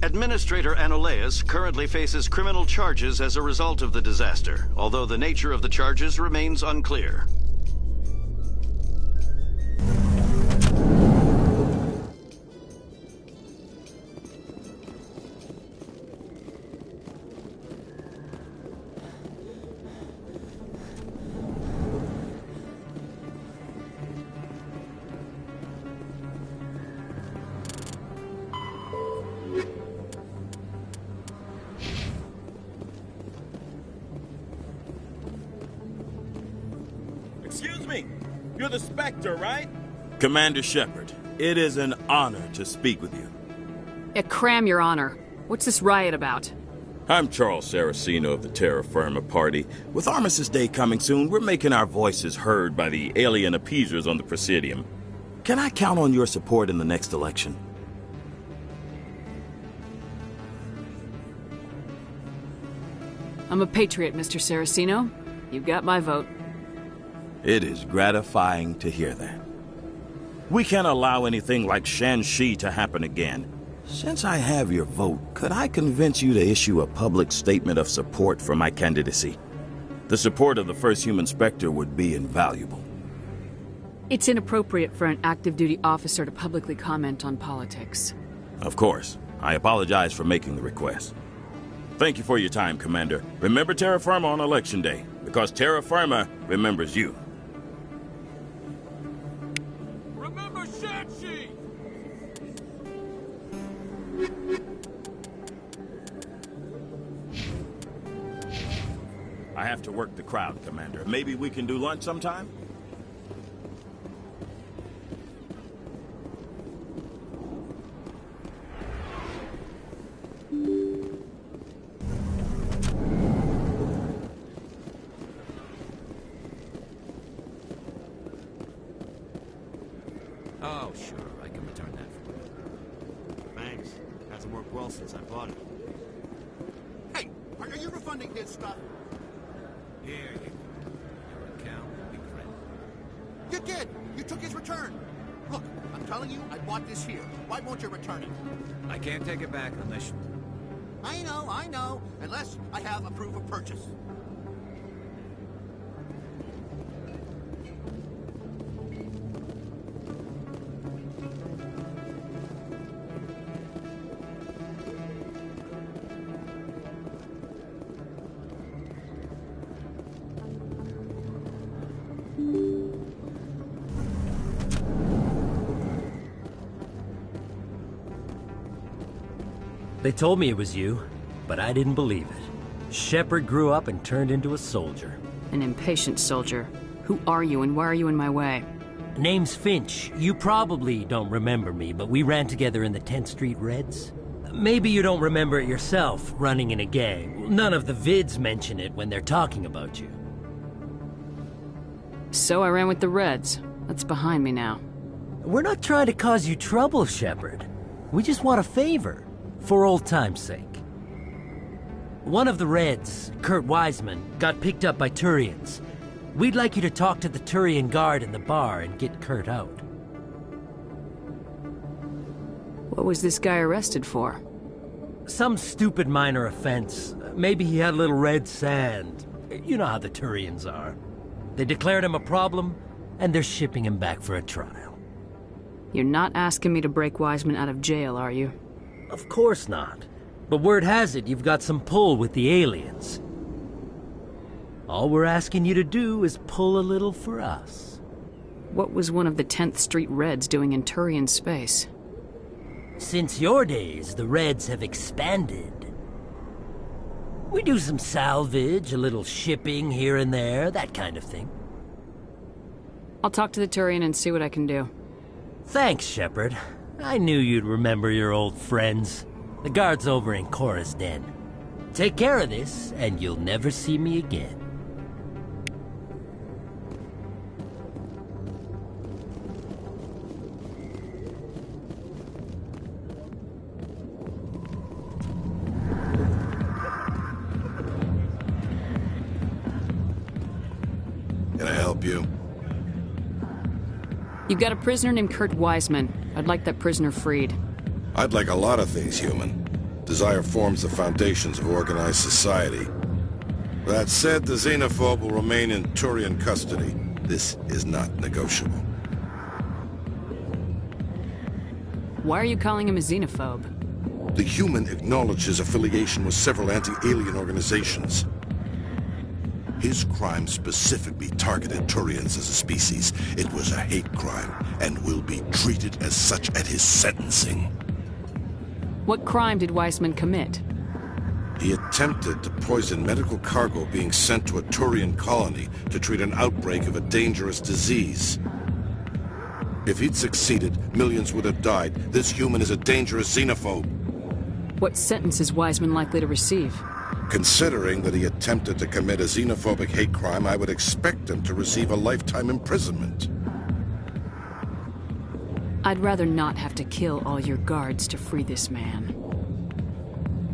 Administrator Anoleus currently faces criminal charges as a result of the disaster, although the nature of the charges remains unclear. Excuse me, you're the Spectre, right? Commander Shepard, it is an honor to speak with you. Yeah, cram your honor. What's this riot about? I'm Charles Saraceno of the Terra Firma Party. With Armistice Day coming soon, we're making our voices heard by the alien appeasers on the Presidium. Can I count on your support in the next election? I'm a patriot, Mr. Saraceno. You got my vote. It is gratifying to hear that. We can't allow anything like Shanxi to happen again. Since I have your vote, could I convince you to issue a public statement of support for my candidacy? The support of the first human Spectre would be invaluable. It's inappropriate for an active duty officer to publicly comment on politics. Of course. I apologize for making the request. Thank you for your time, Commander. Remember Terra Firma on Election Day, because Terra Firma remembers you. Remember Shanxi! I have to work the crowd, Commander. Maybe we can do lunch sometime? Oh, sure, I can return that for you. Thanks. Hasn't worked well since I bought it. Hey, are you refunding this stuff? Here you go. Your account will be credited. You did! You took his return! Look, I'm telling you, I bought this here. Why won't you return it? I can't take it back unless... I know. Unless I have a proof of purchase. They told me it was you, but I didn't believe it. Shepard grew up and turned into a soldier. An impatient soldier. Who are you and why are you in my way? Name's Finch. You probably don't remember me, but we ran together in the 10th Street Reds. Maybe you don't remember it yourself, running in a gang. None of the vids mention it when they're talking about you. So I ran with the Reds. That's behind me now. We're not trying to cause you trouble, Shepard. We just want a favor, for old time's sake. One of the Reds, Kurt Wiseman, got picked up by Turians. We'd like you to talk to the Turian guard in the bar and get Kurt out. What was this guy arrested for? Some stupid minor offense. Maybe he had a little red sand. You know how the Turians are. They declared him a problem, and they're shipping him back for a trial. You're not asking me to break Wiseman out of jail, are you? Of course not. But word has it you've got some pull with the aliens. All we're asking you to do is pull a little for us. What was one of the 10th Street Reds doing in Turian space? Since your days, the Reds have expanded. We do some salvage, a little shipping here and there, that kind of thing. I'll talk to the Turian and see what I can do. Thanks, Shepard. I knew you'd remember your old friends. The guard's over in Cora's den. Take care of this, and you'll never see me again. Can I help you? You've got a prisoner named Kurt Wiseman. I'd like that prisoner freed. I'd like a lot of things, human. Desire forms the foundations of organized society. That said, the xenophobe will remain in Turian custody. This is not negotiable. Why are you calling him a xenophobe? The human acknowledged his affiliation with several anti-alien organizations. His crime specifically targeted Turians as a species. It was a hate crime, and will be treated as such at his sentencing. What crime did Wiseman commit? He attempted to poison medical cargo being sent to a Turian colony to treat an outbreak of a dangerous disease. If he'd succeeded, millions would have died. This human is a dangerous xenophobe. What sentence is Wiseman likely to receive? Considering that he attempted to commit a xenophobic hate crime, I would expect him to receive a lifetime imprisonment. I'd rather not have to kill all your guards to free this man.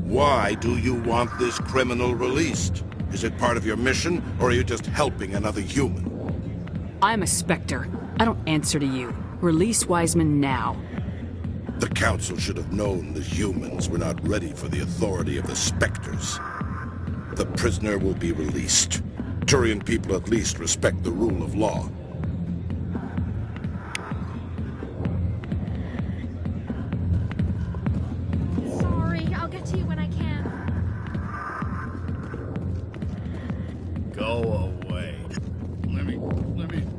Why do you want this criminal released? Is it part of your mission, or are you just helping another human? I'm a Spectre. I don't answer to you. Release Wiseman now. The Council should have known the humans were not ready for the authority of the Spectres. The prisoner will be released. Turian people at least respect the rule of law. Sorry, I'll get to you when I can. Go away. Let me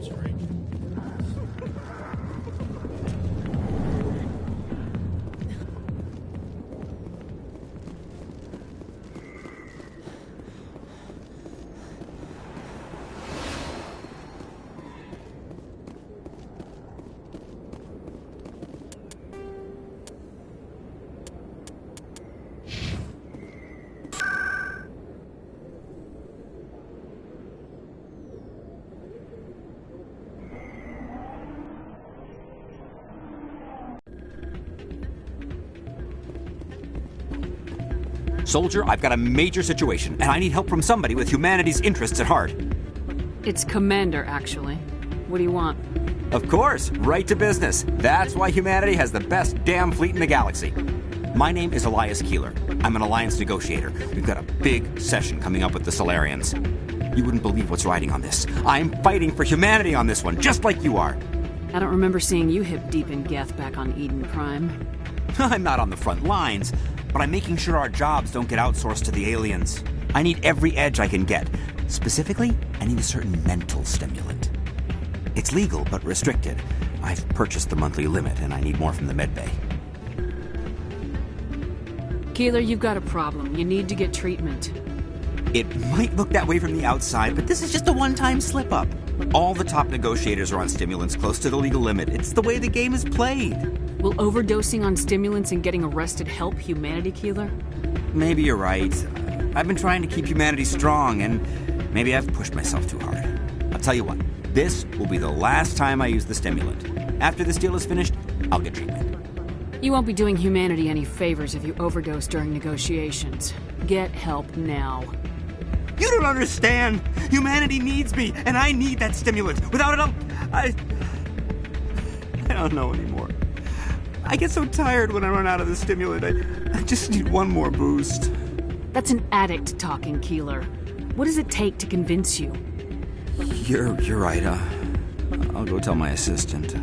drink. Soldier, I've got a major situation, and I need help from somebody with humanity's interests at heart. It's Commander, actually. What do you want? Of course, right to business. That's why humanity has the best damn fleet in the galaxy. My name is Elias Keeler. I'm an Alliance negotiator. We've got a big session coming up with the Solarians. You wouldn't believe what's riding on this. I'm fighting for humanity on this one, just like you are. I don't remember seeing you hip deep in Geth back on Eden Prime. I'm not on the front lines, but I'm making sure our jobs don't get outsourced to the aliens. I need every edge I can get. Specifically, I need a certain mental stimulant. It's legal, but restricted. I've purchased the monthly limit, and I need more from the medbay. Keeler, you've got a problem. You need to get treatment. It might look that way from the outside, but this is just a one-time slip-up. All the top negotiators are on stimulants close to the legal limit. It's the way the game is played. Will overdosing on stimulants and getting arrested help humanity, Keeler? Maybe you're right. I've been trying to keep humanity strong, and maybe I've pushed myself too hard. I'll tell you what. This will be the last time I use the stimulant. After this deal is finished, I'll get treatment. You won't be doing humanity any favors if you overdose during negotiations. Get help now. You don't understand! Humanity needs me, and I need that stimulant. Without it, I don't know anymore. I get so tired when I run out of the stimulant. I just need one more boost. That's an addict talking, Keeler. What does it take to convince you? You're right. I'll go tell my assistant.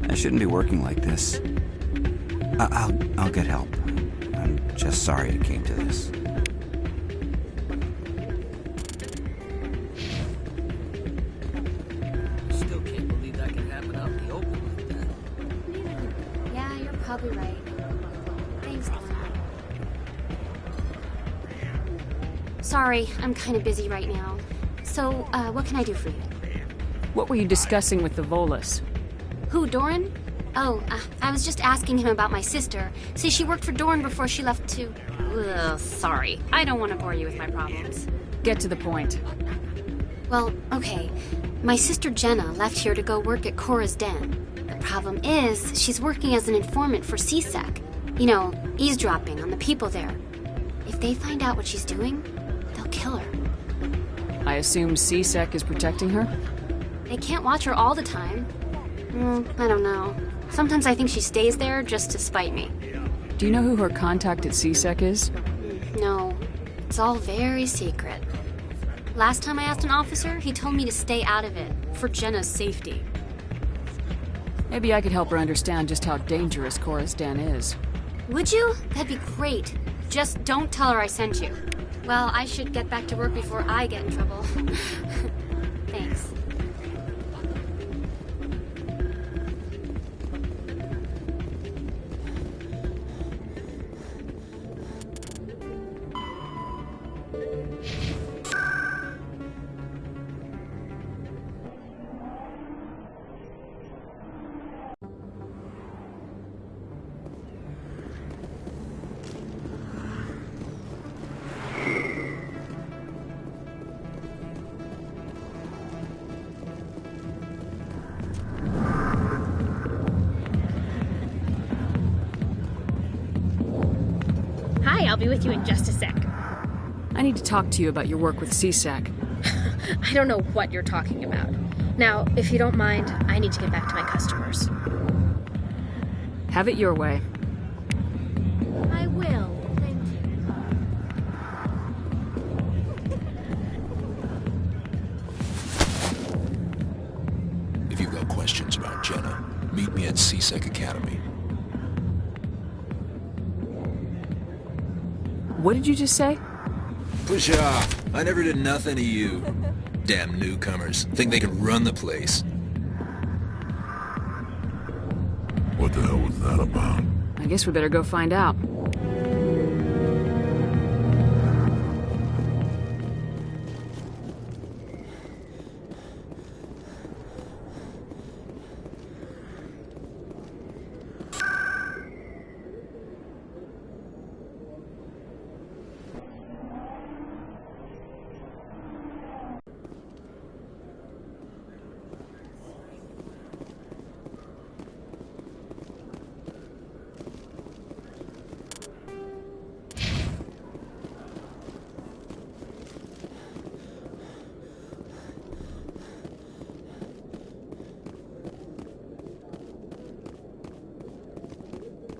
I shouldn't be working like this. I'll get help. I'm just sorry it came to this. Still can't believe that can happen out in the open like that. Yeah, you're probably right. Thanks, Dylan. Sorry, I'm kind of busy right now. So, what can I do for you? What were you discussing with the Volus? Who, Doran? Oh, I was just asking him about my sister. See, she worked for Doran before she left to... Ugh, sorry. I don't want to bore you with my problems. Get to the point. Well, okay. My sister Jenna left here to go work at Cora's Den. The problem is, she's working as an informant for C-Sec. You know, eavesdropping on the people there. If they find out what she's doing, they'll kill her. I assume C-Sec is protecting her? They can't watch her all the time. I don't know. Sometimes I think she stays there just to spite me. Do you know who her contact at C-Sec is? No. It's all very secret. Last time I asked an officer, he told me to stay out of it, for Jenna's safety. Maybe I could help her understand just how dangerous Cora's Den is. Would you? That'd be great. Just don't tell her I sent you. Well, I should get back to work before I get in trouble. Thanks. I'll be with you in just a sec. I need to talk to you about your work with C-Sec. I don't know what you're talking about. Now, if you don't mind, I need to get back to my customers. Have it your way. I will. Thank you. If you've got questions about Jenna, meet me at C-Sec Academy. What did you just say? Push off. I never did nothing to you. Damn newcomers. Think they can run the place. What the hell was that about? I guess we better go find out.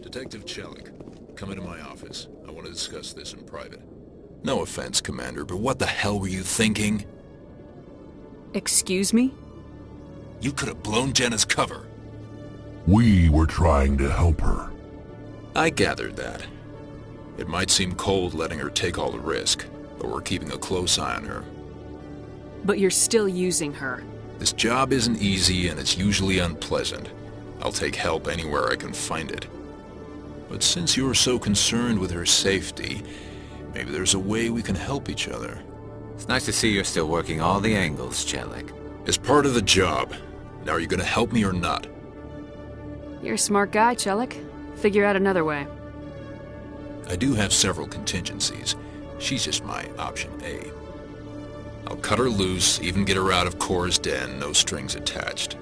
Detective Chelik, come into my office. I want to discuss this in private. No offense, Commander, but what the hell were you thinking? Excuse me? You could have blown Jenna's cover. We were trying to help her. I gathered that. It might seem cold letting her take all the risk, but we're keeping a close eye on her. But you're still using her. This job isn't easy and it's usually unpleasant. I'll take help anywhere I can find it. But since you're so concerned with her safety, maybe there's a way we can help each other. It's nice to see you're still working all the angles, Chelik. It's part of the job. Now, are you gonna help me or not? You're a smart guy, Chelik. Figure out another way. I do have several contingencies. She's just my option A. I'll cut her loose, even get her out of Cora's den, no strings attached.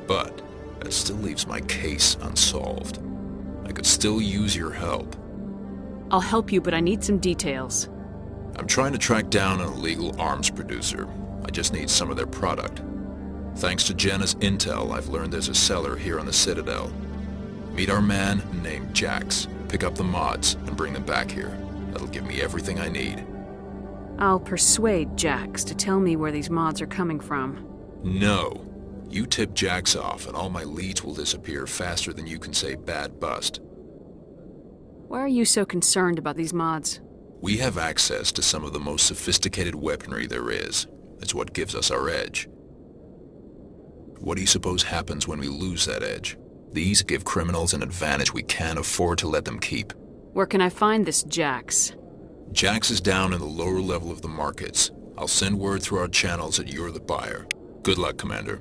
But that still leaves my case unsolved. I could still use your help. I'll help you, but I need some details. I'm trying to track down an illegal arms producer. I just need some of their product. Thanks to Jenna's intel, I've learned there's a seller here on the Citadel. Meet our man named Jax. Pick up the mods and bring them back here. That'll give me everything I need. I'll persuade Jax to tell me where these mods are coming from. No. You tip Jax off and all my leads will disappear faster than you can say bad bust. Why are you so concerned about these mods? We have access to some of the most sophisticated weaponry there is. It's what gives us our edge. What do you suppose happens when we lose that edge? These give criminals an advantage we can't afford to let them keep. Where can I find this Jax? Jax is down in the lower level of the markets. I'll send word through our channels that you're the buyer. Good luck, Commander.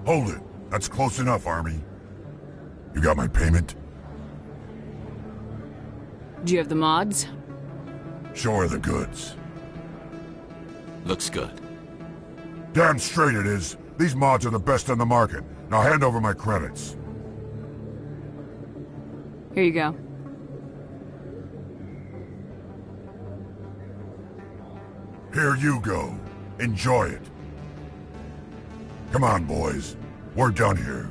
Hold it. That's close enough, Army. You got my payment? Do you have the mods? Show her the goods. Looks good. Damn straight it is. These mods are the best on the market. Now hand over my credits. Here you go. Here you go. Enjoy it. Come on, boys. We're done here.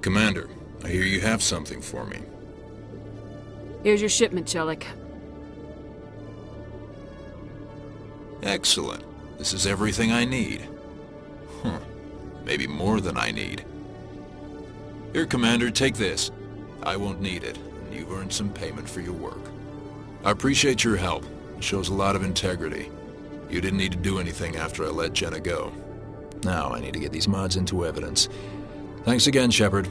Commander, I hear you have something for me. Here's your shipment, Chelik. Excellent. This is everything I need. Maybe more than I need. Here, Commander, take this. I won't need it, and you've earned some payment for your work. I appreciate your help. It shows a lot of integrity. You didn't need to do anything after I let Jenna go. Now I need to get these mods into evidence. Thanks again, Shepard.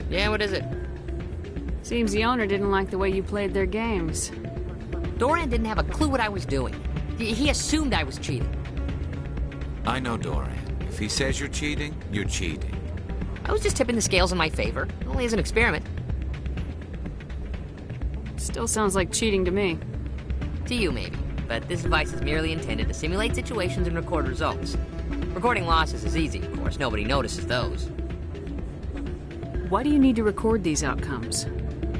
Yeah, what is it? Seems the owner didn't like the way you played their games. Doran didn't have a clue what I was doing. He assumed I was cheating. I know Doran. If he says you're cheating, you're cheating. I was just tipping the scales in my favor, only as an experiment. Still sounds like cheating to me. To you, maybe. But this device is merely intended to simulate situations and record results. Recording losses is easy, of course. Nobody notices those. Why do you need to record these outcomes?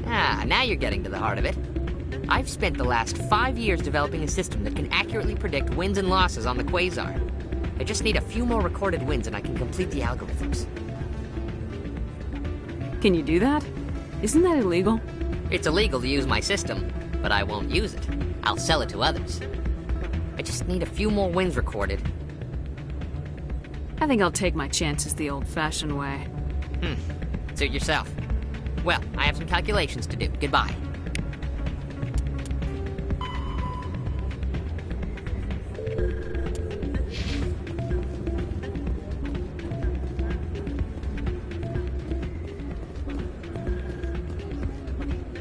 Ah, now you're getting to the heart of it. I've spent the last 5 years developing a system that can accurately predict wins and losses on the Quasar. I just need a few more recorded wins and I can complete the algorithms. Can you do that? Isn't that illegal? It's illegal to use my system, but I won't use it. I'll sell it to others. I just need a few more wins recorded. I think I'll take my chances the old-fashioned way. Suit yourself. Well, I have some calculations to do. Goodbye.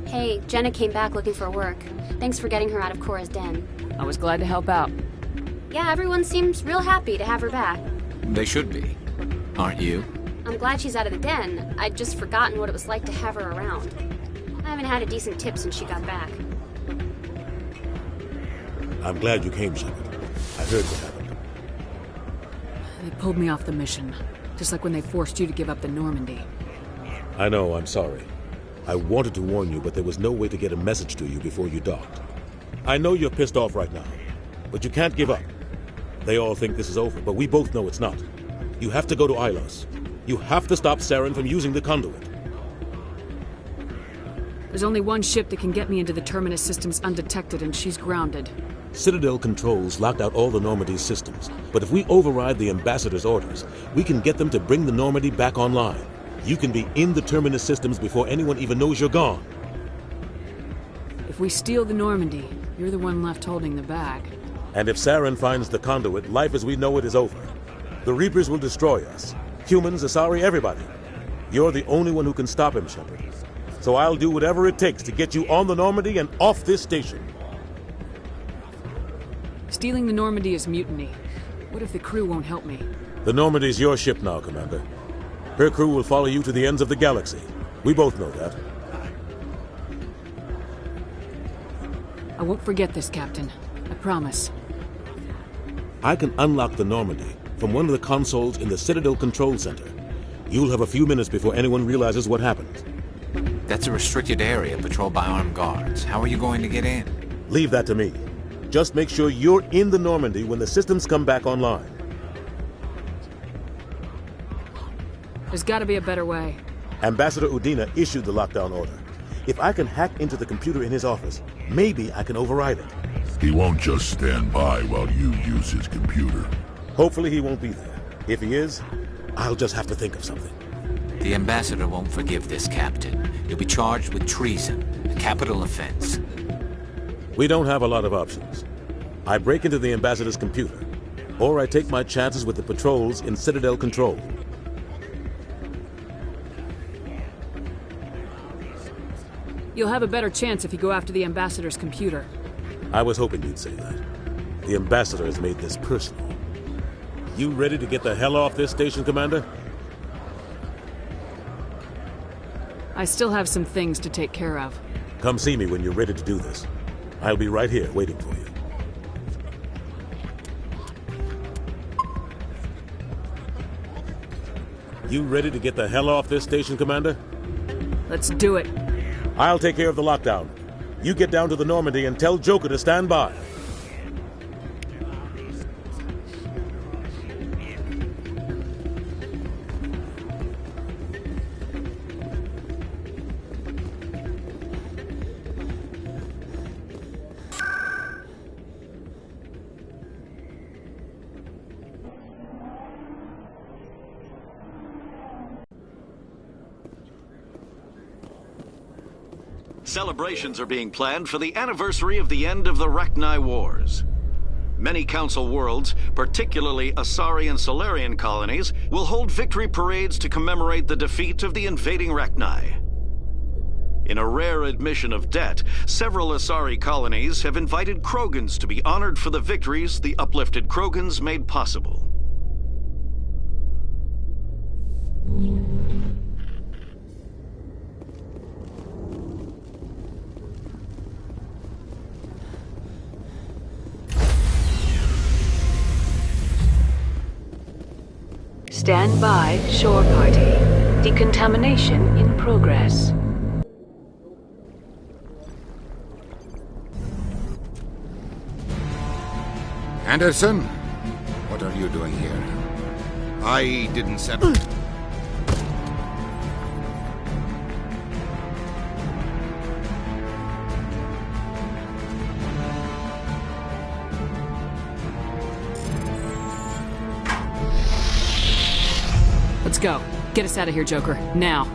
Hey, Jenna came back looking for work. Thanks for getting her out of Cora's den. I was glad to help out. Yeah, everyone seems real happy to have her back. They should be. Aren't you? I'm glad she's out of the den. I'd just forgotten what it was like to have her around. I haven't had a decent tip since she got back. I'm glad you came, Shepard. I heard what happened. They pulled me off the mission, just like when they forced you to give up the Normandy. I know, I'm sorry. I wanted to warn you, but there was no way to get a message to you before you docked. I know you're pissed off right now, but you can't give up. They all think this is over, but we both know it's not. You have to go to Ilos. You have to stop Saren from using the conduit. There's only one ship that can get me into the Terminus systems undetected, and she's grounded. Citadel controls locked out all the Normandy's systems, but if we override the Ambassador's orders, we can get them to bring the Normandy back online. You can be in the Terminus systems before anyone even knows you're gone. If we steal the Normandy, you're the one left holding the bag. And if Saren finds the conduit, life as we know it is over. The Reapers will destroy us. Humans, Asari, everybody. You're the only one who can stop him, Shepard. So I'll do whatever it takes to get you on the Normandy and off this station. Stealing the Normandy is mutiny. What if the crew won't help me? The Normandy's your ship now, Commander. Her crew will follow you to the ends of the galaxy. We both know that. I won't forget this, Captain. I promise. I can unlock the Normandy from one of the consoles in the Citadel Control Center. You'll have a few minutes before anyone realizes what happened. That's a restricted area patrolled by armed guards. How are you going to get in? Leave that to me. Just make sure you're in the Normandy when the systems come back online. There's gotta be a better way. Ambassador Udina issued the lockdown order. If I can hack into the computer in his office, maybe I can override it. He won't just stand by while you use his computer. Hopefully he won't be there. If he is, I'll just have to think of something. The Ambassador won't forgive this, Captain. You'll be charged with treason, a capital offense. We don't have a lot of options. I break into the Ambassador's computer, or I take my chances with the patrols in Citadel Control. You'll have a better chance if you go after the Ambassador's computer. I was hoping you'd say that. The Ambassador has made this personal. You ready to get the hell off this station, Commander? I still have some things to take care of. Come see me when you're ready to do this. I'll be right here waiting for you. You ready to get the hell off this station, Commander? Let's do it. I'll take care of the lockdown. You get down to the Normandy and tell Joker to stand by. Celebrations are being planned for the anniversary of the end of the Rachni Wars. Many Council worlds, particularly Asari and Solarian colonies, will hold victory parades to commemorate the defeat of the invading Rachni. In a rare admission of debt, several Asari colonies have invited Krogans to be honored for the victories the uplifted Krogans made possible. Stand by, shore party. Decontamination in progress. Anderson, what are you doing here? I didn't set... go. Get us out of here, Joker. Now.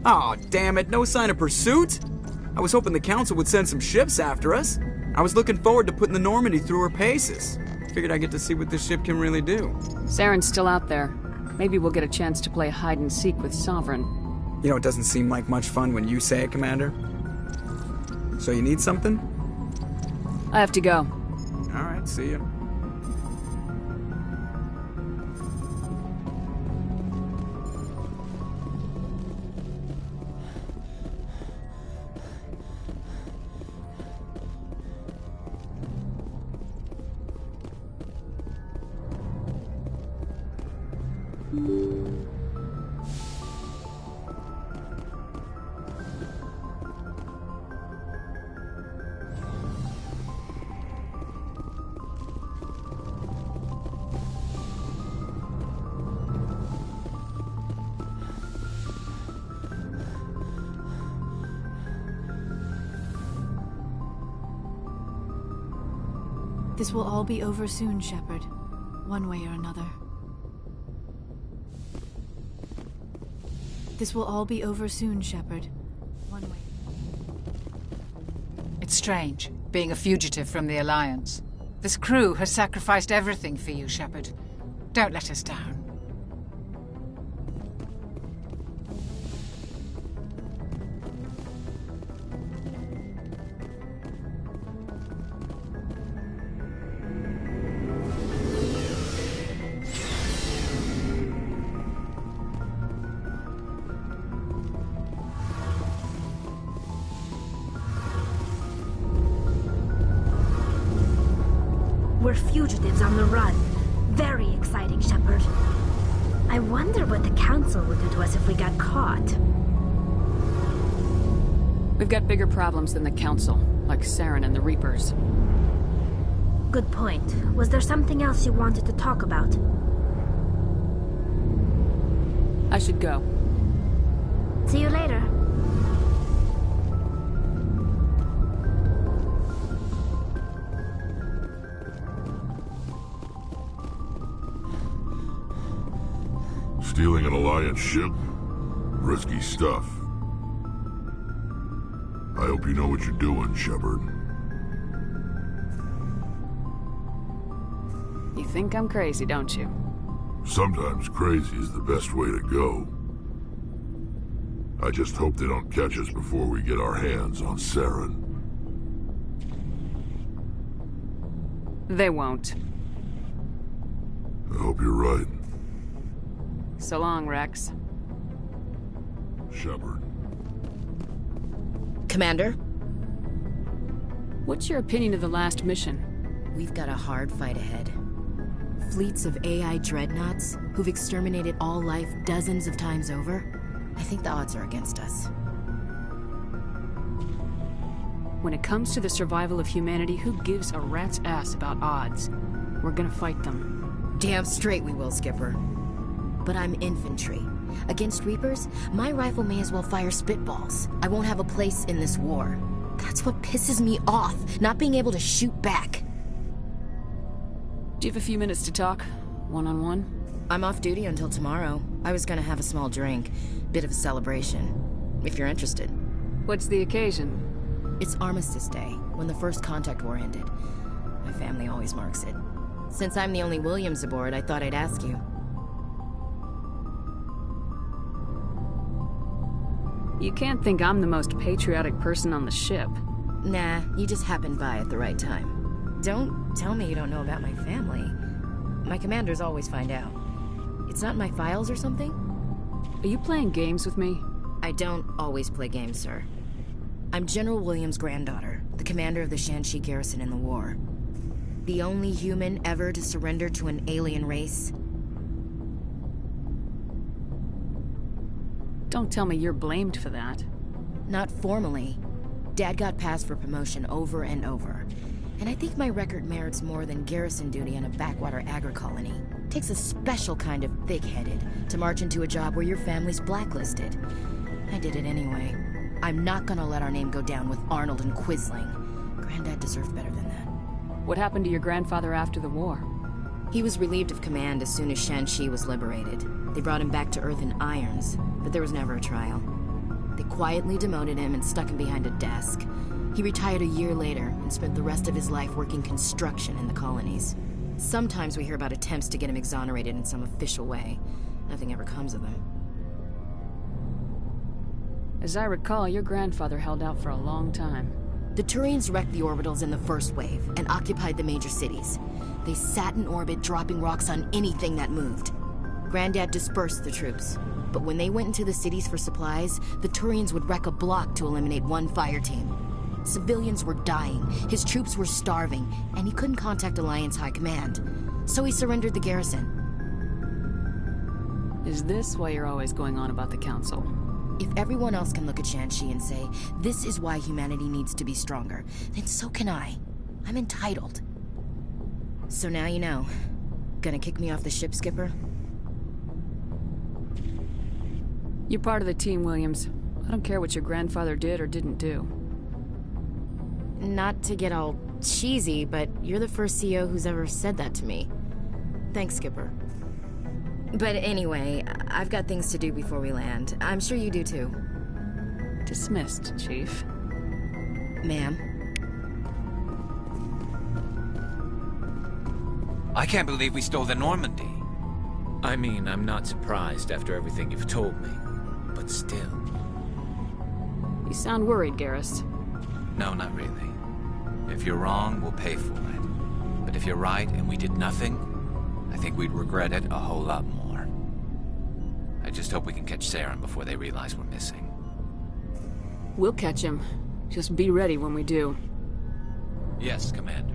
Aw, damn it, no sign of pursuit? I was hoping the Council would send some ships after us. I was looking forward to putting the Normandy through her paces. Figured I'd get to see what this ship can really do. Saren's still out there. Maybe we'll get a chance to play hide-and-seek with Sovereign. You know, it doesn't seem like much fun when you say it, Commander. So you need something? I have to go. Alright, see ya. This will all be over soon, Shepard. One way or another. This will all be over soon, Shepard. One way. It's strange, being a fugitive from the Alliance. This crew has sacrificed everything for you, Shepard. Don't let us down. We're fugitives on the run. Very exciting, Shepard. I wonder what the Council would do to us if we got caught. We've got bigger problems than the Council, like Saren and the Reapers. Good point. Was there something else you wanted to talk about? I should go. See you later. Stealing an Alliance ship? Risky stuff. I hope you know what you're doing, Shepard. You think I'm crazy, don't you? Sometimes crazy is the best way to go. I just hope they don't catch us before we get our hands on Saren. They won't. I hope you're right. So long, Rex. Shepard. Commander? What's your opinion of the last mission? We've got a hard fight ahead. Fleets of AI dreadnoughts who've exterminated all life dozens of times over. I think the odds are against us. When it comes to the survival of humanity, who gives a rat's ass about odds? We're gonna fight them. Damn straight we will, Skipper. But I'm infantry. Against Reapers, my rifle may as well fire spitballs. I won't have a place in this war. That's what pisses me off, not being able to shoot back. Do you have a few minutes to talk? One-on-one? I'm off duty until tomorrow. I was gonna have a small drink. Bit of a celebration. If you're interested. What's the occasion? It's Armistice Day, when the First Contact War ended. My family always marks it. Since I'm the only Williams aboard, I thought I'd ask you. You can't think I'm the most patriotic person on the ship. Nah, you just happened by at the right time. Don't tell me you don't know about my family. My commanders always find out. It's not in my files or something? Are you playing games with me? I don't always play games, sir. I'm General Williams' granddaughter, the commander of the Shanxi garrison in the war. The only human ever to surrender to an alien race. Don't tell me you're blamed for that. Not formally. Dad got passed for promotion over and over. And I think my record merits more than garrison duty on a backwater agri-colony. Takes a special kind of thick-headed to march into a job where your family's blacklisted. I did it anyway. I'm not gonna let our name go down with Arnold and Quisling. Granddad deserved better than that. What happened to your grandfather after the war? He was relieved of command as soon as Shanxi was liberated. They brought him back to Earth in irons, but there was never a trial. They quietly demoted him and stuck him behind a desk. He retired a year later and spent the rest of his life working construction in the colonies. Sometimes we hear about attempts to get him exonerated in some official way. Nothing ever comes of them. As I recall, your grandfather held out for a long time. The Turians wrecked the orbitals in the first wave and occupied the major cities. They sat in orbit, dropping rocks on anything that moved. Granddad dispersed the troops, but when they went into the cities for supplies, the Turians would wreck a block to eliminate one fire team. Civilians were dying, his troops were starving, and he couldn't contact Alliance High Command. So he surrendered the garrison. Is this why you're always going on about the Council? If everyone else can look at Shanxi and say, this is why humanity needs to be stronger, then so can I. I'm entitled. So now you know. Gonna kick me off the ship, Skipper? You're part of the team, Williams. I don't care what your grandfather did or didn't do. Not to get all cheesy, but you're the first CEO who's ever said that to me. Thanks, Skipper. But anyway, I've got things to do before we land. I'm sure you do too. Dismissed, Chief. Ma'am. I can't believe we stole the Normandy. I mean, I'm not surprised after everything you've told me, but still. You sound worried, Garrus. No, not really. If you're wrong, we'll pay for it. But if you're right and we did nothing, I think we'd regret it a whole lot more. I just hope we can catch Saren before they realize we're missing. We'll catch him. Just be ready when we do. Yes, Commander.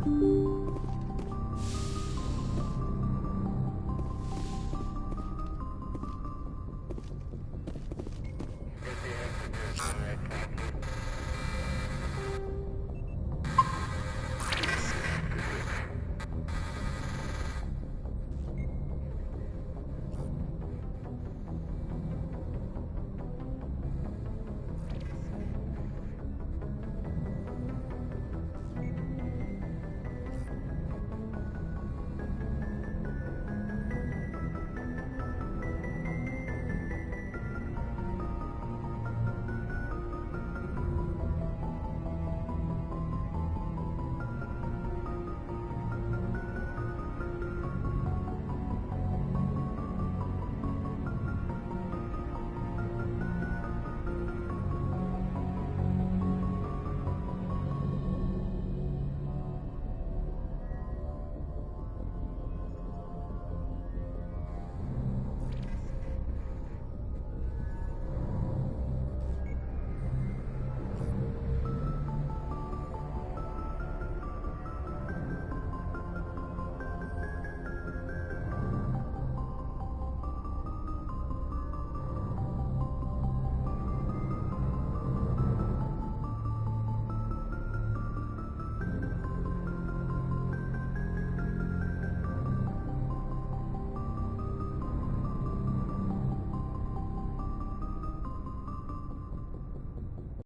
Thank you.